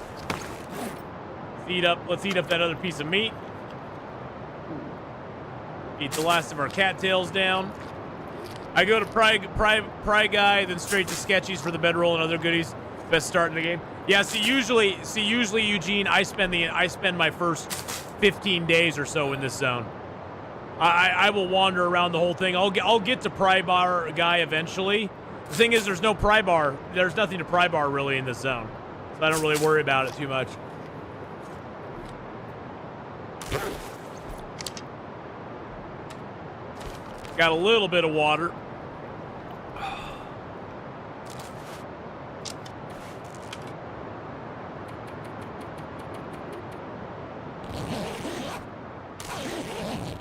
Let's eat up that other piece of meat. Eat the last of our cattails down. I go to Pry Guy, then straight to Sketchies for the bedroll and other goodies. Best start in the game. Yeah, usually Eugene, I spend my first 15 days or so in this zone. I will wander around the whole thing. I'll get to Pry Bar Guy eventually. The thing is, there's no pry bar. There's nothing to pry bar really in this zone, so I don't really worry about it too much. Got a little bit of water.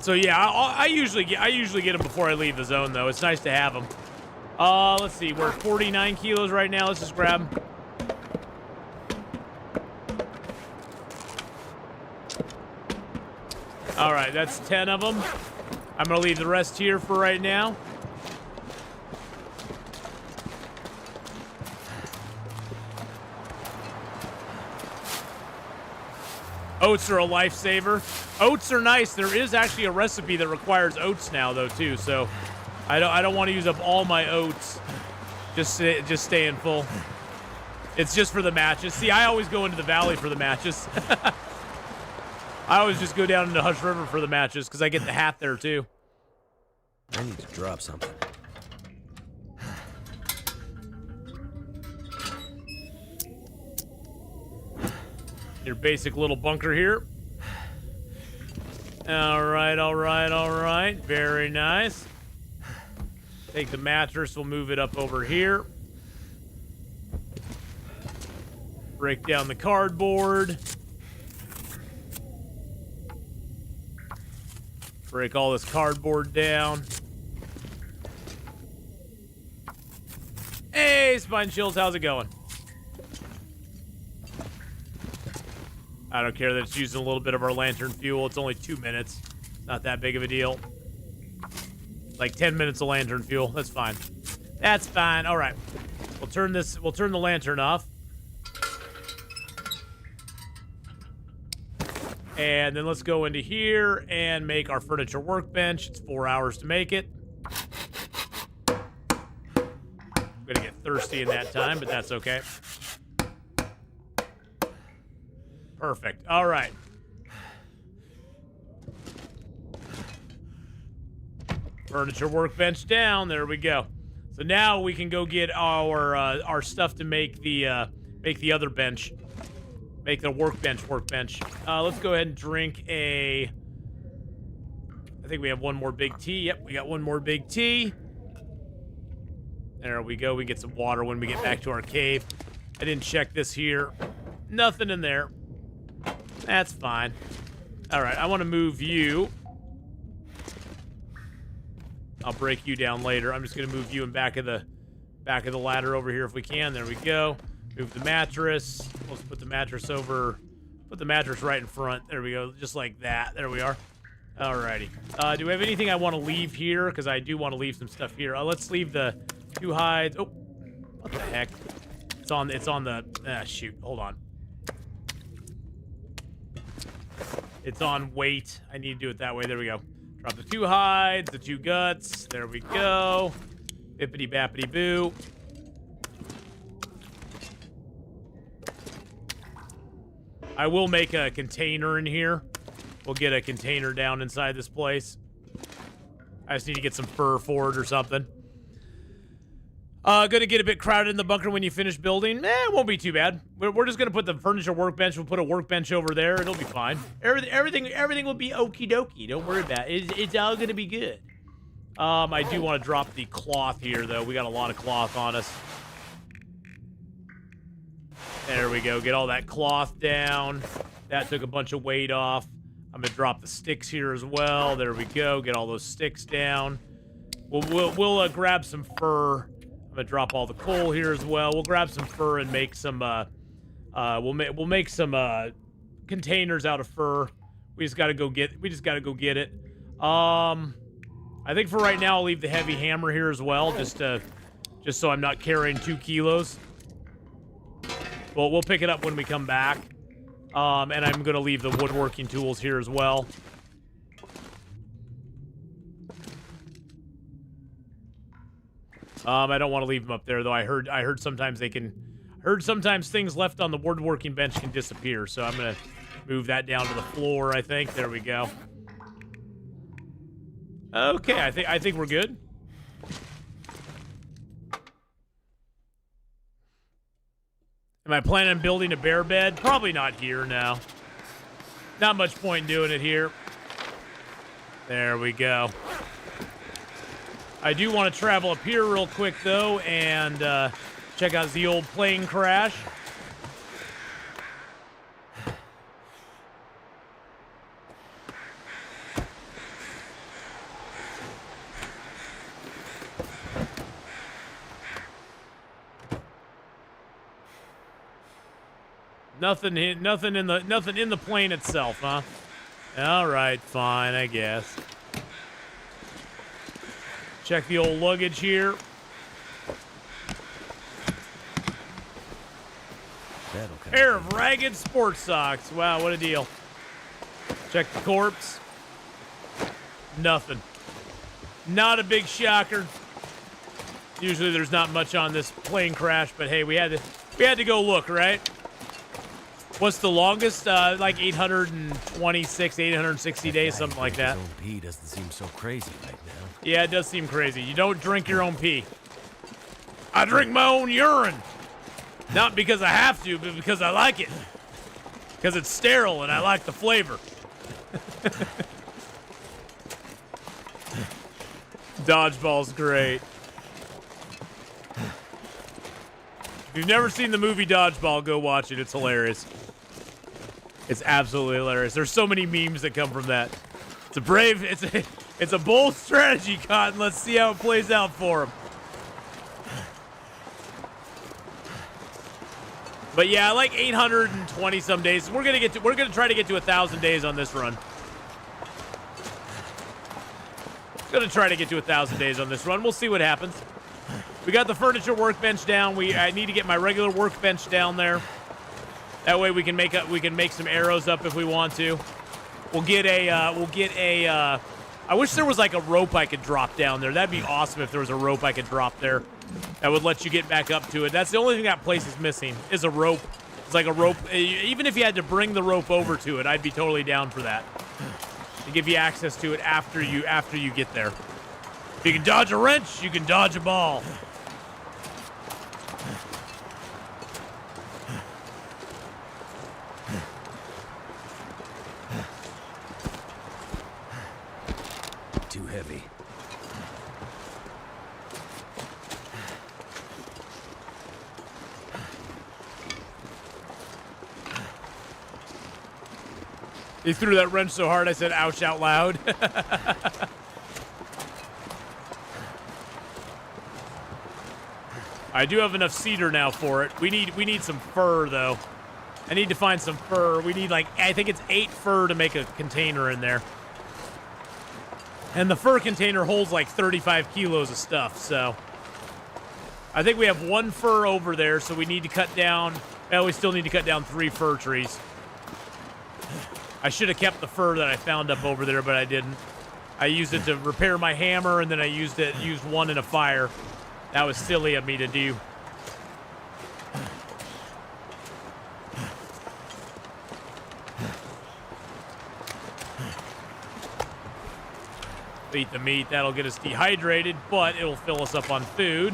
So yeah, I usually get them before I leave the zone though. It's nice to have them. Let's see. We're at 49 kilos right now. Let's just grab them. All right, that's 10 of them. I'm gonna leave the rest here for right now. Oats are a lifesaver. Oats are nice. There is actually a recipe that requires oats now, though, too. So I don't want to use up all my oats. Just staying full. It's just for the matches. See, I always go into the valley for the matches. I always just go down into Hush River for the matches because I get the hat there, too. I need to drop something. Your basic little bunker here. All right. Very nice. Take the mattress. We'll move it up over here. Break down the cardboard. Break all this cardboard down. Hey, Spine Chills, how's it going? I don't care that it's using a little bit of our lantern fuel. It's only 2 minutes. Not that big of a deal. Like 10 minutes of lantern fuel. That's fine. That's fine. All right. We'll turn the lantern off. And then let's go into here and make our furniture workbench. It's 4 hours to make it. I'm gonna get thirsty in that time, but that's okay. Perfect. All right. Furniture workbench down. There we go. So now we can go get our stuff to make the other bench. Make the workbench. Let's go ahead and drink a... I think we have one more big tea. Yep, we got one more big tea. There we go. We get some water when we get back to our cave. I didn't check this here. Nothing in there. That's fine. All right, I want to move you. I'll break you down later. I'm just going to move you in back of the ladder over here if we can. There we go. Move the mattress. Let's put the mattress over. Put the mattress right in front. There we go. Just like that. There we are. Alrighty. Do we have anything I want to leave here? Because I do want to leave some stuff here. Let's leave the 2 hides. Oh, what the heck? It's on the... shoot. Hold on. It's on weight. I need to do it that way. There we go. Drop the 2 hides, the 2 guts. There we go. Bippity bappity boo. I will make a container in here. We'll get a container down inside this place. I just need to get some fur for it or something. Gonna get a bit crowded in the bunker when you finish building. It won't be too bad. We're just gonna put the furniture workbench. We'll put a workbench over there. It'll be fine. Everything will be okie dokie. Don't worry about it. It's all gonna be good. I do want to drop the cloth here, though. We got a lot of cloth on us. There we go. Get all that cloth down. That took a bunch of weight off. I'm gonna drop the sticks here as well. There we go. Get all those sticks down. We'll grab some fur. I'm gonna drop all the coal here as well. We'll grab some fur and make some. We'll make some containers out of fur. We just gotta go get it. I think for right now I'll leave the heavy hammer here as well, just so I'm not carrying 2 kilos. Well, we'll pick it up when we come back. And I'm gonna leave the woodworking tools here as well. I don't want to leave them up there though. I heard sometimes sometimes things left on the woodworking bench can disappear. So I'm gonna move that down to the floor. I think there we go. Okay, I think we're good. Am I planning on building a bear bed? Probably not here, no. Not much point in doing it here. There we go. I do want to travel up here real quick, though, and check out the old plane crash. Nothing in the plane itself, huh? All right, fine, I guess. Check the old luggage here. Pair of ragged sports socks. Wow, what a deal. Check the corpse. Nothing. Not a big shocker. Usually there's not much on this plane crash, but hey, we had to go look, right? What's the longest? Like 826, 860 days, something like that. His own pee doesn't seem so crazy right now. Yeah, it does seem crazy. You don't drink your own pee. I drink my own urine. Not because I have to, but because I like it. Because it's sterile and I like the flavor. Dodgeball's great. If you've never seen the movie Dodgeball, go watch it. It's hilarious. It's absolutely hilarious. There's so many memes that come from that. It's a bold strategy, Cotton. Let's see how it plays out for him. But yeah, like 820 some days. We're gonna try to get to 1,000 days on this run. Gonna try to get to 1,000 days on this run. We'll see what happens. We got the furniture workbench down. I need to get my regular workbench down there. That way we can make some arrows up if we want to. We'll get a I wish there was like a rope I could drop down there. That'd be awesome if there was a rope I could drop there. That would let you get back up to it. That's the only thing that place is missing, is a rope. It's like a rope. Even if you had to bring the rope over to it, I'd be totally down for that. To give you access to it after you get there. If you can dodge a wrench, you can dodge a ball. Too heavy. He threw that wrench so hard I said ouch out loud. I do have enough cedar now for it. We need some fur though. I need to find some fur. We need like, I think it's 8 fur to make a container in there. And the fur container holds like 35 kilos of stuff, so. I think we have 1 fir over there, so we need to cut down, we still need to cut down 3 fir trees. I should have kept the fur that I found up over there, but I didn't. I used it to repair my hammer, and then I used one in a fire. That was silly of me to do. Eat the meat. That'll get us dehydrated, but it'll fill us up on food.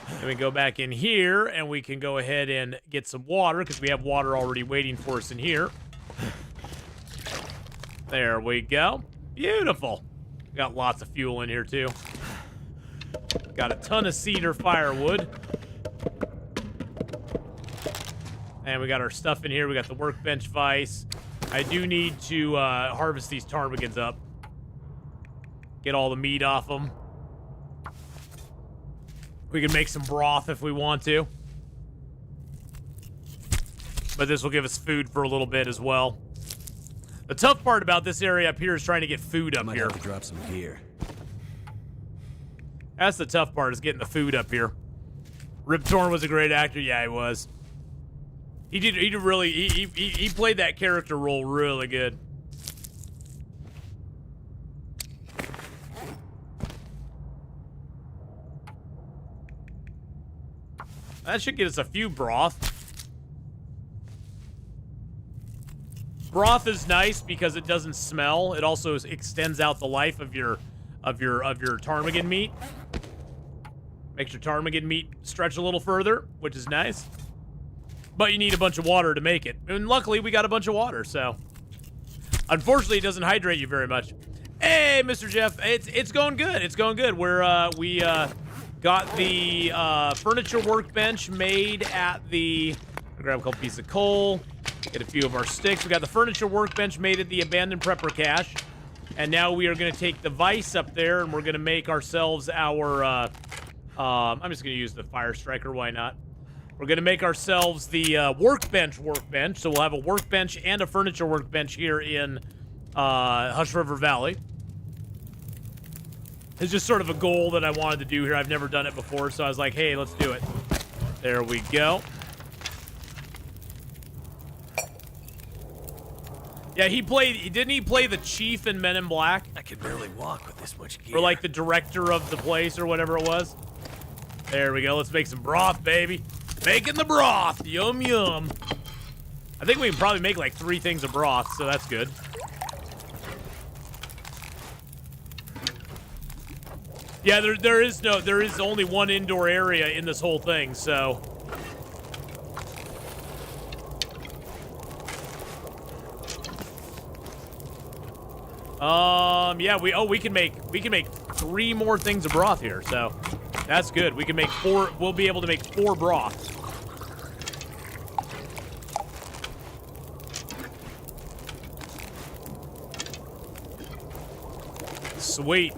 Then we go back in here, and we can go ahead and get some water, because we have water already waiting for us in here. There we go. Beautiful. Got lots of fuel in here, too. Got a ton of cedar firewood. And we got our stuff in here. We got the workbench vise. I do need to harvest these ptarmigans up. Get all the meat off them. We can make some broth if we want to. But this will give us food for a little bit as well. The tough part about this area up here is trying to get food up Might here. have to drop some gear. That's the tough part, is getting the food up here. Rip Torn was a great actor. Yeah, he was. He played that character role really good. That should get us a few broth. Broth is nice because it doesn't smell. It also extends out the life of your ptarmigan meat. Makes your ptarmigan meat stretch a little further, which is nice. But you need a bunch of water to make it. And luckily, we got a bunch of water, so. Unfortunately, it doesn't hydrate you very much. Hey, Mr. Jeff, it's going good. It's going good. We got the furniture workbench made at the... grab a couple pieces of coal. Get a few of our sticks. We got the furniture workbench made at the abandoned prepper cache. And now we are going to take the vise up there, and we're going to make ourselves our... I'm just going to use the fire striker. Why not? We're going to make ourselves the workbench. So we'll have a workbench and a furniture workbench here in Hush River Valley. It's just sort of a goal that I wanted to do here. I've never done it before, so I was like, hey, let's do it. There we go. Yeah, didn't he play the chief in Men in Black? I can barely walk with this much gear. Or like the director of the place or whatever it was. There we go. Let's make some broth, baby. Making the broth. Yum, yum. I think we can probably make like 3 things of broth, so that's good. Yeah, there is only one indoor area in this whole thing, so. Yeah, we can make 3 more things of broth here, so that's good. We can make 4. We'll be able to make 4 broths. Sweet.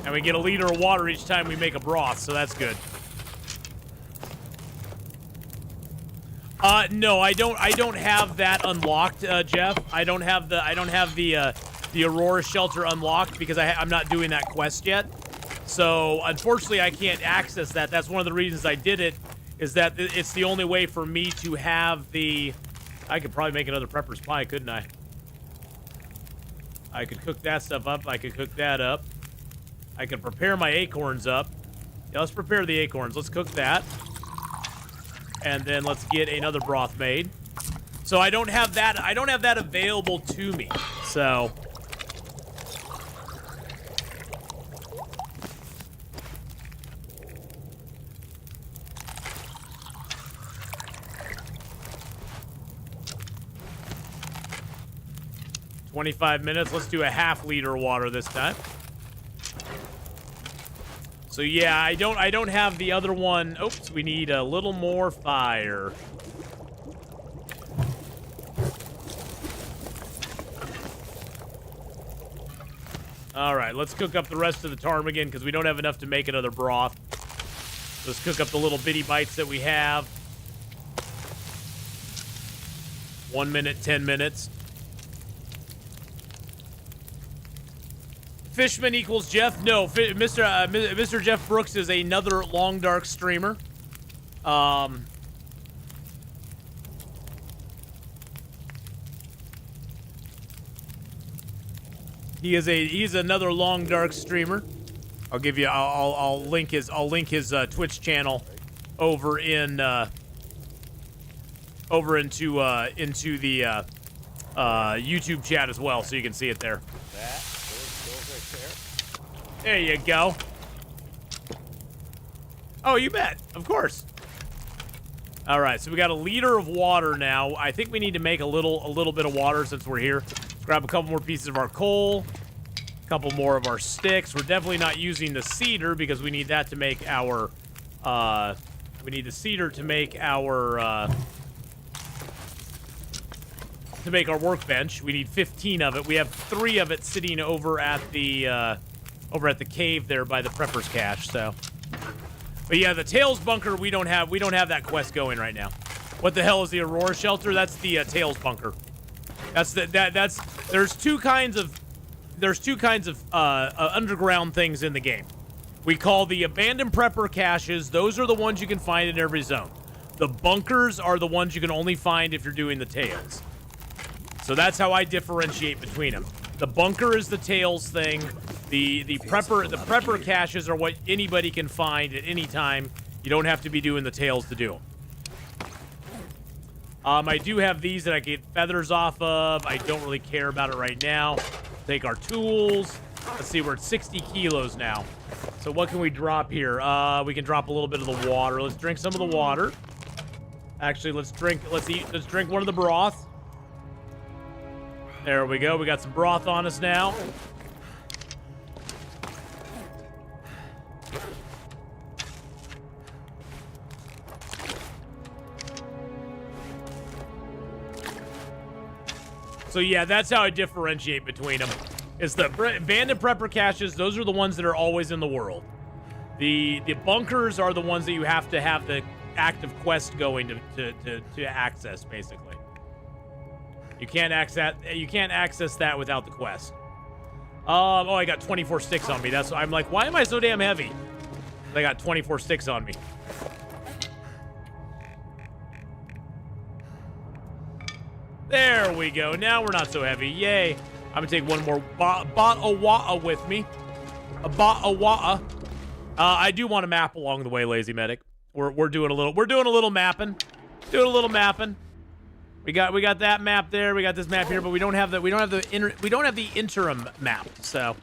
And we get a liter of water each time we make a broth, so that's good. No, I don't have that unlocked, Jeff. I don't have the Aurora shelter unlocked because I'm not doing that quest yet. So unfortunately, I can't access that. That's one of the reasons I did it, is that it's the only way for me to have the. I could probably make another prepper's pie, couldn't I? I could cook that stuff up. I could cook that up. I can prepare my acorns up. Yeah, let's prepare the acorns. Let's cook that. And then let's get another broth made. So I don't have that available to me. So $25 minutes. Let's do a half liter of water this time. So yeah, I don't have the other one. Oops, we need a little more fire. All right, let's cook up the rest of the ptarmigan because we don't have enough to make another broth. Let's cook up the little bitty bites that we have. 1 minute, 10 minutes. Fishman equals Jeff. No, Mr. Jeff Brooks is another Long Dark streamer. He's another long dark streamer. I'll give you. I'll link his Twitch channel over in into the YouTube chat as well, so you can see it there. There you go. Oh, you bet. Of course. All right, so we got a liter of water now. I think we need to make a little bit of water since we're here. Let's grab a couple more pieces of our coal, a couple more of our sticks. We're definitely not using the cedar because we need that to make our we need the cedar to make our workbench. We need 15 of it. We have 3 of it sitting over at the cave there by the prepper's cache. So, but yeah, the Tails bunker we don't have that quest going right now. What the hell is the Aurora shelter? That's the Tails bunker. There's two kinds of underground things in the game. We call the abandoned prepper caches. Those are the ones you can find in every zone. The bunkers are the ones you can only find if you're doing the Tails. So that's how I differentiate between them. The bunker is the Tails thing. The prepper caches are what anybody can find at any time. You don't have to be doing the Tails to do them. I do have these that I get feathers off of. I don't really care about it right now. Take our tools. Let's see, we're at 60 kilos now. So what can we drop here? We can drop a little bit of the water. Let's drink some of the water. Actually, let's drink one of the broth. There we go. We got some broth on us now. So yeah, that's how I differentiate between them. Is the abandoned prepper caches, those are the ones that are always in the world. The bunkers are the ones that you have to have the active quest going to access, basically. You can't access that without the quest. Oh, I got 24 sticks on me. I'm like, why am I so damn heavy? I got 24 sticks on me. There we go. Now we're not so heavy. Yay. I'm gonna take one more bot-a-wa-a with me. A bot-a-wa-a. I do want to map along the way, Lazy Medic. We're doing a little mapping. Doing a little mapping. We got that map there. We got this map here, but we don't have the interim map. So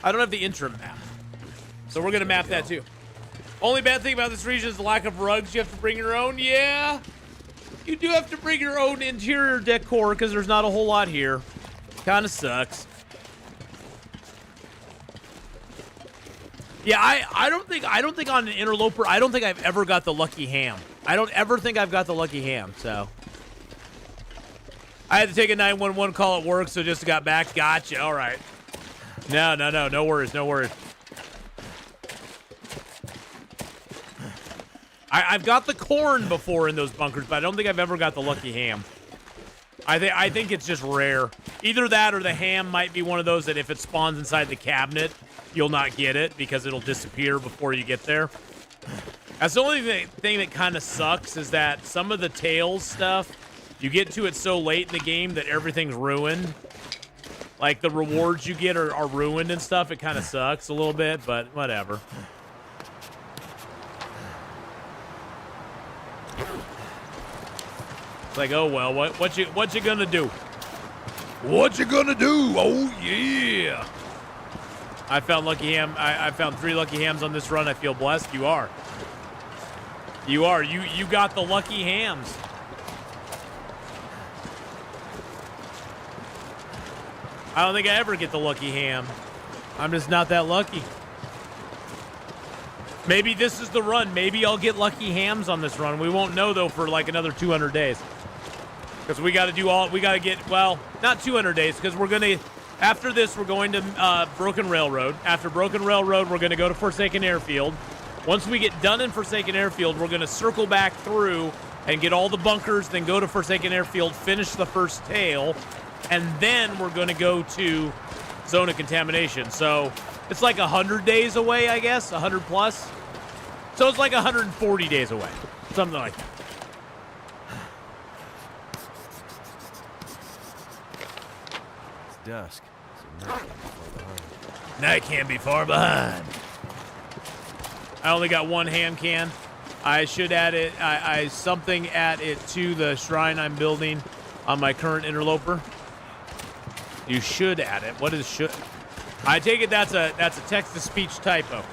I don't have the interim map. So we're gonna map that too. Only bad thing about this region is the lack of rugs. You have to bring your own. Yeah, you do have to bring your own interior decor because there's not a whole lot here. Kind of sucks. Yeah, I don't think on an Interloper, I don't think I've ever got the lucky ham. I don't ever think I've got the lucky ham, so. I had to take a 911 call at work, so just got back. Gotcha, all right. No worries, no worries. I've got the corn before in those bunkers, but I don't think I've ever got the lucky ham. I think it's just rare. Either that or the ham might be one of those that if it spawns inside the cabinet, you'll not get it because it'll disappear before you get there. That's the only thing that kind of sucks is that some of the Tails stuff, you get to it so late in the game that everything's ruined. Like the rewards you get are ruined and stuff. It kind of sucks a little bit, but whatever. It's like, oh well, what you gonna do? What you gonna do? Oh yeah! I found lucky ham. I found 3 lucky hams on this run. I feel blessed. You are. You are. You got the lucky hams. I don't think I ever get the lucky ham. I'm just not that lucky. Maybe this is the run. Maybe I'll get lucky hams on this run. We won't know though for like another 200 days. Because we got to get, well, not 200 days, because we're going to, after this, we're going to Broken Railroad. After Broken Railroad, we're going to go to Forsaken Airfield. Once we get done in Forsaken Airfield, we're going to circle back through and get all the bunkers, then go to Forsaken Airfield, finish the first tail, and then we're going to go to Zone of Contamination. So it's like 100 days away, I guess, 100 plus. So it's like 140 days away, something like that. dusk, so night can't be far behind. Night can't be far behind. I only got one hand can. I should add it. I something add it to the shrine I'm building on my current interloper. You should add it. What is should? I take it that's a text-to-speech typo.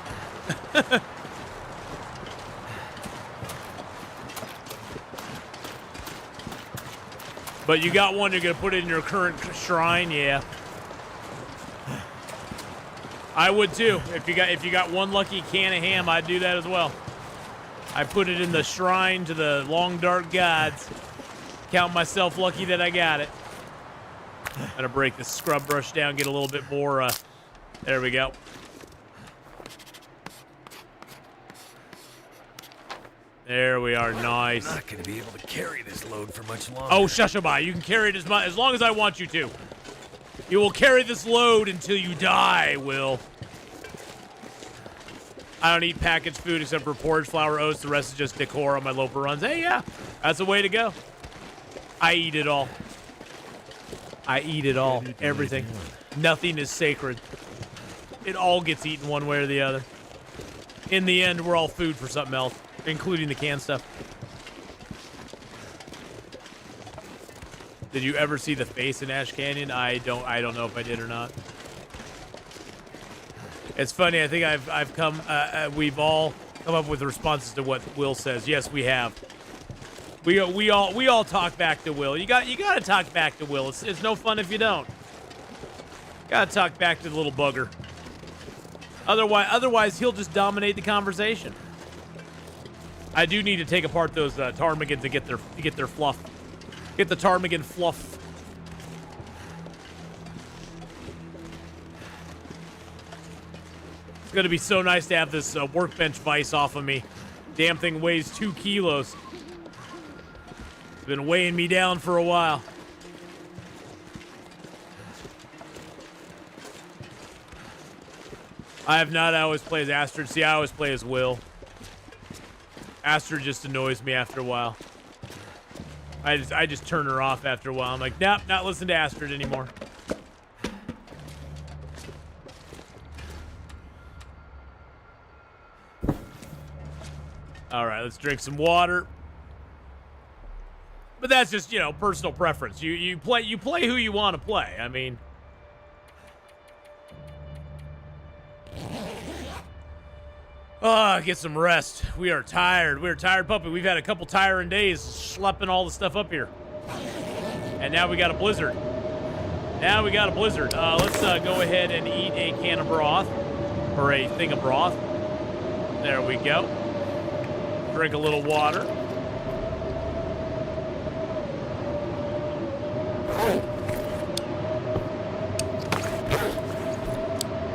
But you got one. You're gonna put it in your current shrine. Yeah. I would too. If you got one lucky can of ham, I'd do that as well. I put it in the shrine to the long dark gods. Count myself lucky that I got it. Gotta break the scrub brush down, get a little bit more. There we go. There we are. Nice. I'm not gonna be able to carry this load for much longer. Oh, shushabai. You can carry it as long as I want you to. You will carry this load until you die, Will. I don't eat packaged food except for porridge, flour, oats. The rest is just decor on my Loper runs. Hey, yeah, that's the way to go. I eat it all. I eat it all. Everything. Nothing is sacred. It all gets eaten one way or the other. In the end, we're all food for something else, including the canned stuff. Did you ever see the face in Ash Canyon? I don't know if I did or not. It's funny. I think we've all come up with responses to what Will says. Yes, we have. We all talk back to Will. You got to talk back to Will. It's no fun if you don't. Got to talk back to the little bugger. Otherwise he'll just dominate the conversation. I do need to take apart those ptarmigans to get their fluff. Get the ptarmigan fluff. It's gonna be so nice to have this workbench vise off of me. Damn thing weighs 2 kilos. It's been weighing me down for a while. I have not always played as Astrid. See, I always play as Will. Astrid just annoys me after a while. I just turn her off after a while. I'm like, nope, not listen to Astrid anymore. All right, let's drink some water. But that's just, personal preference. You play who you want to play. I mean, get some rest. We are tired. We're tired, puppy. We've had a couple tiring days schlepping all the stuff up here. And now we got a blizzard. Let's go ahead and eat a can of broth. Or a thing of broth. There we go. Drink a little water.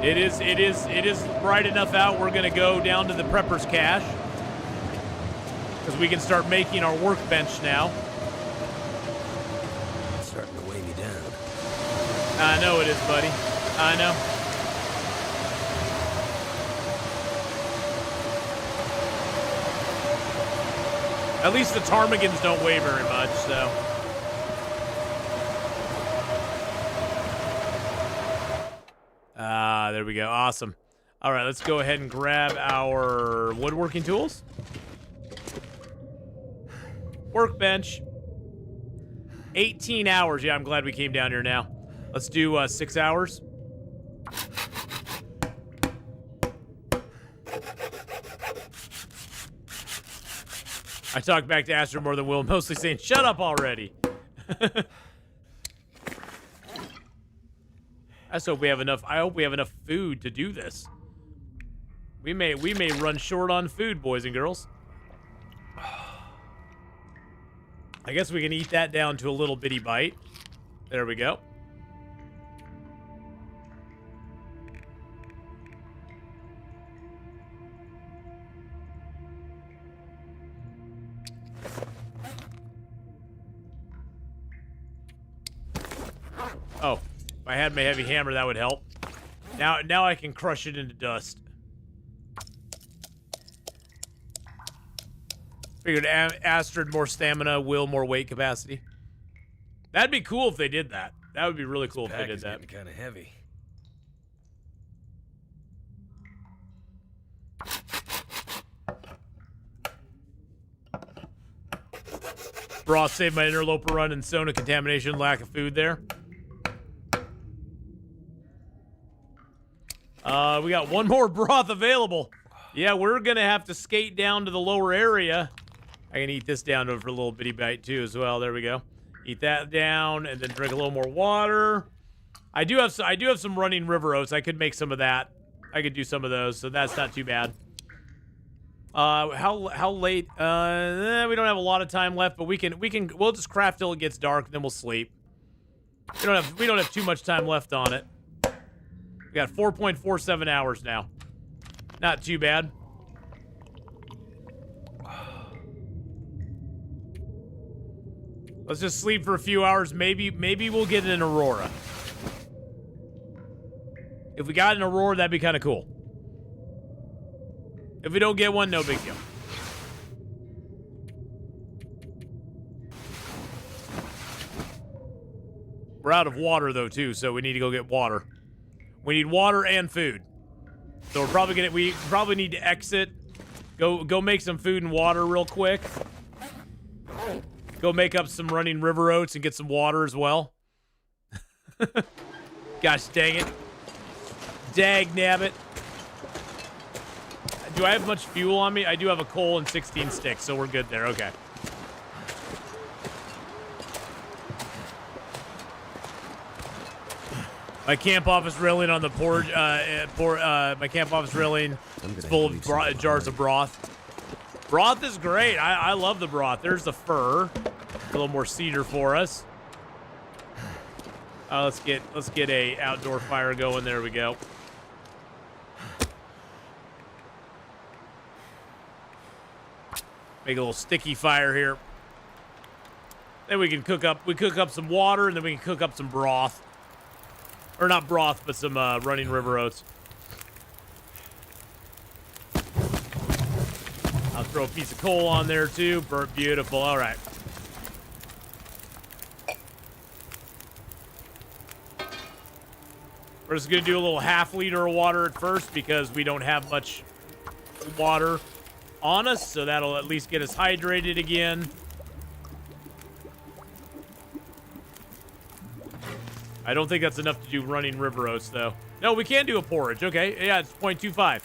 It is bright enough out. We're gonna go down to the prepper's cache because we can start making our workbench now. It's starting to weigh me down. I know it is, buddy. I know. At least the ptarmigans don't weigh very much, so. There we go. Awesome. All right, let's go ahead and grab our woodworking tools. Workbench. 18 hours. Yeah, I'm glad we came down here now. Let's do 6 hours. I talked back to Astrid more than Will, mostly saying, shut up already. I hope we have enough food to do this. We may run short on food, boys and girls. I guess we can eat that down to a little bitty bite. There we go. Oh, if I had my heavy hammer, that would help. Now I can crush it into dust. Figured Astrid more stamina, Will more weight capacity. That'd be cool if they did that. That would be really cool if they Pack did is that. getting kind of heavy. Broth saved my interloper run and Sona contamination, lack of food there. We got one more broth available. Yeah, we're going to have to skate down to the lower area. I can eat this down over a little bitty bite too as well. There we go. Eat that down and then drink a little more water. I do have some running river oats. I could make some of that. I could do some of those, so that's not too bad. How late? We don't have a lot of time left, but we'll just craft till it gets dark, then we'll sleep. We don't have too much time left on it. We got 4.47 hours now. Not too bad. Let's just sleep for a few hours. Maybe we'll get an aurora. If we got an aurora, that'd be kind of cool. If we don't get one, no big deal. We're out of water though too, so we need to go get water. We need water and food. So we probably need to exit. Go make some food and water real quick. Go make up some running river oats and get some water as well. Gosh dang it. Dag nabbit. Do I have much fuel on me? I do have a coal and 16 sticks, so we're good there. Okay. My camp office railing on the porch. My camp office railing is full of jars of broth. Broth is great. I love the broth. There's the fur. A little more cedar for us. Let's get a outdoor fire going. There we go. Make a little sticky fire here. Then we cook up some water, and then we can cook up some broth. Or not broth, but some running river oats. I'll throw a piece of coal on there too. Burnt beautiful. All right. We're just going to do a little half-liter of water at first because we don't have much water on us, so that'll at least get us hydrated again. I don't think that's enough to do running river oats, though. No, we can do a porridge. Okay, yeah, it's 0.25.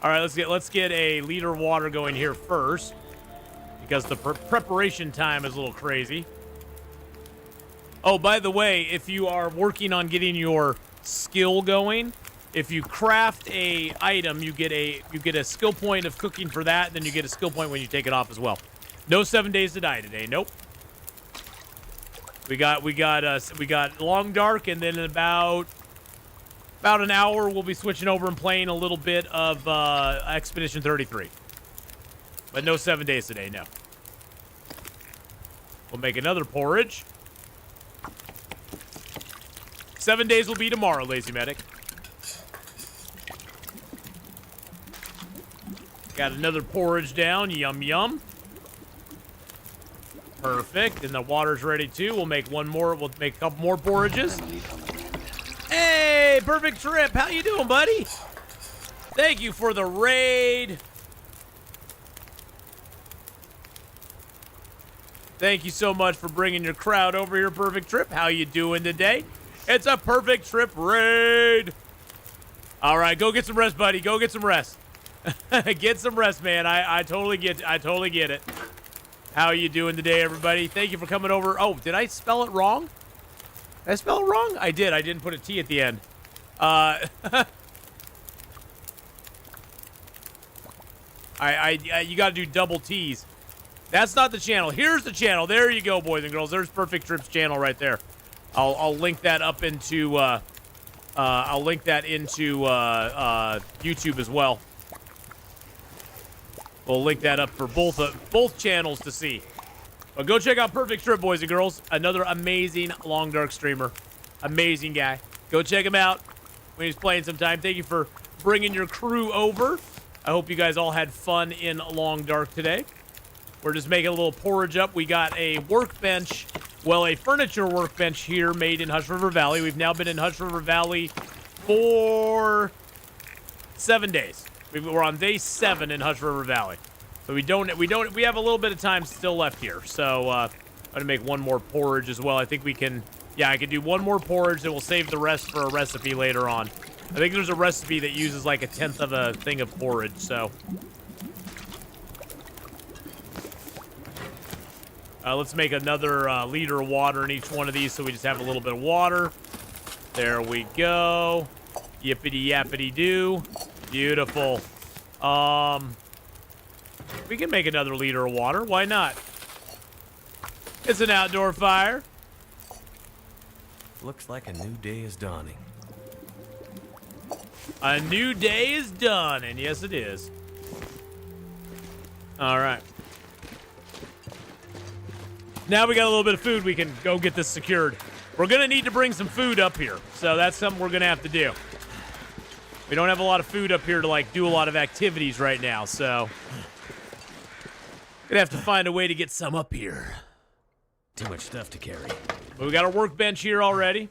All right, let's get a liter of water going here first because the preparation time is a little crazy. Oh, by the way, if you are working on getting your skill going, if you craft a item, you get a skill point of cooking for that, and then you get a skill point when you take it off as well. No 7 days to die today. Nope. We got Long Dark, and then in about an hour we'll be switching over and playing a little bit of Expedition 33. But no 7 days today, no. We'll make another porridge. 7 days will be tomorrow, Lazy Medic. Got another porridge down. Yum, yum. Perfect. And the water's ready, too. We'll make one more. We'll make a couple more porridges. Hey, Perfect Trip. How you doing, buddy? Thank you for the raid. Thank you so much for bringing your crowd over here, Perfect Trip. How you doing today? It's a Perfect Trip raid. All right, go get some rest, buddy. Go get some rest. Get some rest, man. I totally get it. How you doing today, everybody? Thank you for coming over. Oh, did I spell it wrong? Did I spell it wrong? I did. I didn't put a T at the end. You got to do double T's. That's not the channel. Here's the channel. There you go, boys and girls. There's Perfect Trip's channel right there. I'll link that up into YouTube as well. We'll link that up for both channels to see. But go check out Perfect Trip, boys and girls. Another amazing Long Dark streamer. Amazing guy. Go check him out when he's playing sometime. Thank you for bringing your crew over. I hope you guys all had fun in Long Dark today. We're just making a little porridge up. We got a workbench Well, a furniture workbench here made in Hush River Valley. We've now been in Hush River Valley for 7 days. We're on day 7 in Hush River Valley. So we have a little bit of time still left here. So I'm gonna make one more porridge as well. I think we can, yeah, I can do one more porridge and we'll save the rest for a recipe later on. I think there's a recipe that uses like 1/10 of a thing of porridge, so. Let's make another liter of water in each one of these so we just have a little bit of water. There we go. Yippity yappity doo. Beautiful. We can make another liter of water. Why not? It's an outdoor fire. Looks like a new day is dawning. A new day is done, and yes, it is. All right. Now we got a little bit of food. We can go get this secured. We're going to need to bring some food up here, so that's something we're going to have to do. We don't have a lot of food up here to, like, do a lot of activities right now, so gonna have to find a way to get some up here. Too much stuff to carry. But we got our workbench here already.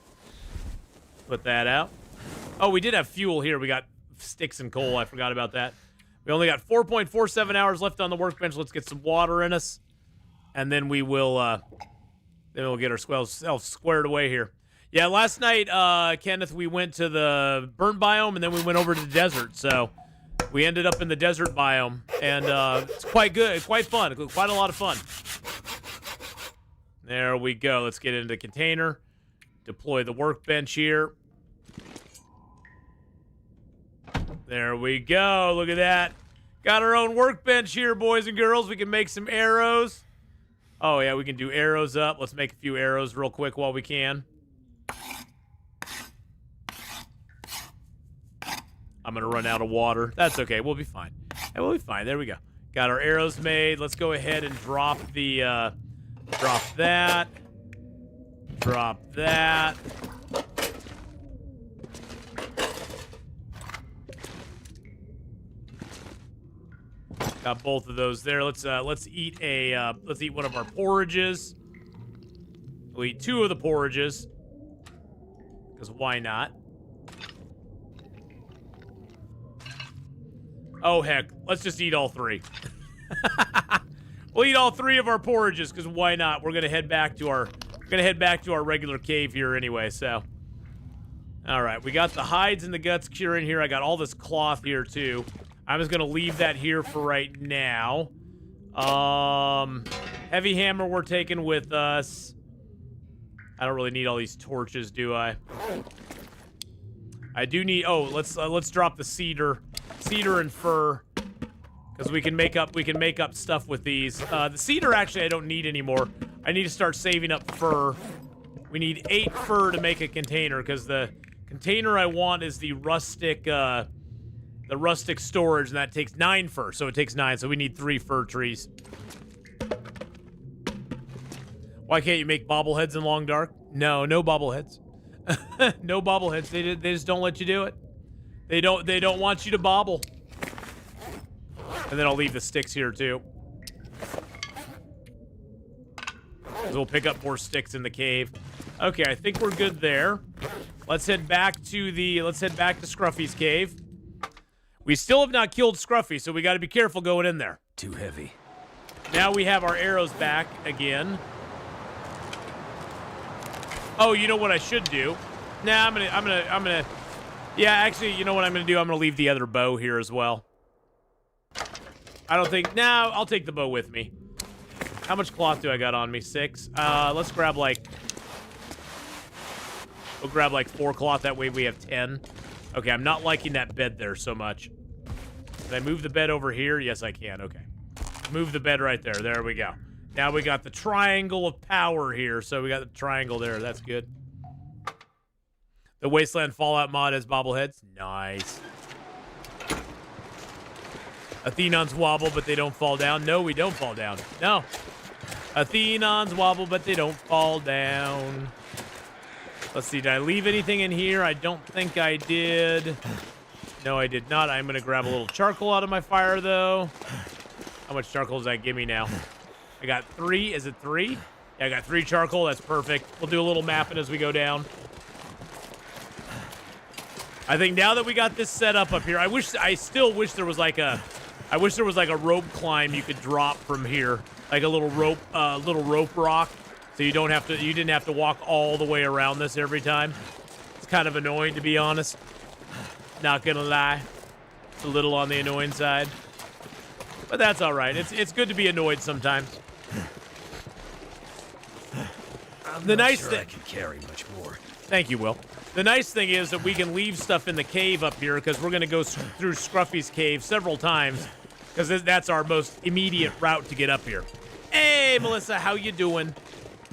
Put that out. Oh, we did have fuel here. We got sticks and coal. I forgot about that. We only got 4.47 hours left on the workbench. Let's get some water in us. And then we will, we'll get ourselves squared away here. Yeah, last night, Kenneth, we went to the burnt biome, and then we went over to the desert. So we ended up in the desert biome, and it's quite good, quite fun, quite a lot of fun. There we go. Let's get into the container. Deploy the workbench here. There we go. Look at that. Got our own workbench here, boys and girls. We can make some arrows. Oh, yeah, we can do arrows up. Let's make a few arrows real quick while we can. I'm going to run out of water. That's okay. We'll be fine. Yeah, we'll be fine. There we go. Got our arrows made. Let's go ahead and drop the, drop that. Drop that. Got both of those there. Let's eat one of our porridges. We'll eat 2 of the porridges. Because why not? Oh heck, let's just eat all 3. We'll eat all 3 of our porridges because why not? We're gonna head back to our regular cave here anyway. So, all right, we got the hides and the guts curing here. I got all this cloth here too. I'm just going to leave that here for right now. Heavy hammer we're taking with us. I don't really need all these torches, do I? I do need... Oh, let's drop the cedar and fir. Because we can make up stuff with these. The cedar, actually, I don't need anymore. I need to start saving up fir. We need 8 fir to make a container. Because the container I want is the rustic storage, and that takes 9 fir, so it takes 9, so we need 3 fir trees. Why can't you make bobbleheads in Long Dark? No bobbleheads. No bobbleheads. They just don't let you do it. They don't want you to bobble. And then I'll leave the sticks here too. Because we'll pick up more sticks in the cave. Okay, I think we're good there. Let's head back to Scruffy's cave. We still have not killed Scruffy, so we got to be careful going in there. Too heavy. Now we have our arrows back again. Oh, you know what I should do? Nah, I'm gonna. Yeah, actually, you know what I'm gonna do? I'm gonna leave the other bow here as well. I don't think. Nah, I'll take the bow with me. How much cloth do I got on me? 6. Let's grab like. We'll grab like 4 cloth. That way we have 10. Okay, I'm not liking that bed there so much. Can I move the bed over here? Yes, I can. Okay. Move the bed right there. There we go. Now we got the triangle of power here. So we got the triangle there. That's good. The Wasteland Fallout mod has bobbleheads. Nice. Atheenons wobble, but they don't fall down. No, we don't fall down. No. Atheenons wobble, but they don't fall down. Let's see. Did I leave anything in here? I don't think I did. No, I did not. I'm going to grab a little charcoal out of my fire, though. How much charcoal does that give me now? I got 3. Is it 3? Yeah, I got 3 charcoal. That's perfect. We'll do a little mapping as we go down. I think now that we got this set up here, I still wish there was like a rope climb you could drop from here, like a little rope rock, so you didn't have to walk all the way around this every time. It's kind of annoying, to be honest. Not gonna lie, it's a little on the annoying side, but that's all right. It's good to be annoyed sometimes. I'm not sure I can carry much more. Thank you, Will. The nice thing is that we can leave stuff in the cave up here because we're going to go through Scruffy's cave several times because that's our most immediate route to get up here. Hey, Melissa, how you doing?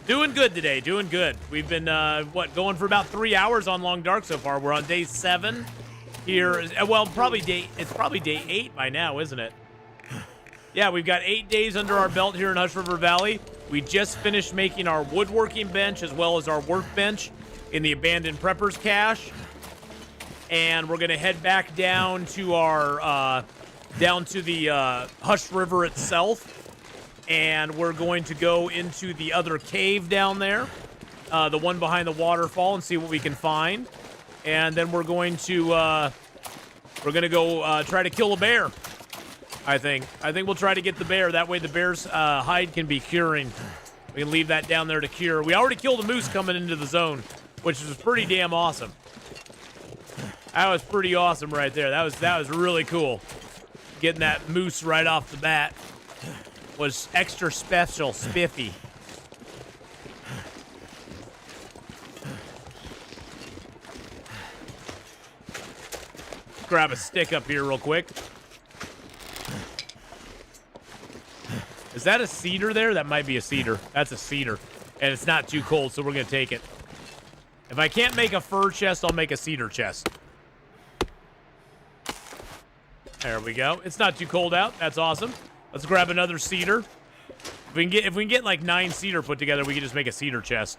Doing good today. Doing good. We've been, going for about 3 hours on Long Dark so far. We're on day 7 here. Well, it's probably day 8 by now, isn't it? Yeah, we've got 8 days under our belt here in Hush River Valley. We just finished making our woodworking bench as well as our workbench in the abandoned preppers cache, and we're gonna head back down to our the Hush River itself, and we're going to go into the other cave down there, the one behind the waterfall, and see what we can find, and then we're gonna go try to kill a bear. I think we'll try to get the bear. That way the bear's hide can be curing. We can leave that down there to cure. We already killed a moose coming into the zone, which was pretty damn awesome. That was pretty awesome right there. That was really cool. Getting that moose right off the bat was extra special, spiffy. Grab a stick up here real quick. Is that a cedar there? That might be a cedar. That's a cedar. And it's not too cold, so we're going to take it. If I can't make a fur chest, I'll make a cedar chest. There we go. It's not too cold out. That's awesome. Let's grab another cedar. If we can get like 9 cedar put together, we can just make a cedar chest.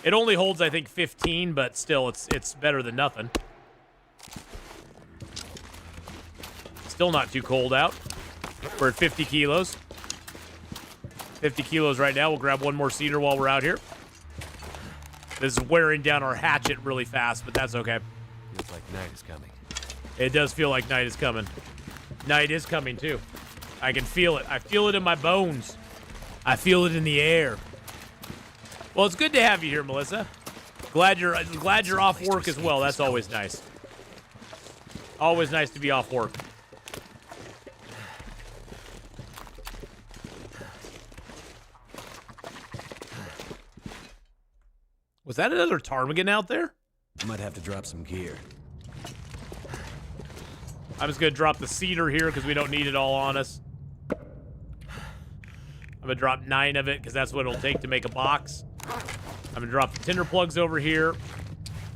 It only holds, I think, 15, but still, it's better than nothing. Still not too cold out. We're at 50 kilos. 50 kilos right now. We'll grab one more cedar while we're out here. This is wearing down our hatchet really fast, but that's okay. Feels like night is coming. It does feel like night is coming. Night is coming, too. I can feel it. I feel it in my bones. I feel it in the air. Well, it's good to have you here, Melissa. Glad you're off work as well. That's always nice. Always nice to be off work. Was that another ptarmigan out there? I might have to drop some gear. I'm just going to drop the cedar here because we don't need it all on us. I'm going to drop 9 of it because that's what it'll take to make a box. I'm going to drop the tinder plugs over here.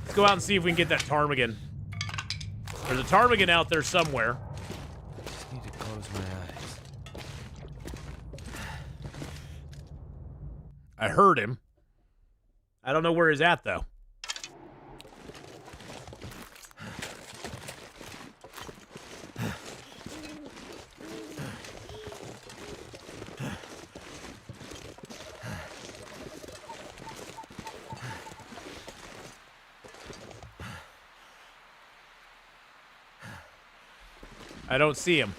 Let's go out and see if we can get that ptarmigan. There's a ptarmigan out there somewhere. Just need to close my eyes. I heard him. I don't know where he's at, though. I don't see him.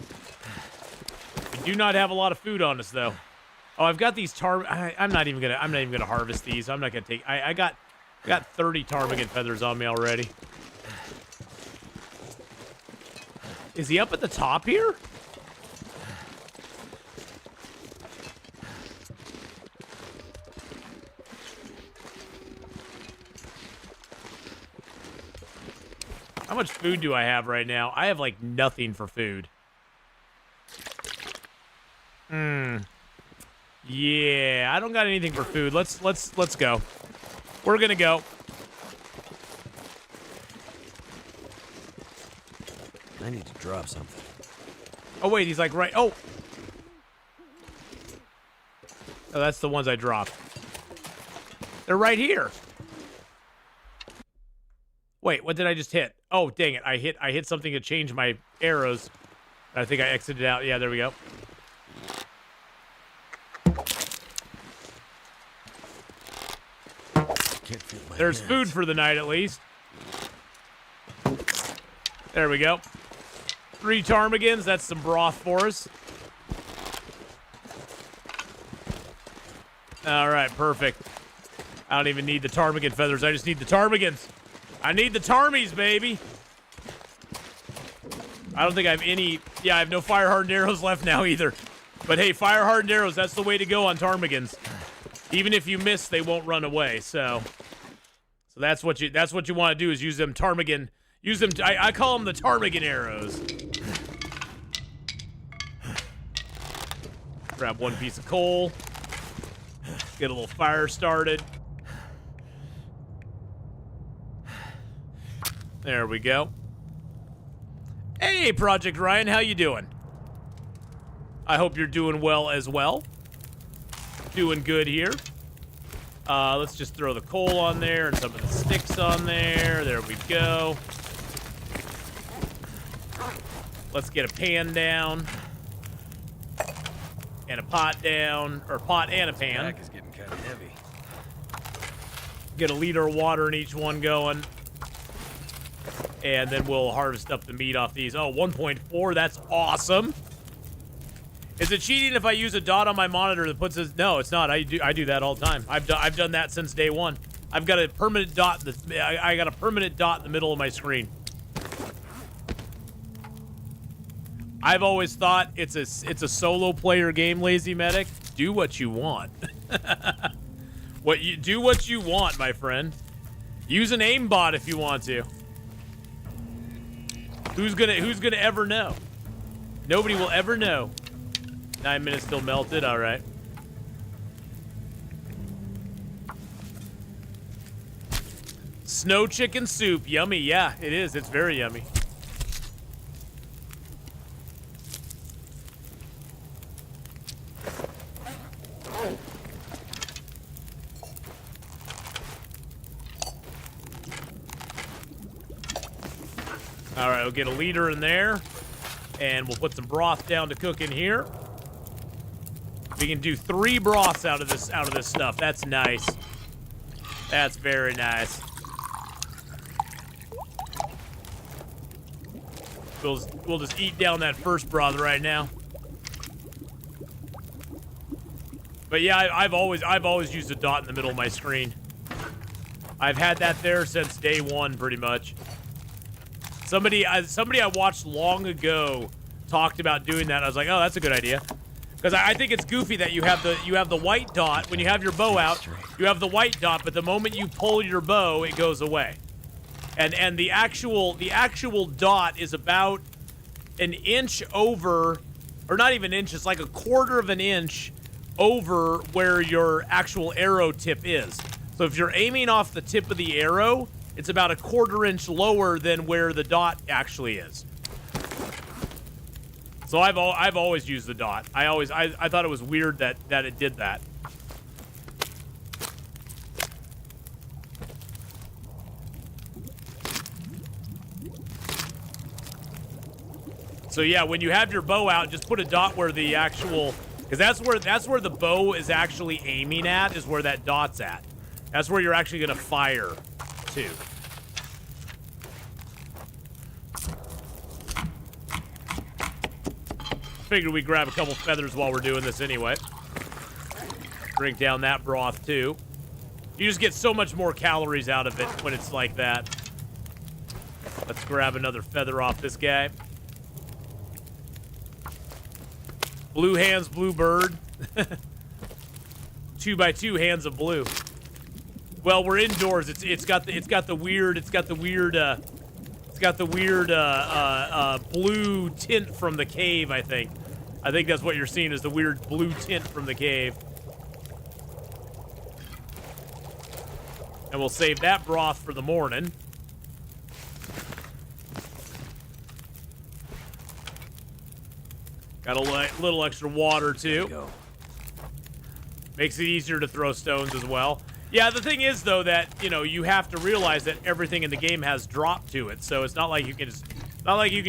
We do not have a lot of food on us, though. Oh, I've got these I'm not even gonna harvest these. I'm not gonna take. I got 30 ptarmigan feathers on me already. Is he up at the top here? How much food do I have right now? I have like nothing for food. Yeah, I don't got anything for food. Let's go. We're gonna go. I need to drop something. Oh wait, he's like right. Oh, that's the ones I dropped. They're right here. Wait, what did I just hit? Oh, dang it! I hit something to change my arrows. I think I exited out. Yeah, there we go. Can't feel my There's hands. food for the night, at least. There we go. 3 ptarmigans. That's some broth for us. All right, perfect. I don't even need the ptarmigan feathers. I just need the ptarmigans. I need the tarmies, baby. I don't think I have any... Yeah, I have no fire-hardened arrows left now either. But hey, fire-hardened arrows, that's the way to go on ptarmigans. Even if you miss, they won't run away, so that's what you want to do is use them ptarmigan. Use them... I call them the ptarmigan arrows. Grab 1 piece of coal. Get a little fire started. There we go. Hey, Project Ryan, how you doing? I hope you're doing well as well. Doing good here. Let's just throw the coal on there and some of the sticks on there. There we go. Let's get a pan down. And a pot down. Or pot and a pan. Pack is getting kind of heavy. Get a liter of water in each one going. And then we'll harvest up the meat off these. Oh, 1.4. That's awesome. Is it cheating if I use a dot on my monitor that puts this? No, it's not. I do that all the time. I've done that since day one. I've got a permanent dot. I got a permanent dot in the middle of my screen. I've always thought it's a solo player game, Lazy Medic. Do what you want. Do what you want, my friend. Use an aimbot if you want to. Who's gonna ever know? Nobody will ever know. 9 minutes still melted. All right. Snow chicken soup, yummy. Yeah, it is. It's very yummy. All right, we'll get a liter in there, and we'll put some broth down to cook in here. We can do 3 broths out of this stuff. That's nice. That's very nice. We'll just eat down that first broth right now. But yeah, I've always used a dot in the middle of my screen. I've had that there since day one, pretty much. Somebody I watched long ago talked about doing that. I was like, oh, that's a good idea, because I think it's goofy that you have the white dot when you have your bow out. You have the white dot, but the moment you pull your bow, it goes away. And the actual dot is about an inch over, or not even an inch. It's like a quarter of an inch over where your actual arrow tip is. So if you're aiming off the tip of the arrow, it's about a quarter inch lower than where the dot actually is. So I've always used the dot. I thought it was weird that it did that. So yeah, when you have your bow out, just put a dot where the actual, because that's where the bow is actually aiming at, is where that dot's at. That's where you're actually gonna fire to. Figured we'd grab a couple feathers while we're doing this anyway. Drink down that broth too. You just get so much more calories out of it when it's like that. Let's grab another feather off this guy. Blue hands, blue bird. 2x2 hands of blue. Well, we're indoors. It's got the weird blue tint from the cave, I think. I think that's what you're seeing, is the weird blue tint from the cave. And we'll save that broth for the morning. Got a little extra water, too. Makes it easier to throw stones as well. Yeah, the thing is, though, that, you know, you have to realize that everything in the game has drop to it. So it's not like you can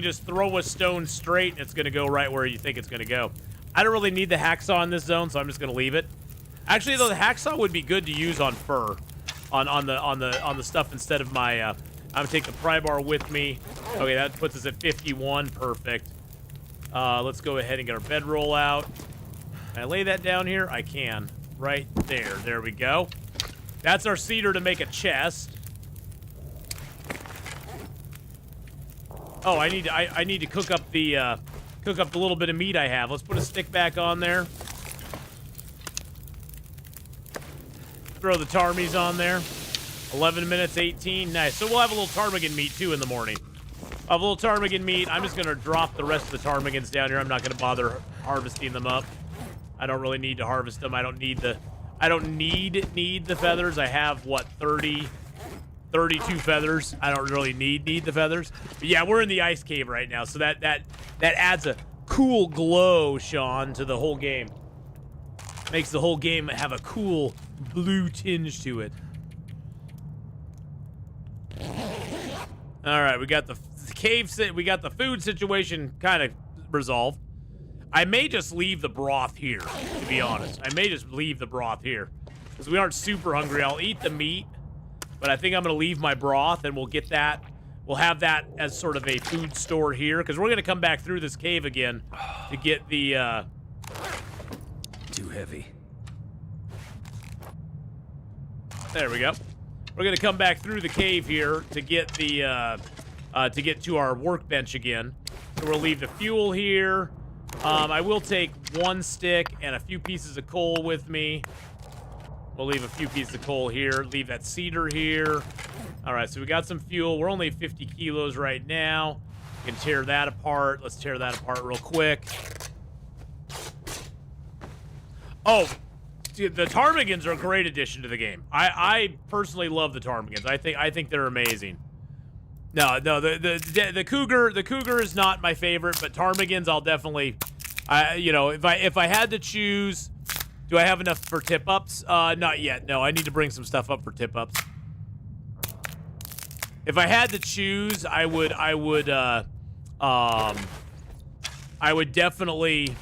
just throw a stone straight and it's going to go right where you think it's going to go. I don't really need the hacksaw in this zone, so I'm just going to leave it. Actually, though, the hacksaw would be good to use on fur. on the stuff instead of my. I'm gonna take the pry bar with me. Okay, that puts us at 51. Perfect. Let's go ahead and get our bedroll out. Can I lay that down here? I can. Right there. There we go. That's our cedar to make a chest. Oh, I need to cook up the little bit of meat I have. Let's put a stick back on there. Throw the tarmies on there. 11 minutes, 18. Nice. So we'll have a little ptarmigan meat too in the morning. I'll have a little ptarmigan meat. I'm just gonna drop the rest of the ptarmigans down here. I'm not gonna bother harvesting them up. I don't really need to harvest them. I don't need the feathers. I have what, 32 feathers. I don't really need the feathers. But yeah, we're in the ice cave right now, so that adds a cool glow, Sean, to the whole game. Makes the whole game have a cool blue tinge to it. All right, we got the cave. We got the food situation kind of resolved. I may just leave the broth here, to be honest. I may just leave the broth here because we aren't super hungry. I'll eat the meat, but I think I'm going to leave my broth, and we'll get that. We'll have that as sort of a food store here because we're going to come back through this cave again to get the. Too heavy. There we go. We're going to come back through the cave here to get the to get to our workbench again. So we'll leave the fuel here. I will take one stick and a few pieces of coal with me. We'll leave a few pieces of coal here. Leave that cedar here. All right, so we got some fuel. We're only 50 kilos right now. We can tear that apart. Let's tear that apart real quick. Oh, dude, the ptarmigans are a great addition to the game. I personally love the ptarmigans. I think they're amazing. No, the cougar is not my favorite, but ptarmigans I'll definitely, you know, if I had to choose, do I have enough for tip ups? Not yet. No, I need to bring some stuff up for tip ups. If I had to choose, I would definitely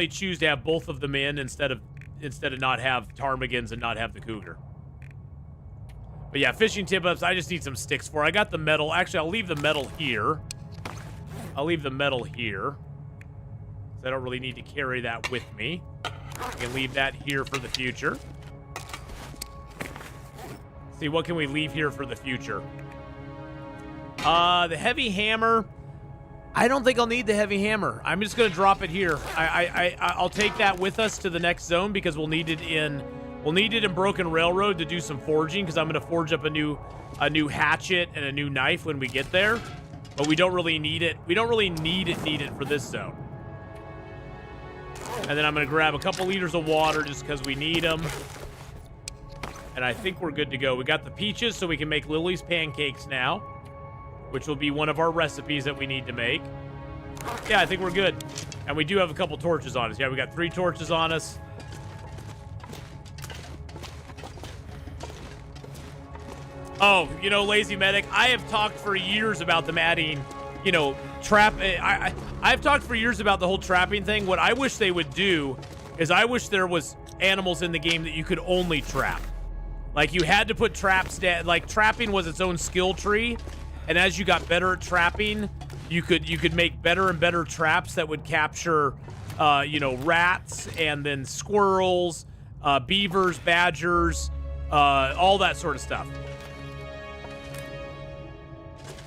choose to have both of them in instead of not have ptarmigans and not have the cougar. But yeah, fishing tip-ups, I just need some sticks for. I got the metal. Actually, I'll leave the metal here. I don't really need to carry that with me. I can leave that here for the future. See, what can we leave here for the future? The heavy hammer. I don't think I'll need the heavy hammer. I'm just gonna drop it here. I'll take that with us to the next zone because we'll need it in Broken Railroad to do some forging because I'm gonna forge up a new hatchet and a new knife when we get there. But we don't really need it. We don't really need it for this zone. And then I'm gonna grab a couple liters of water just because we need them. And I think we're good to go. We got the peaches, so we can make Lily's pancakes now, which will be one of our recipes that we need to make. Yeah, I think we're good. And we do have a couple torches on us. Yeah, we got 3 torches on us. Oh, you know, Lazy Medic, I have talked for years about them adding, you know, I've talked for years about the whole trapping thing. What I wish they would do is I wish there was animals in the game that you could only trap. Like, you had to put traps down. Like, trapping was its own skill tree. And as you got better at trapping, you could make better and better traps that would capture, you know, rats and then squirrels, beavers, badgers, all that sort of stuff.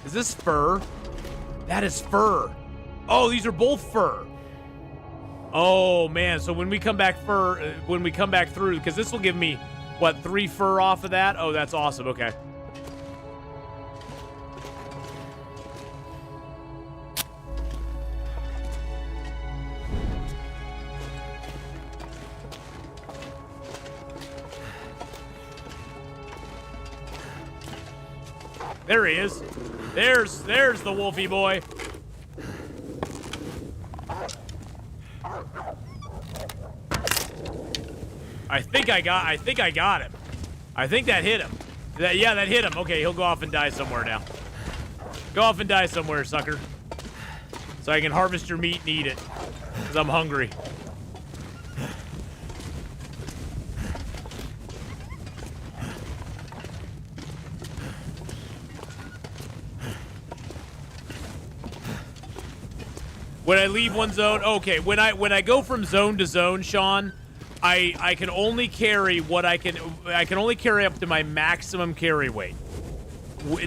Is this fur? That is fur. Oh, these are both fur. Oh man! So when we come back through, because this will give me what, 3 fur off of that? Oh, that's awesome. Okay. There he is. There's the wolfie boy. I think I got him. I think that hit him. Yeah, that hit him. Okay, he'll go off and die somewhere now. Go off and die somewhere, sucker. So I can harvest your meat and eat it. Because I'm hungry. When I leave one zone, okay. When I go from zone to zone, Sean, I can only carry what I can only carry up to my maximum carry weight.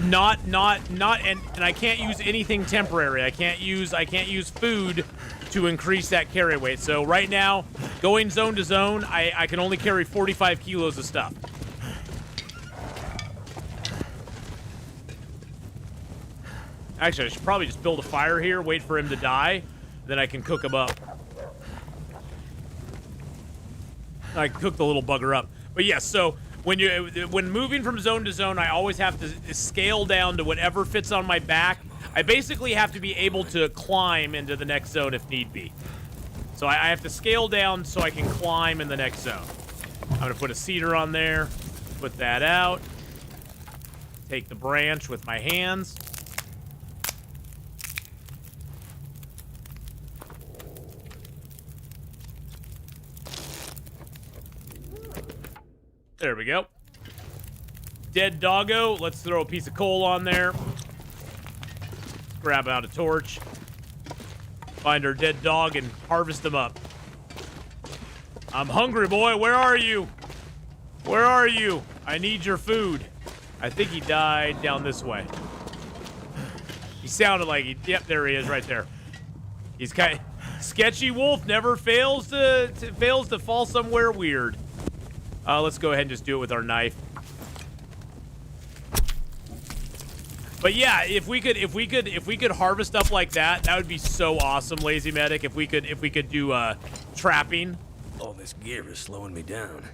Not and I can't use anything temporary. I can't use food to increase that carry weight. So right now, going zone to zone, I can only carry 45 kilos of stuff. Actually, I should probably just build a fire here, wait for him to die, then I can cook him up. I can cook the little bugger up. But yes, so when moving from zone to zone, I always have to scale down to whatever fits on my back. I basically have to be able to climb into the next zone if need be. So I have to scale down so I can climb in the next zone. I'm going to put a cedar on there, put that out, take the branch with my hands. There we go. Dead doggo. Let's throw a piece of coal on there. Grab out a torch. Find our dead dog and harvest them up. I'm hungry, boy. Where are you? Where are you? I need your food. I think he died down this way. He sounded like he... Yep, there he is right there. He's kind of... Sketchy wolf never fails to fall somewhere weird. Let's go ahead and just do it with our knife. But yeah, if we could harvest stuff like that, that would be so awesome, Lazy Medic. If we could do trapping. All this gear is slowing me down.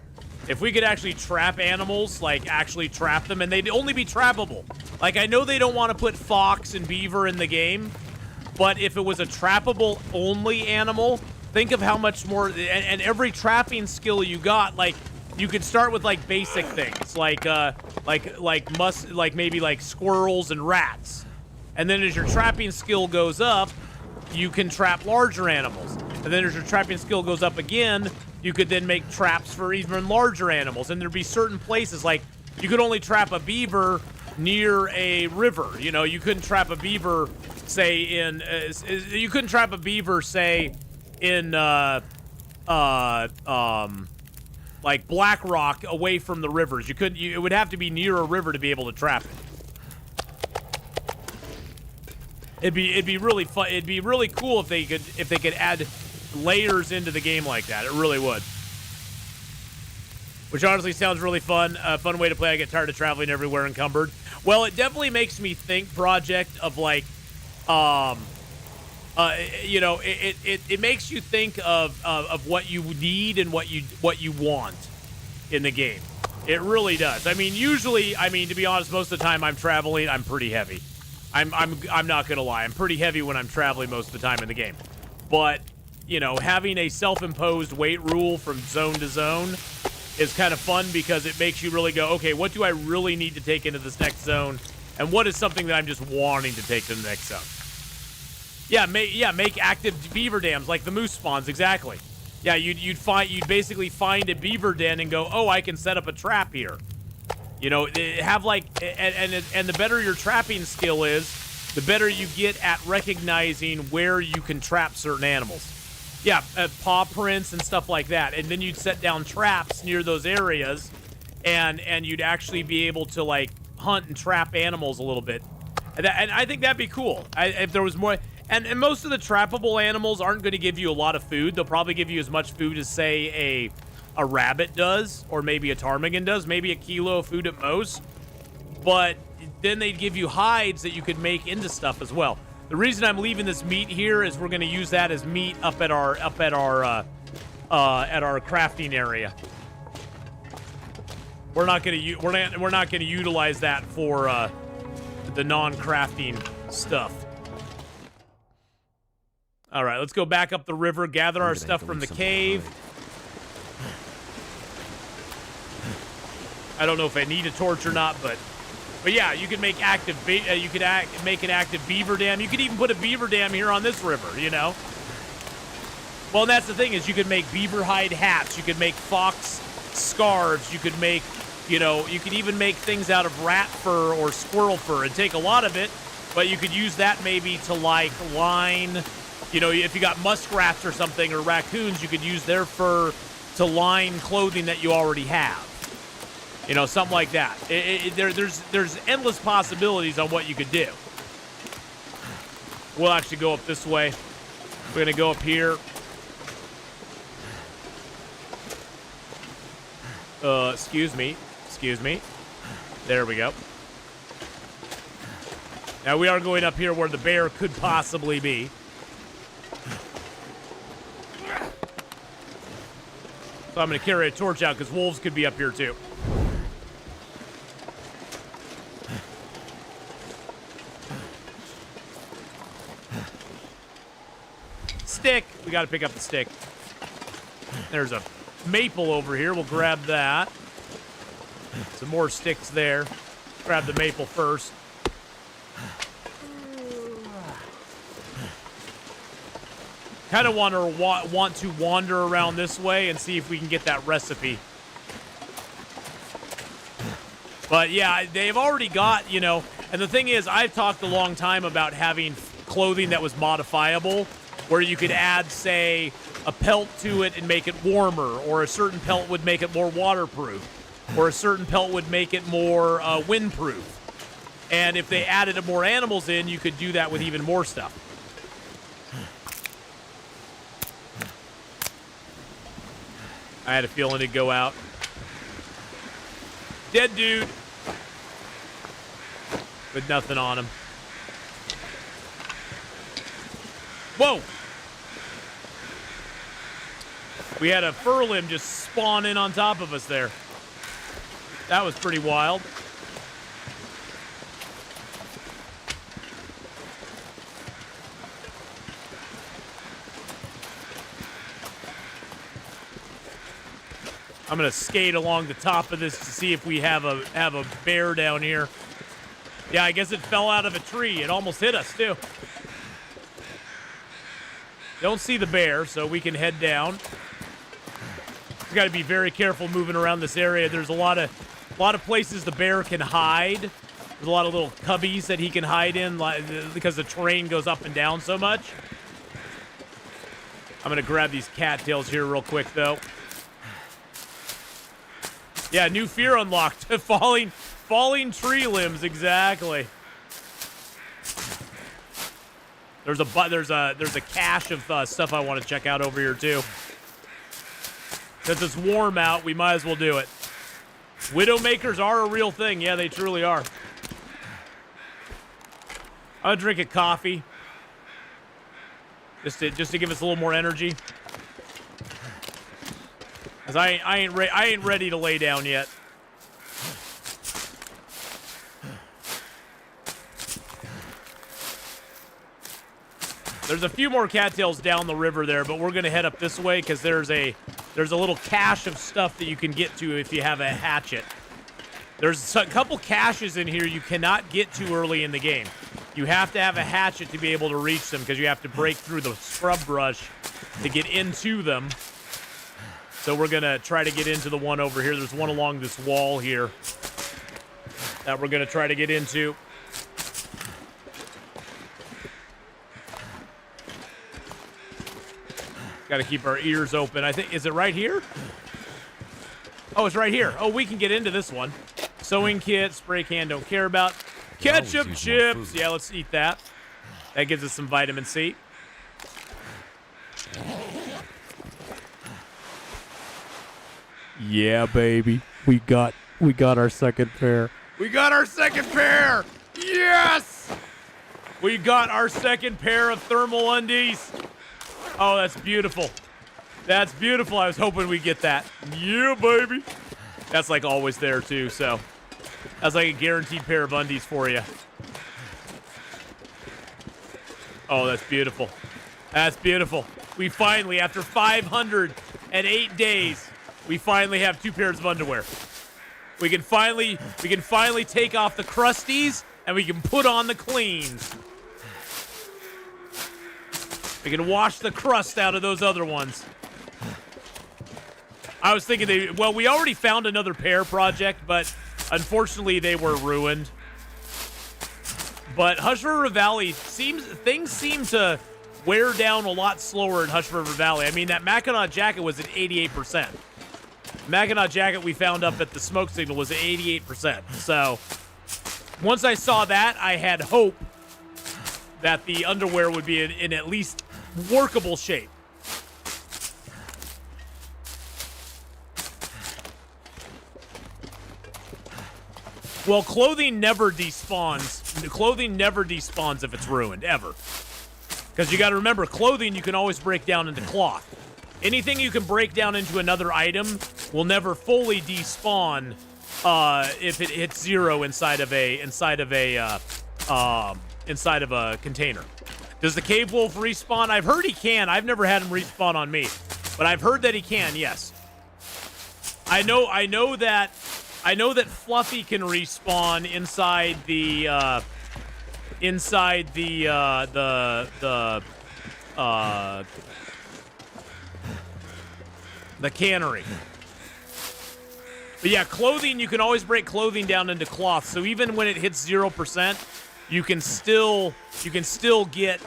If we could actually trap animals, like actually trap them, and they'd only be trappable. Like, I know they don't want to put fox and beaver in the game, but if it was a trappable only animal, think of how much more, and every trapping skill you got, like, you could start with like basic things, like maybe like squirrels and rats, and then as your trapping skill goes up, you can trap larger animals, and then as your trapping skill goes up again, you could then make traps for even larger animals. And there'd be certain places, like you could only trap a beaver near a river. You know, you couldn't trap a beaver, say in like Black Rock, away from the rivers. You couldn't. It would have to be near a river to be able to trap it. It'd be really fun. It'd be really cool if they could add layers into the game like that. It really would. Which honestly sounds really fun. A fun way to play. I get tired of traveling everywhere encumbered. Well, it definitely makes me think, Project, of like, you know, it makes you think of what you need and what you want in the game. It really does. I mean, usually, to be honest, most of the time I'm traveling, I'm pretty heavy. I'm not gonna lie, I'm pretty heavy when I'm traveling most of the time in the game. But, you know, having a self-imposed weight rule from zone to zone is kind of fun, because it makes you really go, okay, what do I really need to take into this next zone, and what is something that I'm just wanting to take to the next zone? Yeah, make active beaver dams like the moose spawns, exactly. Yeah, you'd basically find a beaver den and go, oh, I can set up a trap here. You know, have like, and the better your trapping skill is, the better you get at recognizing where you can trap certain animals. Yeah, paw prints and stuff like that, and then you'd set down traps near those areas, and you'd actually be able to like hunt and trap animals a little bit, and I think that'd be cool. If there was more. And most of the trappable animals aren't going to give you a lot of food. They'll probably give you as much food as, say, a rabbit does, or maybe a ptarmigan does, maybe a kilo of food at most. But then they'd give you hides that you could make into stuff as well. The reason I'm leaving this meat here is we're going to use that as meat up at our crafting area. We're not going to utilize that for the non-crafting stuff. All right, let's go back up the river, gather our stuff from the cave. I don't know if I need a torch or not, but yeah, you can make make an active beaver dam. You could even put a beaver dam here on this river, you know. Well, and that's the thing, is you could make beaver hide hats. You could make fox scarves. You could make, you know, you could even make things out of rat fur or squirrel fur. It'd take a lot of it, but you could use that maybe to like line You know, if you got muskrats or something, or raccoons, you could use their fur to line clothing that you already have. You know, something like that. There's endless possibilities on what you could do. We'll actually go up this way. We're going to go up here. Excuse me. There we go. Now we are going up here where the bear could possibly be. So I'm going to carry a torch out because wolves could be up here too. Stick. We got to pick up the stick. There's a maple over here. We'll grab that. Some more sticks there. Grab the maple first. Kind of want to wander around this way and see if we can get that recipe. But yeah, they've already got, you know, and the thing is, I've talked a long time about having clothing that was modifiable, where you could add, say, a pelt to it and make it warmer, or a certain pelt would make it more waterproof, or a certain pelt would make it more windproof. And if they added more animals in, you could do that with even more stuff. I had a feeling it'd go out. Dead dude. With nothing on him. Whoa! We had a fur limb just spawn in on top of us there. That was pretty wild. I'm gonna skate along the top of this to see if we have a bear down here. Yeah, I guess it fell out of a tree. It almost hit us too. Don't see the bear, so we can head down. We've got to be very careful moving around this area. There's a lot of places the bear can hide. There's a lot of little cubbies that he can hide in, because the terrain goes up and down so much. I'm gonna grab these cattails here real quick, though. Yeah, new fear unlocked. falling tree limbs, exactly. There's a cache of stuff I want to check out over here too. Since it's warm out, we might as well do it. Widowmakers are a real thing. Yeah, they truly are. I'm gonna drink a coffee, just to give us a little more energy. Cause I ain't ready to lay down yet. There's a few more cattails down the river there, but we're gonna head up this way because there's a little cache of stuff that you can get to if you have a hatchet. There's a couple caches in here you cannot get to early in the game. You have to have a hatchet to be able to reach them because you have to break through the scrub brush to get into them. So we're gonna try to get into the one over here. There's one along this wall here that we're gonna try to get into. Got to keep our ears open. I think, is it right here? Oh, it's right here. Oh, we can get into this one. Sewing kit, spray can, don't care about. Ketchup chips. Yeah, let's eat that. That gives us some vitamin C. Yeah, baby. We got our second pair. We got our second pair. Yes! We got our second pair of thermal undies. Oh, that's beautiful. That's beautiful. I was hoping we'd get that. Yeah, baby. That's like always there too, so that's like a guaranteed pair of undies for you. Oh, that's beautiful. That's beautiful. We finally, after 508 days, we finally have 2 pairs of underwear. We can finally take off the crusties and we can put on the cleans. We can wash the crust out of those other ones. I was thinking we already found another pair project, but unfortunately they were ruined. But Hush River Valley things seem to wear down a lot slower in Hush River Valley. I mean, that Mackinac jacket was at 88%. Mackinac jacket we found up at the smoke signal was at 88%. So once I saw that, I had hope that the underwear would be in at least workable shape. Well, clothing never despawns. Clothing never despawns if it's ruined, ever. Because you got to remember, clothing you can always break down into cloth. Anything you can break down into another item will never fully despawn if it hits 0 inside of a container. Does the cave wolf respawn? I've heard he can. I've never had him respawn on me, but I've heard that he can. Yes. I know that Fluffy can respawn inside the cannery. But yeah, clothing, you can always break clothing down into cloth. So even when it hits 0%, you can still get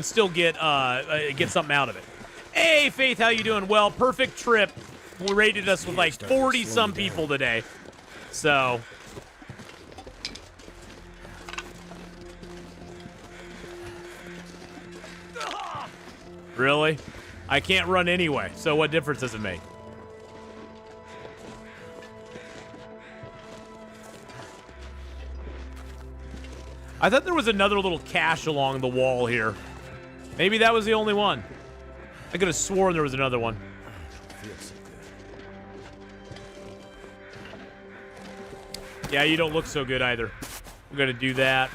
something out of it. Hey Faith, how you doing? Well, perfect trip. We rated us with like 40 some people today. So really? I can't run anyway, so what difference does it make? I thought there was another little cache along the wall here. Maybe that was the only one. I could have sworn there was another one. Yeah, you don't look so good either. We're going to do that.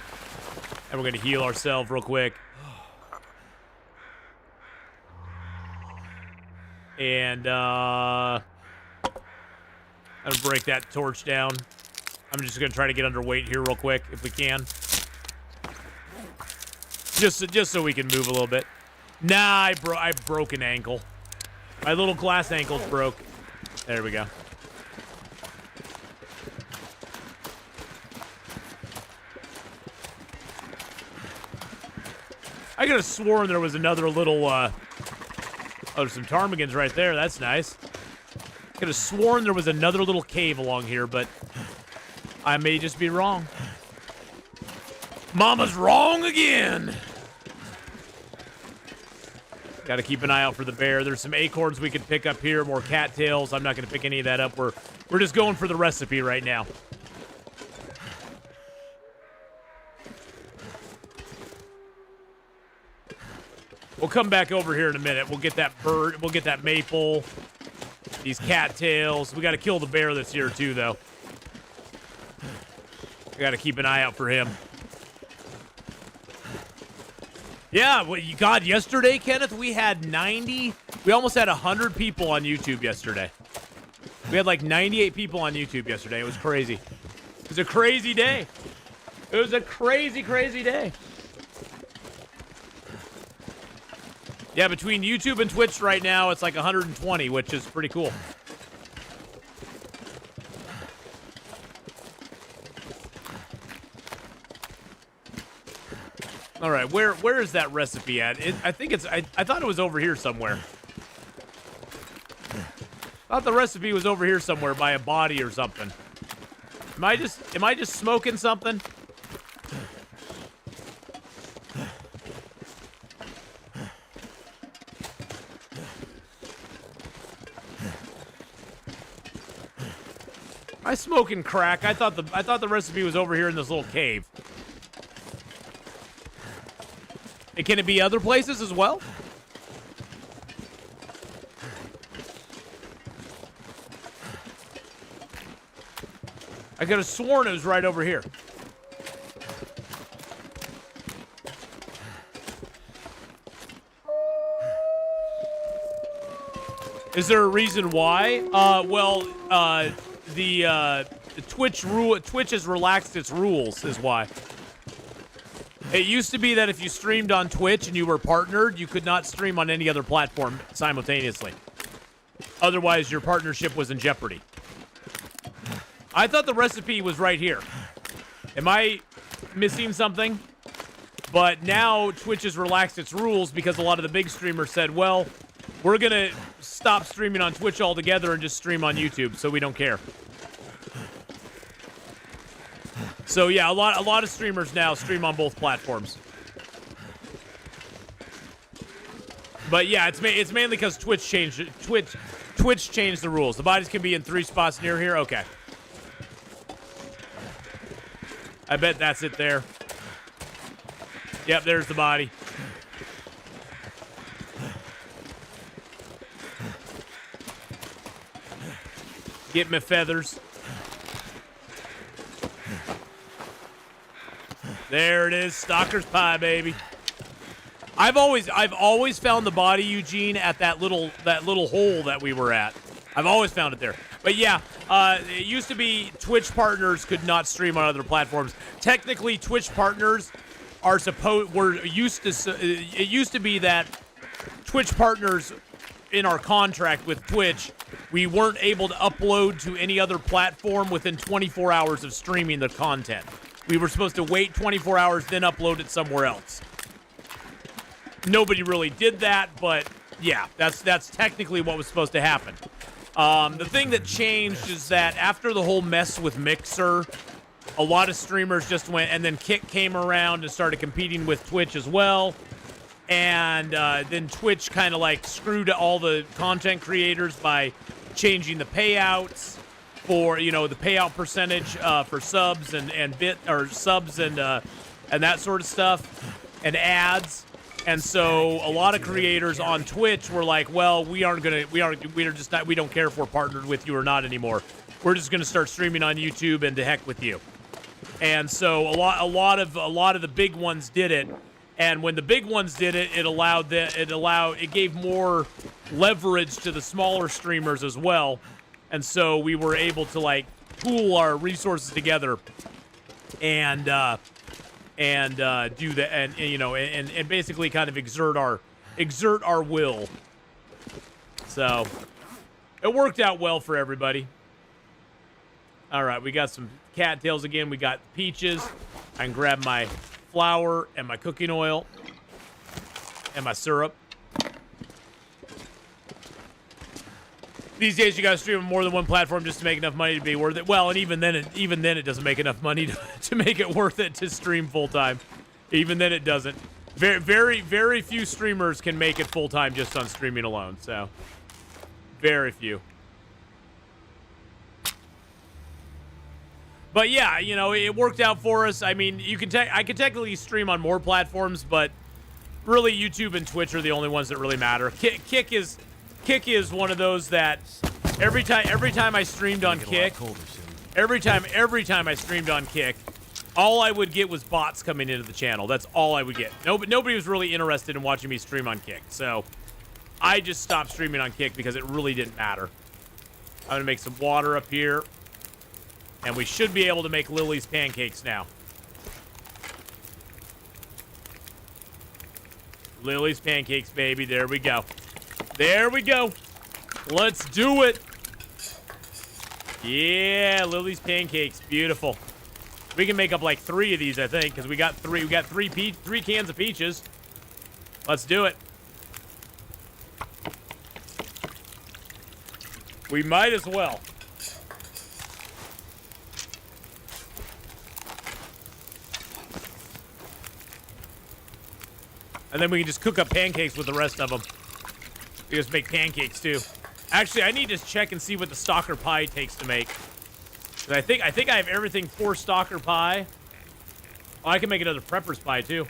And we're going to heal ourselves real quick. And, I'm going to break that torch down. I'm just going to try to get underweight here real quick, if we can. Just so we can move a little bit. Nah, I broke an ankle. My little glass ankle's broke. There we go. I could have sworn there was another little, oh, there's some ptarmigans right there. That's nice. I could have sworn there was another little cave along here, but I may just be wrong. Mama's wrong again. Got to keep an eye out for the bear. There's some acorns we could pick up here, more cattails. I'm not going to pick any of that up. We're just going for the recipe right now. We'll come back over here in a minute. We'll get that bird. We'll get that maple. These cattails. We got to kill the bear that's here too, though. I got to keep an eye out for him. Yeah, well, God, yesterday, Kenneth, we had 90. We almost had 100 people on YouTube yesterday. We had like 98 people on YouTube yesterday. It was crazy. It was a crazy day. It was a crazy, crazy day. Yeah, between YouTube and Twitch right now, it's like 120, which is pretty cool. All right, where is that recipe at? I think it's. I thought it was over here somewhere. I thought the recipe was over here somewhere by a body or something. Am I just smoking something? Am I smoking crack? I thought the recipe was over here in this little cave. And can it be other places as well? I could have sworn it was right over here. Is there a reason why? The Twitch has relaxed its rules, is why. It used to be that if you streamed on Twitch and you were partnered, you could not stream on any other platform simultaneously. Otherwise, your partnership was in jeopardy. I thought the recipe was right here. Am I missing something? But now Twitch has relaxed its rules because a lot of the big streamers said, well, we're going to stop streaming on Twitch altogether and just stream on YouTube, so we don't care. So yeah, a lot of streamers now stream on both platforms. But yeah, it's mainly because Twitch changed the rules. The bodies can be in 3 spots near here. Okay. I bet that's it there. Yep, there's the body. Get my feathers. There it is, Stalker's Pie, baby. I've always found the body, Eugene, at that little hole that we were at. I've always found it there. But yeah, it used to be Twitch partners could not stream on other platforms. Technically, Twitch partners it used to be that Twitch partners in our contract with Twitch, we weren't able to upload to any other platform within 24 hours of streaming the content. We were supposed to wait 24 hours, then upload it somewhere else. Nobody really did that, but yeah, that's technically what was supposed to happen. The thing that changed is that after the whole mess with Mixer, a lot of streamers just went, and then Kick came around and started competing with Twitch as well. And then Twitch kind of like screwed all the content creators by changing the payouts for, you know, the payout percentage for subs and subs and that sort of stuff and ads. And so a lot of creators on Twitch were like, well, we don't care if we're partnered with you or not anymore. We're just going to start streaming on YouTube and to heck with you. And so a lot of the big ones did it. And when the big ones did it, it gave more leverage to the smaller streamers as well. And so we were able to like pool our resources together and do that, and you know, and basically kind of exert our will. So it worked out well for everybody. All right, we got some cattails again. We got peaches. I can grab my flour and my cooking oil and my syrup. These days, you gotta stream on more than one platform just to make enough money to be worth it. Well, and even then, it doesn't make enough money to make it worth it to stream full time. Even then, it doesn't. Very, very few streamers can make it full time just on streaming alone. So, very few. But yeah, you know, it worked out for us. I mean, I can technically stream on more platforms, but really, YouTube and Twitch are the only ones that really matter. Kick is one of those that every time I streamed on Kick, every time I streamed on Kick, all I would get was bots coming into the channel. That's all I would get. Nobody was really interested in watching me stream on Kick. So I just stopped streaming on Kick because it really didn't matter. I'm gonna make some water up here, and we should be able to make Lily's pancakes now. Lily's pancakes, baby. There we go. There we go. Let's do it. Yeah, Lily's pancakes. Beautiful. We can make up like 3 of these, I think, because we got 3 cans of peaches. Let's do it. We might as well. And then we can just cook up pancakes with the rest of them. We just make pancakes too. Actually, I need to check and see what the stalker pie takes to make. I think I have everything for stalker pie. Oh, I can make another prepper's pie too.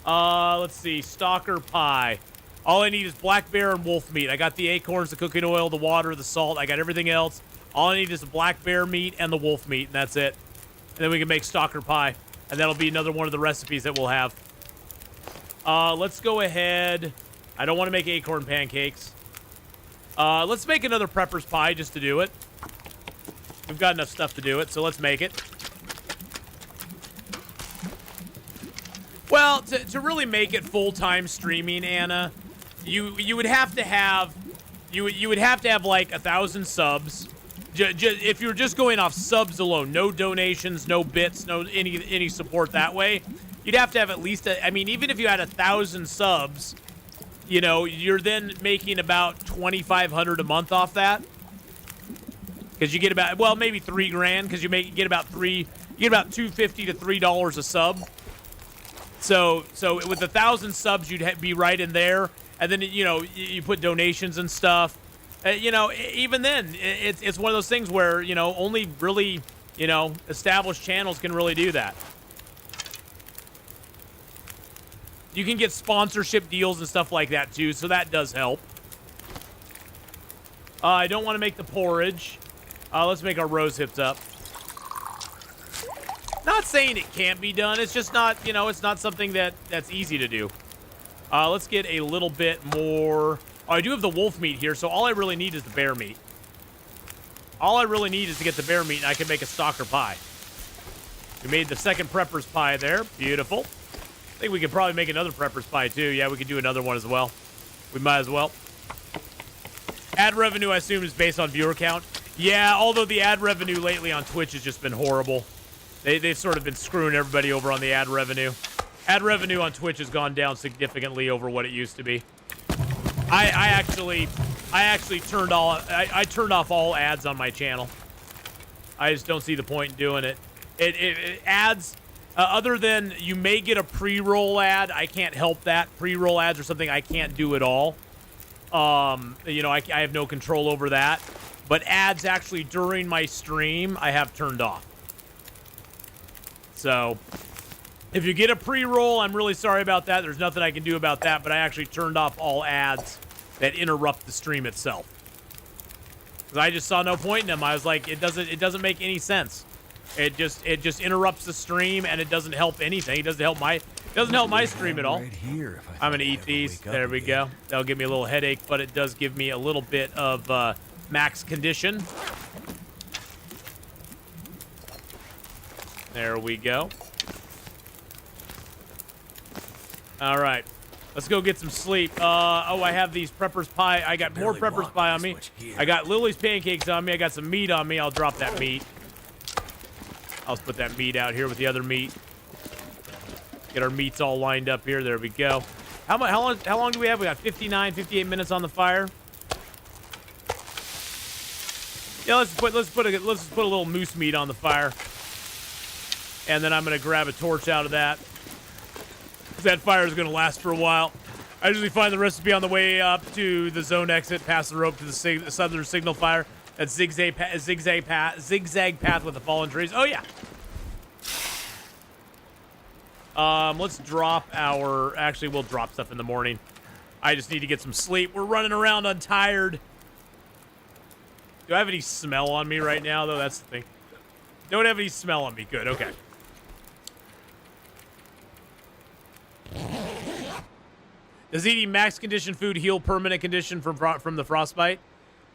Let's see, stalker pie. All I need is black bear and wolf meat. I got the acorns, the cooking oil, the water, the salt. I got everything else. All I need is the black bear meat and the wolf meat, and that's it. And then we can make stalker pie, and that'll be another one of the recipes that we'll have. Let's go ahead. I don't want to make acorn pancakes. Let's make another prepper's pie just to do it. We've got enough stuff to do it, so let's make it. Well, to really make it full-time streaming, Anna, you would have to have like 1,000 subs. If you're just going off subs alone, no donations, no bits, no any support that way, you'd have to have at least I mean, even if you had 1,000 subs, you know, you're then making about 2,500 a month off that. Because you get about, well, maybe $3,000, because you get about $2.50 to $3 a sub. So with 1,000 subs, you'd be right in there, and then you know you put donations and stuff. You know, even then, it's one of those things where you know only really established channels can really do that. You can get sponsorship deals and stuff like that too, so that does help. I don't want to make the porridge. Let's make our rose hips up. Not saying it can't be done. It's just not, you know, it's not something that's easy to do. Let's get a little bit more. Oh, I do have the wolf meat here, so all I really need is the bear meat. All I really need is to get the bear meat, and I can make a stalker pie. We made the second prepper's pie there. Beautiful. I think we could probably make another prepper's pie, too. Yeah, we could do another one as well. We might as well. Ad revenue, I assume, is based on viewer count. Yeah, although the ad revenue lately on Twitch has just been horrible. They've sort of been screwing everybody over on the ad revenue. Ad revenue on Twitch has gone down significantly over what it used to be. I actually turned off all ads on my channel. I just don't see the point in doing it. Ads, other than you may get a pre-roll ad, I can't help that. Pre-roll ads are something I can't do at all. You know, I have no control over that. But ads actually during my stream, I have turned off. So, if you get a pre-roll, I'm really sorry about that. There's nothing I can do about that, but I actually turned off all ads that interrupt the stream itself. Because I just saw no point in them. I was like, it doesn't make any sense. It just interrupts the stream, and it doesn't help anything. It doesn't help my stream at all. Right here, I'm gonna eat these. There we go. That'll give me a little headache, but it does give me a little bit of max condition. There we go. All right. Let's go get some sleep. Oh, I have these Prepper's Pie. I got more Prepper's Pie on me. I got Lily's pancakes on me. I got some meat on me. I'll drop that meat. I'll just put that meat out here with the other meat. Get our meats all lined up here. There we go. How long do we have? We got 58 minutes on the fire. Yeah, let's put a little moose meat on the fire. And then I'm gonna grab a torch out of that. That fire is gonna last for a while. I usually find the recipe on the way up to the zone exit, past the rope to the southern signal fire. That zigzag path with the fallen trees. Oh yeah. Let's drop our. Actually, we'll drop stuff in the morning. I just need to get some sleep. We're running around untired. Do I have any smell on me right now, though? That's the thing. Don't have any smell on me. Good. Okay. Does eating max condition food heal permanent condition from the frostbite?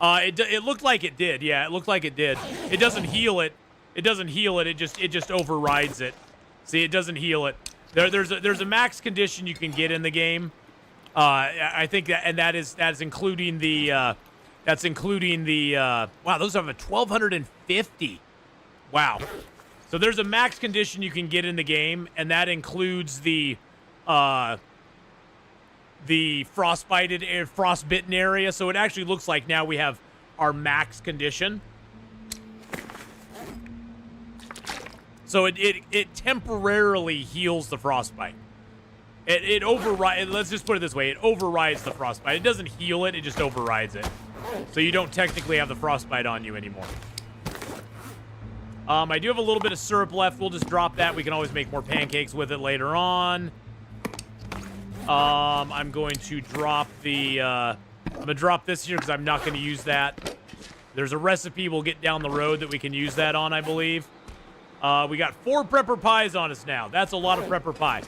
It looked like it did. Yeah, it looked like it did. It doesn't heal it. It doesn't heal it. It just overrides it. See, it doesn't heal it. There's a max condition you can get in the game. I think that's including the wow, those have a 1,250. Wow. So there's a max condition you can get in the game, and that includes the frostbitten area. So it actually looks like now we have our max condition. So it temporarily heals the frostbite. It overrides. Let's just put it this way: it overrides the frostbite. It doesn't heal it; it just overrides it. So you don't technically have the frostbite on you anymore. I do have a little bit of syrup left. We'll just drop that. We can always make more pancakes with it later on. I'm going to drop the. I'm gonna drop this here because I'm not going to use that. There's a recipe we'll get down the road that we can use that on, I believe. We got 4 prepper pies on us now. That's a lot of prepper pie.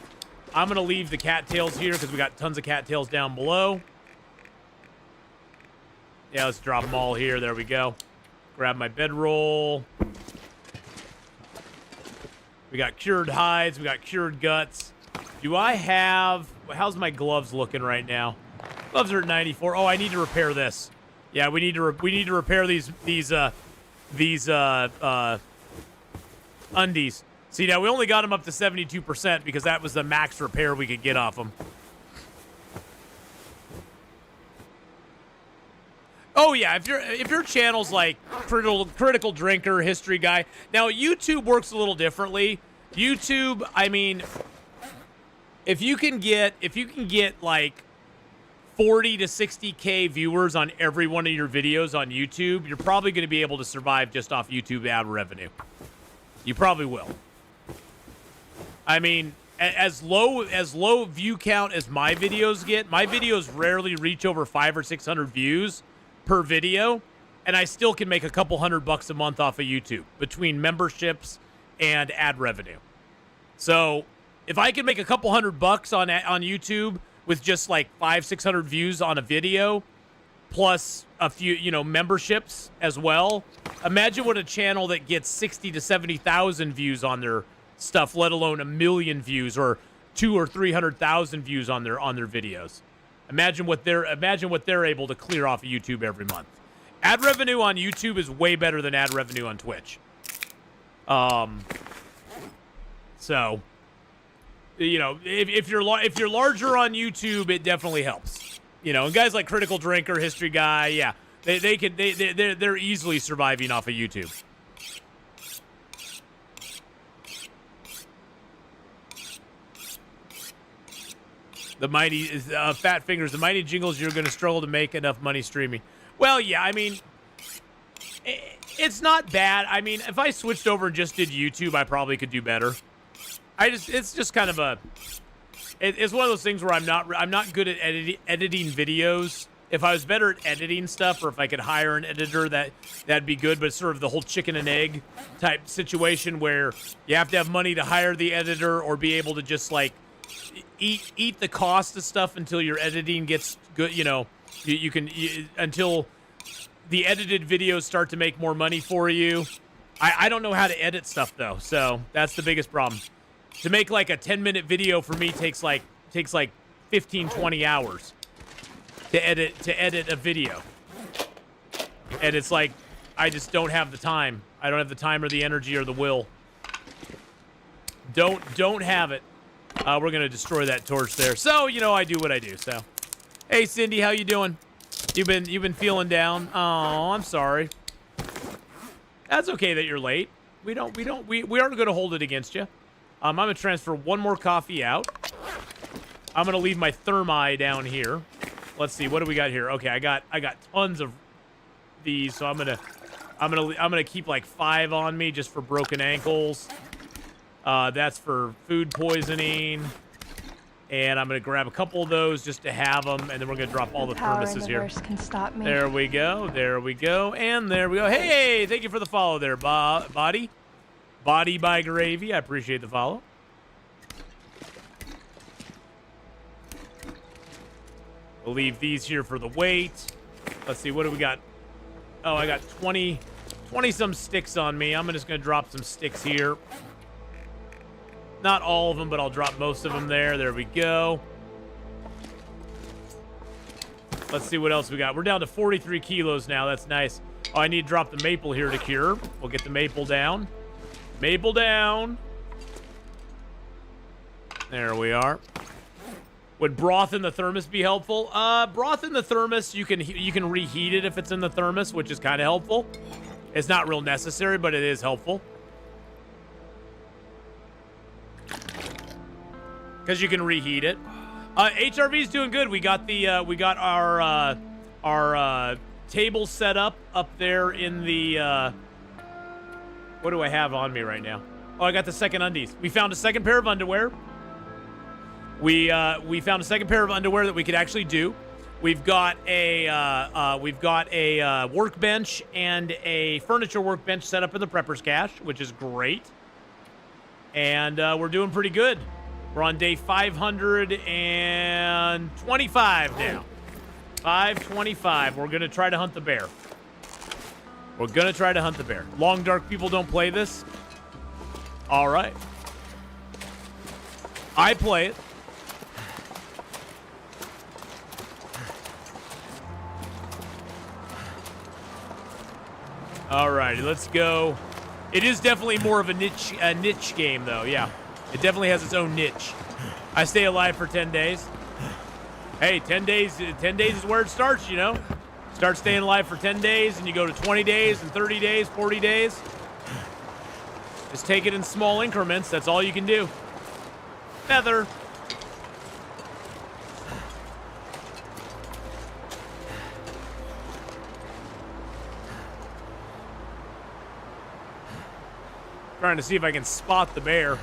I'm going to leave the cattails here because we got tons of cattails down below. Yeah, let's drop them all here. There we go. Grab my bedroll. We got cured hides. We got cured guts. Do I have... How's my gloves looking right now? Gloves are at 94. Oh, I need to repair this. Yeah, we need to repair these undies. See, now we only got them up to 72% because that was the max repair we could get off them. Oh yeah, if your channel's like critical drinker, history guy. Now YouTube works a little differently. YouTube, I mean, if you can get like 40 to 60K viewers on every one of your videos on YouTube, you're probably going to be able to survive just off YouTube ad revenue. You probably will. I mean, as low view count as my videos get, my videos rarely reach over 500 or 600 views per video, and I still can make a couple $100 a month off of YouTube between memberships and ad revenue. So if I can make a couple $100 on YouTube with just like 500-600 views on a video, plus a few memberships as well, imagine what a channel that gets 60 to 70,000 views on their stuff, let alone 1 million views or 200,000 or 300,000 views on their videos. Imagine what they're able to clear off of YouTube every month. Ad revenue on YouTube is way better than ad revenue on Twitch. So, if you're larger on YouTube, it definitely helps. And guys like Critical Drinker, History Guy, yeah, they're easily surviving off of YouTube. The mighty Fat Fingers, the mighty jingles, you're going to struggle to make enough money streaming. Well, yeah, I mean, it's not bad. I mean, if I switched over and just did YouTube, I probably could do better. It's just kind of it's one of those things where I'm not good at editing videos. If I was better at editing stuff, or if I could hire an editor, that'd be good. But it's sort of the whole chicken and egg type situation where you have to have money to hire the editor or be able to just like eat the cost of stuff until your editing gets good. Until the edited videos start to make more money for you. I don't know how to edit stuff though, so that's the biggest problem. To make like a 10-minute video for me takes like 15-20 hours to edit a video. And it's like I just don't have the time. I don't have the time or the energy or the will. Don't have it. We're gonna destroy that torch there. So, I do what I do. So, hey Cindy, how you doing? You've been feeling down? Oh, I'm sorry. That's okay that you're late. We aren't gonna hold it against you. I'm gonna transfer one more coffee out. I'm gonna leave my thermi down here. Let's see, what do we got here? Okay, I got tons of these, so I'm gonna keep like 5 on me just for broken ankles. That's for food poisoning. And I'm gonna grab a couple of those just to have them, and then we're gonna drop all the thermoses here. Can stop me. There we go, and there we go. Hey, thank you for the follow there, Body by Gravy. I appreciate the follow. We'll leave these here for the weight. Let's see, what do we got? Oh, I got 20 some sticks on me. I'm just gonna drop some sticks here. Not all of them, but I'll drop most of them there. There we go. Let's see what else we got. We're down to 43 kilos now. That's nice. Oh, I need to drop the maple here to cure. We'll get the maple down. Maple down. There we are. Would broth in the thermos be helpful? Broth in the thermos, you can reheat it if it's in the thermos, which is kind of helpful. It's not real necessary, but it is helpful. Because you can reheat it. HRV's doing good. We got our table set up there in the what do I have on me right now? Oh, I got the second undies. We found a second pair of underwear. We found a second pair of underwear that we could actually do. We've got a workbench and a furniture workbench set up in the prepper's cache, which is great. And we're doing pretty good. We're on day 525 now. 525. We're going to try to hunt the bear. Long Dark people don't play this. All right. I play it. All righty, let's go. It is definitely more of a niche game, though. Yeah, it definitely has its own niche. I stay alive for 10 days. Hey, 10 days. 10 days is where it starts. You know, start staying alive for 10 days, and you go to 20 days, and 30 days, 40 days. Just take it in small increments. That's all you can do. Feather. Trying to see if I can spot the bear.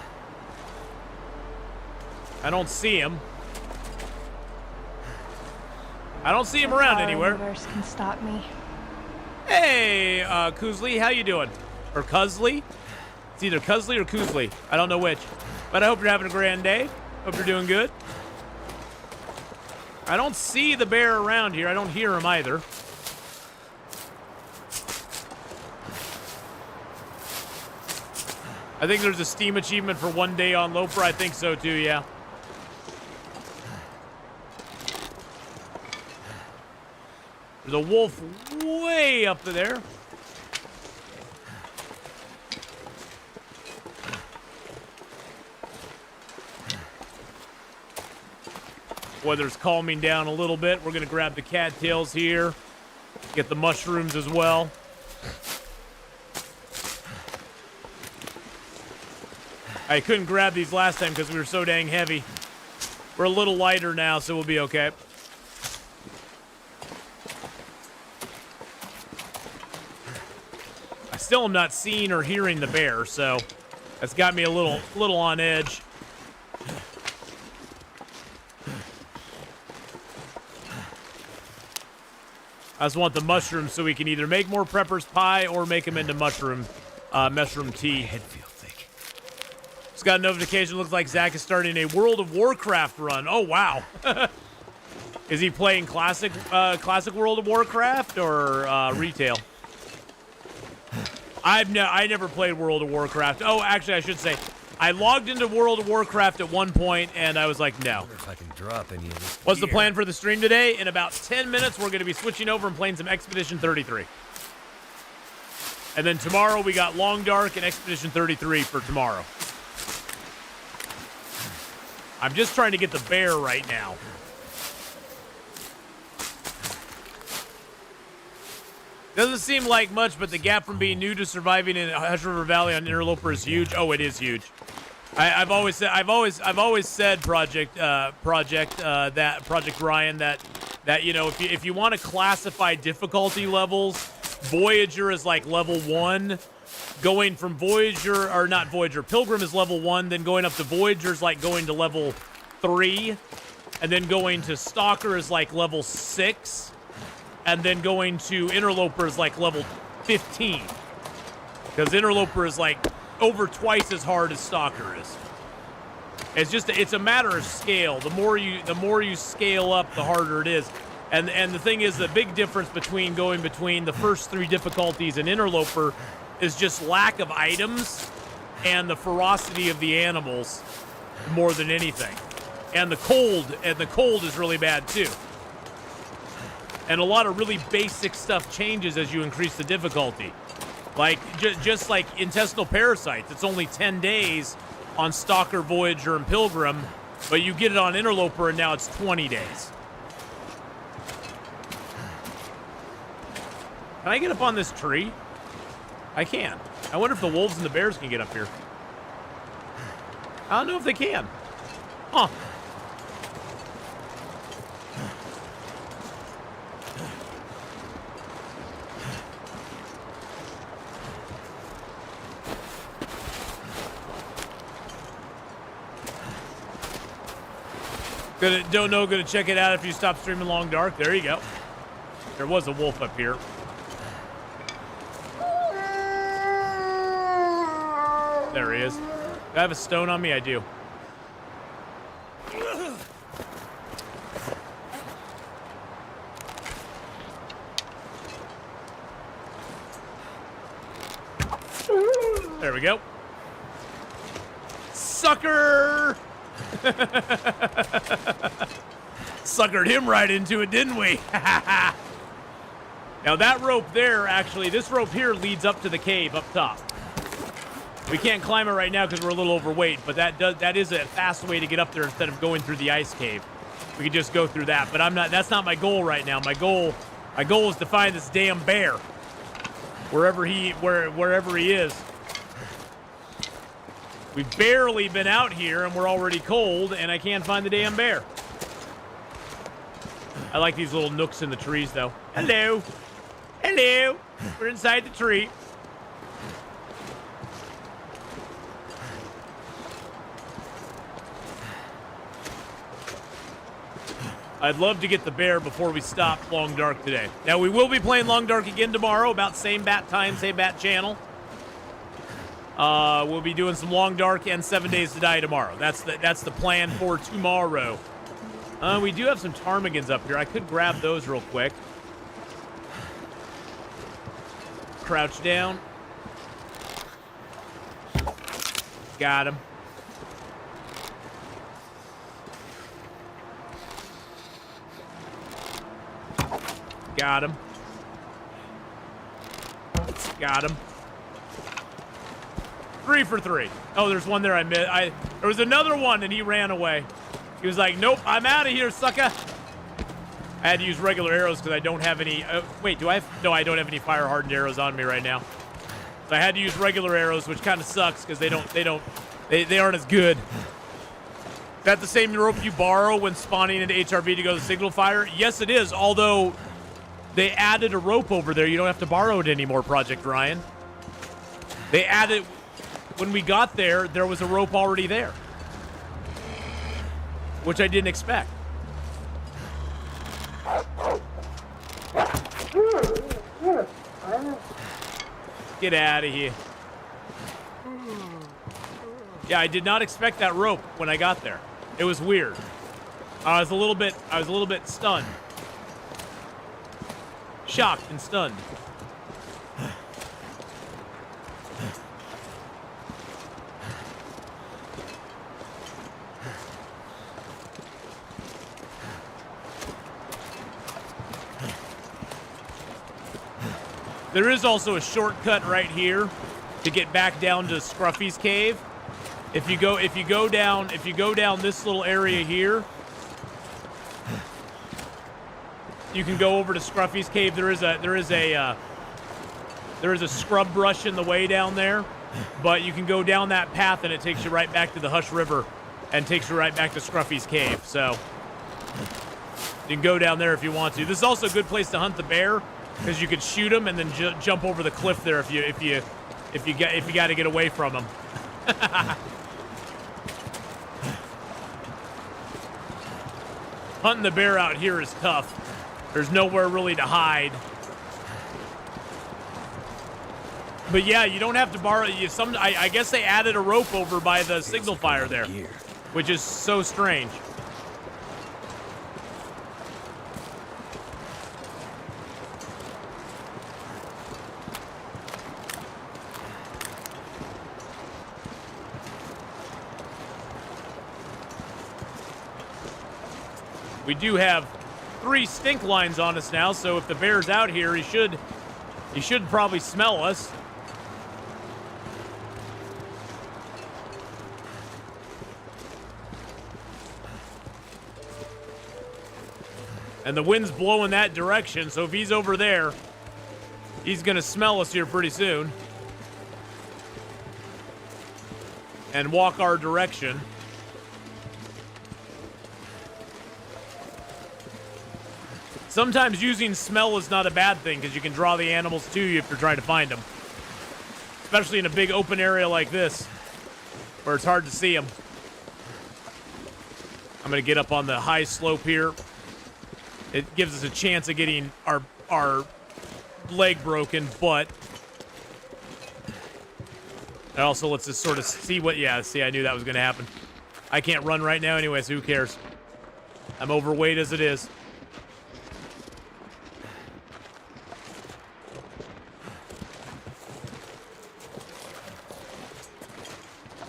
I don't see him. I don't see him around anywhere. The universe can stop me. Hey, Kuzli, how you doing? Or Cuzly? It's either Cuzly or Kuzli. I don't know which. But I hope you're having a grand day. Hope you're doing good. I don't see the bear around here. I don't hear him either. I think there's a Steam achievement for 1 day on Loper. I think so too, yeah. There's a wolf way up there. Weather's calming down a little bit. We're going to grab the cattails here. Get the mushrooms as well. I couldn't grab these last time because we were so dang heavy. We're a little lighter now, so we'll be okay. I still am not seeing or hearing the bear, so that's got me a little on edge. I just want the mushrooms so we can either make more prepper's pie or make them into mushroom tea. Head feel thick. Just got a notification. Looks like Zach is starting a World of Warcraft run. Oh, wow. Is he playing classic World of Warcraft or retail? I never played World of Warcraft. Oh, actually, I should say, I logged into World of Warcraft at one point, and I was like, no. I wonder if I can drop any of this What's the gear. plan for the stream today? In about 10 minutes, we're going to be switching over and playing some Expedition 33. And then tomorrow, we got Long Dark and Expedition 33 for tomorrow. I'm just trying to get the bear right now. Doesn't seem like much, but the gap from being new to surviving in Hush River Valley on Interloper is huge. Oh, it is huge. I've always said Project Ryan that you know if you want to classify difficulty levels, Voyager is like level 1. Going from Voyager, or not Voyager, Pilgrim is level 1, then going up to Voyager is like going to level 3, and then going to Stalker is like level 6, and then going to Interloper is like level 15. Because Interloper is like over twice as hard as Stalker is. It's a matter of scale. The more you scale up, the harder it is. And the thing is, the big difference between going between the first 3 difficulties and Interloper is just lack of items and the ferocity of the animals more than anything. And the cold is really bad too. And a lot of really basic stuff changes as you increase the difficulty. Like just like intestinal parasites, it's only 10 days on Stalker, Voyager, and Pilgrim, but you get it on Interloper and now it's 20 days. Can I get up on this tree? I can. I wonder if the wolves and the bears can get up here. I don't know if they can. Huh. Gonna check it out if you stop streaming Long Dark. There you go. There was a wolf up here. There he is. Do I have a stone on me? I do. There we go. Sucker! Suckered him right into it, didn't we? Now that rope there, actually, this rope here leads up to the cave up top. We can't climb it right now because we're a little overweight, but that is a fast way to get up there instead of going through the ice cave. We could just go through that, but that's not my goal right now. My goal is to find this damn bear. Wherever he is. We've barely been out here and we're already cold and I can't find the damn bear. I like these little nooks in the trees though. Hello. Hello. We're inside the tree. I'd love to get the bear before we stop Long Dark today. Now, we will be playing Long Dark again tomorrow, about same bat time, same bat channel. We'll be doing some Long Dark and 7 Days to Die tomorrow. That's the plan for tomorrow. We do have some ptarmigans up here. I could grab those real quick. Crouch down. Got him. Got him. Got him. 3 for 3. Oh, there's one there I missed. There was another one and he ran away. He was like, nope, I'm out of here, sucker. I had to use regular arrows because I don't have any. Wait, do I have? No, I don't have any fire hardened arrows on me right now. So I had to use regular arrows, which kind of sucks because they aren't as good. Is that the same rope you borrow when spawning into HRV to go to signal fire? Yes, it is. Although they added a rope over there. You don't have to borrow it anymore, Project Ryan. They added, when we got there, there was a rope already there. Which I didn't expect. Get out of here. Yeah, I did not expect that rope when I got there. It was weird. I was a little bit stunned. Shocked and stunned. There is also a shortcut right here to get back down to Scruffy's cave. If you go down this little area here, you can go over to Scruffy's cave. There is a scrub brush in the way down there, but you can go down that path and it takes you right back to the Hush River and takes you right back to Scruffy's cave. So you can go down there if you want to. This is also a good place to hunt the bear because you could shoot him and then jump over the cliff there if you got to get away from him. Hunting the bear out here is tough. There's nowhere really to hide. But yeah, you don't have to borrow. I guess they added a rope over by the signal fire there, which is so strange. We do have 3 stink lines on us now, so if the bear's out here, he should probably smell us. And the wind's blowing that direction, so if he's over there, he's gonna smell us here pretty soon. And walk our direction. Sometimes using smell is not a bad thing because you can draw the animals to you if you're trying to find them. Especially in a big open area like this where it's hard to see them. I'm going to get up on the high slope here. It gives us a chance of getting our leg broken, but it also lets us sort of see what... Yeah, see, I knew that was going to happen. I can't run right now anyway, so who cares? I'm overweight as it is.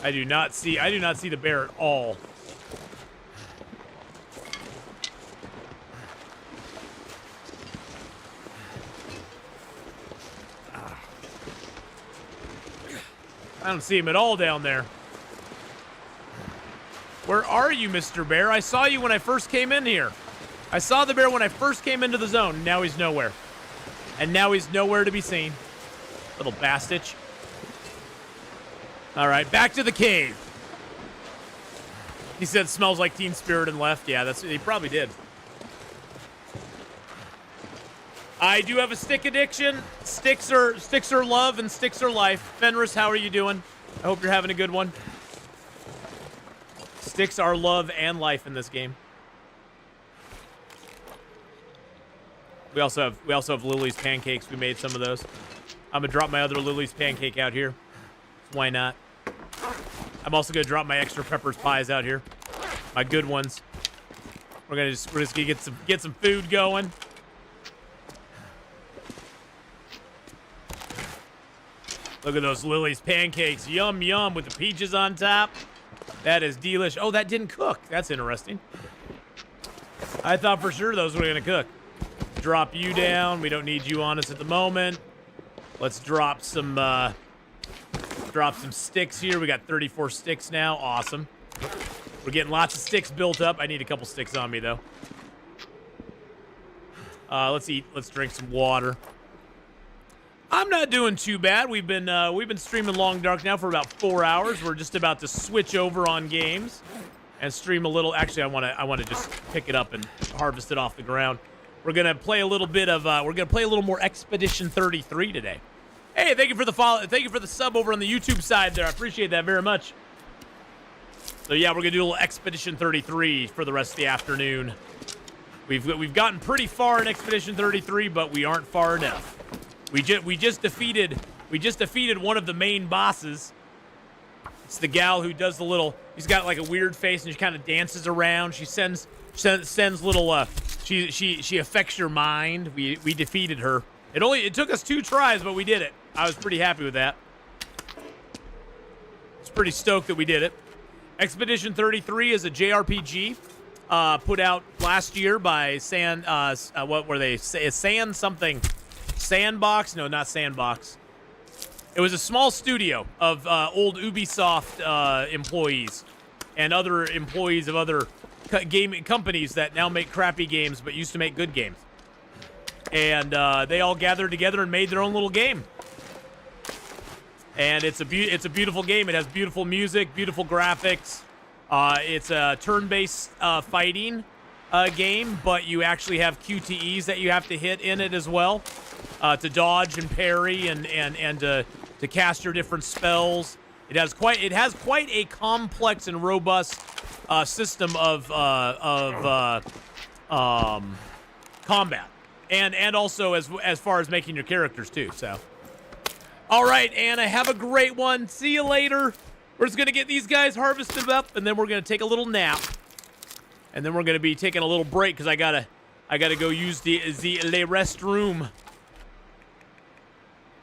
I do not see the bear at all. I don't see him at all down there. Where are you, Mr. Bear? I saw you when I first came in here. I saw the bear when I first came into the zone. Now he's nowhere. And now he's nowhere to be seen. Little bastich. All right, back to the cave. He said smells like Teen Spirit and left. Yeah, he probably did. I do have a stick addiction. Sticks are love and sticks are life. Fenris, how are you doing? I hope you're having a good one. Sticks are love and life in this game. We also have Lily's pancakes. We made some of those. I'm gonna drop my other Lily's pancake out here. Why not? I'm also gonna drop my extra peppers pies out here. My good ones. We're just gonna get some food going. Look at those Lily's pancakes. Yum, yum, with the peaches on top. That is delish. Oh, that didn't cook. That's interesting. I thought for sure those were going to cook. Drop you down. We don't need you on us at the moment. Let's drop some sticks here. We got 34 sticks now. Awesome. We're getting lots of sticks built up. I need a couple sticks on me, though. Let's eat. Let's drink some water. I'm not doing too bad. We've been streaming Long Dark now for about 4 hours. We're just about to switch over on games and stream a little. Actually, I want to just pick it up and harvest it off the ground. We're gonna play a little bit of. We're gonna play a little more Expedition 33 today. Hey, thank you for the follow. Thank you for the sub over on the YouTube side there. I appreciate that very much. So yeah, we're gonna do a little Expedition 33 for the rest of the afternoon. We've gotten pretty far in Expedition 33, but we aren't far enough. We just defeated one of the main bosses. It's the gal who does the little. He's got like a weird face and she kind of dances around. She sends little. She affects your mind. We defeated her. It took us 2 tries, but we did it. I was pretty happy with that. I was pretty stoked that we did it. Expedition 33 is a JRPG put out last year by what were they? Something. Sandbox? No, not Sandbox. It was a small studio of old Ubisoft employees and other employees of other gaming companies that now make crappy games but used to make good games. And they all gathered together and made their own little game. And it's a beautiful game. It has beautiful music, beautiful graphics. It's a turn-based fighting game, but you actually have QTEs that you have to hit in it as well. To dodge and parry and to cast your different spells. It has quite a complex and robust system of combat, and also as far as making your characters too. So, all right, Anna, have a great one. See you later. We're just gonna get these guys harvested up, and then we're gonna take a little nap, and then we're gonna be taking a little break because I gotta go use the restroom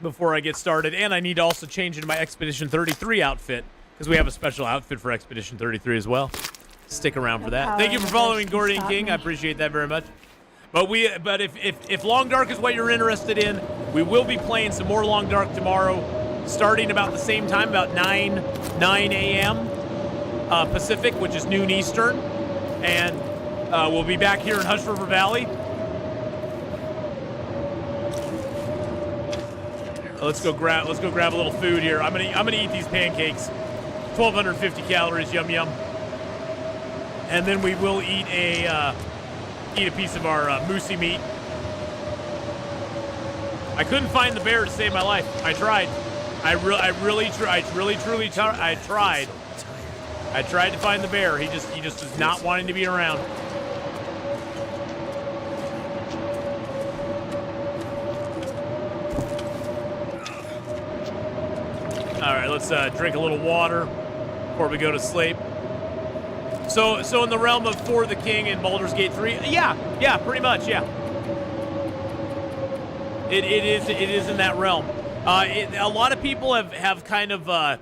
before I get started, and I need to also change into my Expedition 33 outfit because we have a special outfit for Expedition 33 as well. Stick around for that. Thank you for following Gordian King. I appreciate that very much. But if Long Dark is what you're interested in, we will be playing some more Long Dark tomorrow, starting about the same time, about 9 a.m. Pacific, which is noon Eastern, and we'll be back here in Hush River Valley. Let's go grab a little food here. I'm gonna eat these pancakes. 1,250 calories, yum yum. And then we will eat a piece of our moosey meat. I couldn't find the bear to save my life. I tried. I really tried. I tried to find the bear. He just was not wanting to be around. All right, let's drink a little water before we go to sleep. So in the realm of For the King and Baldur's Gate 3, yeah, pretty much, yeah. It is in that realm. A lot of people have kind of a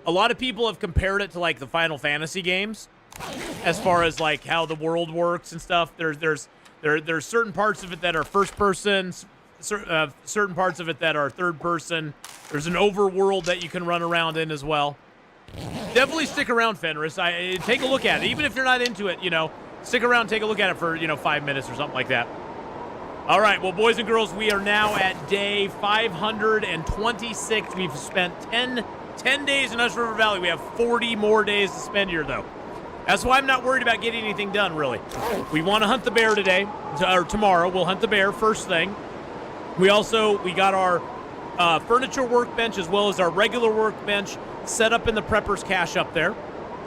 lot of people have compared it to like the Final Fantasy games, as far as like how the world works and stuff. There's certain parts of it that are first person, certain parts of it that are third person. There's an overworld that you can run around in as well. Definitely stick around, Fenris. Take a look at it. Even if you're not into it, stick around, take a look at it for, 5 minutes or something like that. All right, well, boys and girls, we are now at day 526. We've spent 10 days in Hush River Valley. We have 40 more days to spend here, though. That's why I'm not worried about getting anything done, really. We want to hunt the bear today, or tomorrow. We'll hunt the bear first thing. We got our furniture workbench as well as our regular workbench set up in the prepper's cache up there.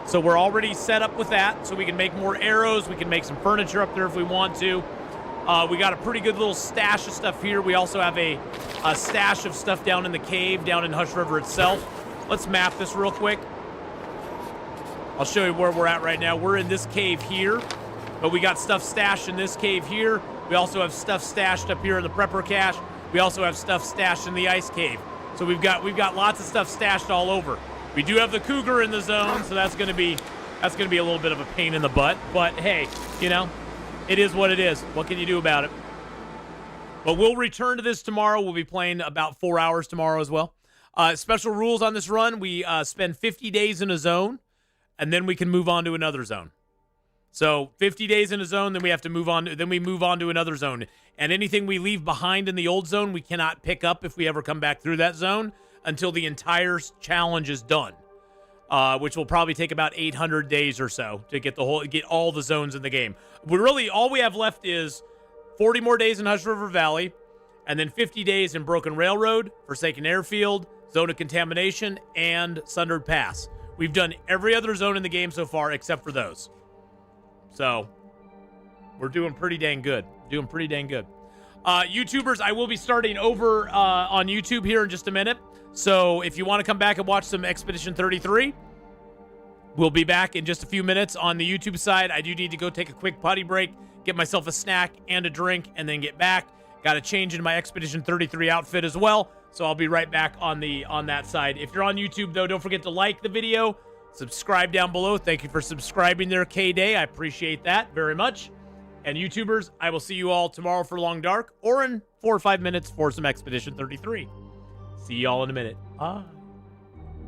So we're already set up with that, so we can make more arrows. We can make some furniture up there if we want to. We got a pretty good little stash of stuff here. We also have a stash of stuff down in the cave, down in Hush River itself. Let's map this real quick. I'll show you where we're at right now. We're in this cave here, but we got stuff stashed in this cave here. We also have stuff stashed up here in the prepper cache. We also have stuff stashed in the ice cave. So we've got lots of stuff stashed all over. We do have the cougar in the zone, so that's gonna be a little bit of a pain in the butt. But hey, it is what it is. What can you do about it? But we'll return to this tomorrow. We'll be playing about 4 hours tomorrow as well. Special rules on this run: we spend 50 days in a zone, and then we can move on to another zone. So 50 days in a zone, then we have to move on. Then we move on to another zone. And anything we leave behind in the old zone, we cannot pick up if we ever come back through that zone until the entire challenge is done, which will probably take about 800 days or so to get all the zones in the game. All we have left is 40 more days in Hush River Valley, and then 50 days in Broken Railroad, Forsaken Airfield, Zone of Contamination, and Sundered Pass. We've done every other zone in the game so far except for those. So we're doing pretty dang good. YouTubers, I will be starting over on YouTube here in just a minute. So if you want to come back and watch some Expedition 33, we'll be back in just a few minutes on the YouTube side. I do need to go take a quick potty break, get myself a snack and a drink, and then get back. Got to change into my Expedition 33 outfit as well. So I'll be right back on that side. If you're on YouTube, though, don't forget to like the video. Subscribe down below. Thank you for subscribing there, K-Day. I appreciate that very much. And YouTubers, I will see you all tomorrow for Long Dark or in 4 or 5 minutes for some Expedition 33. See y'all in a minute. Bye.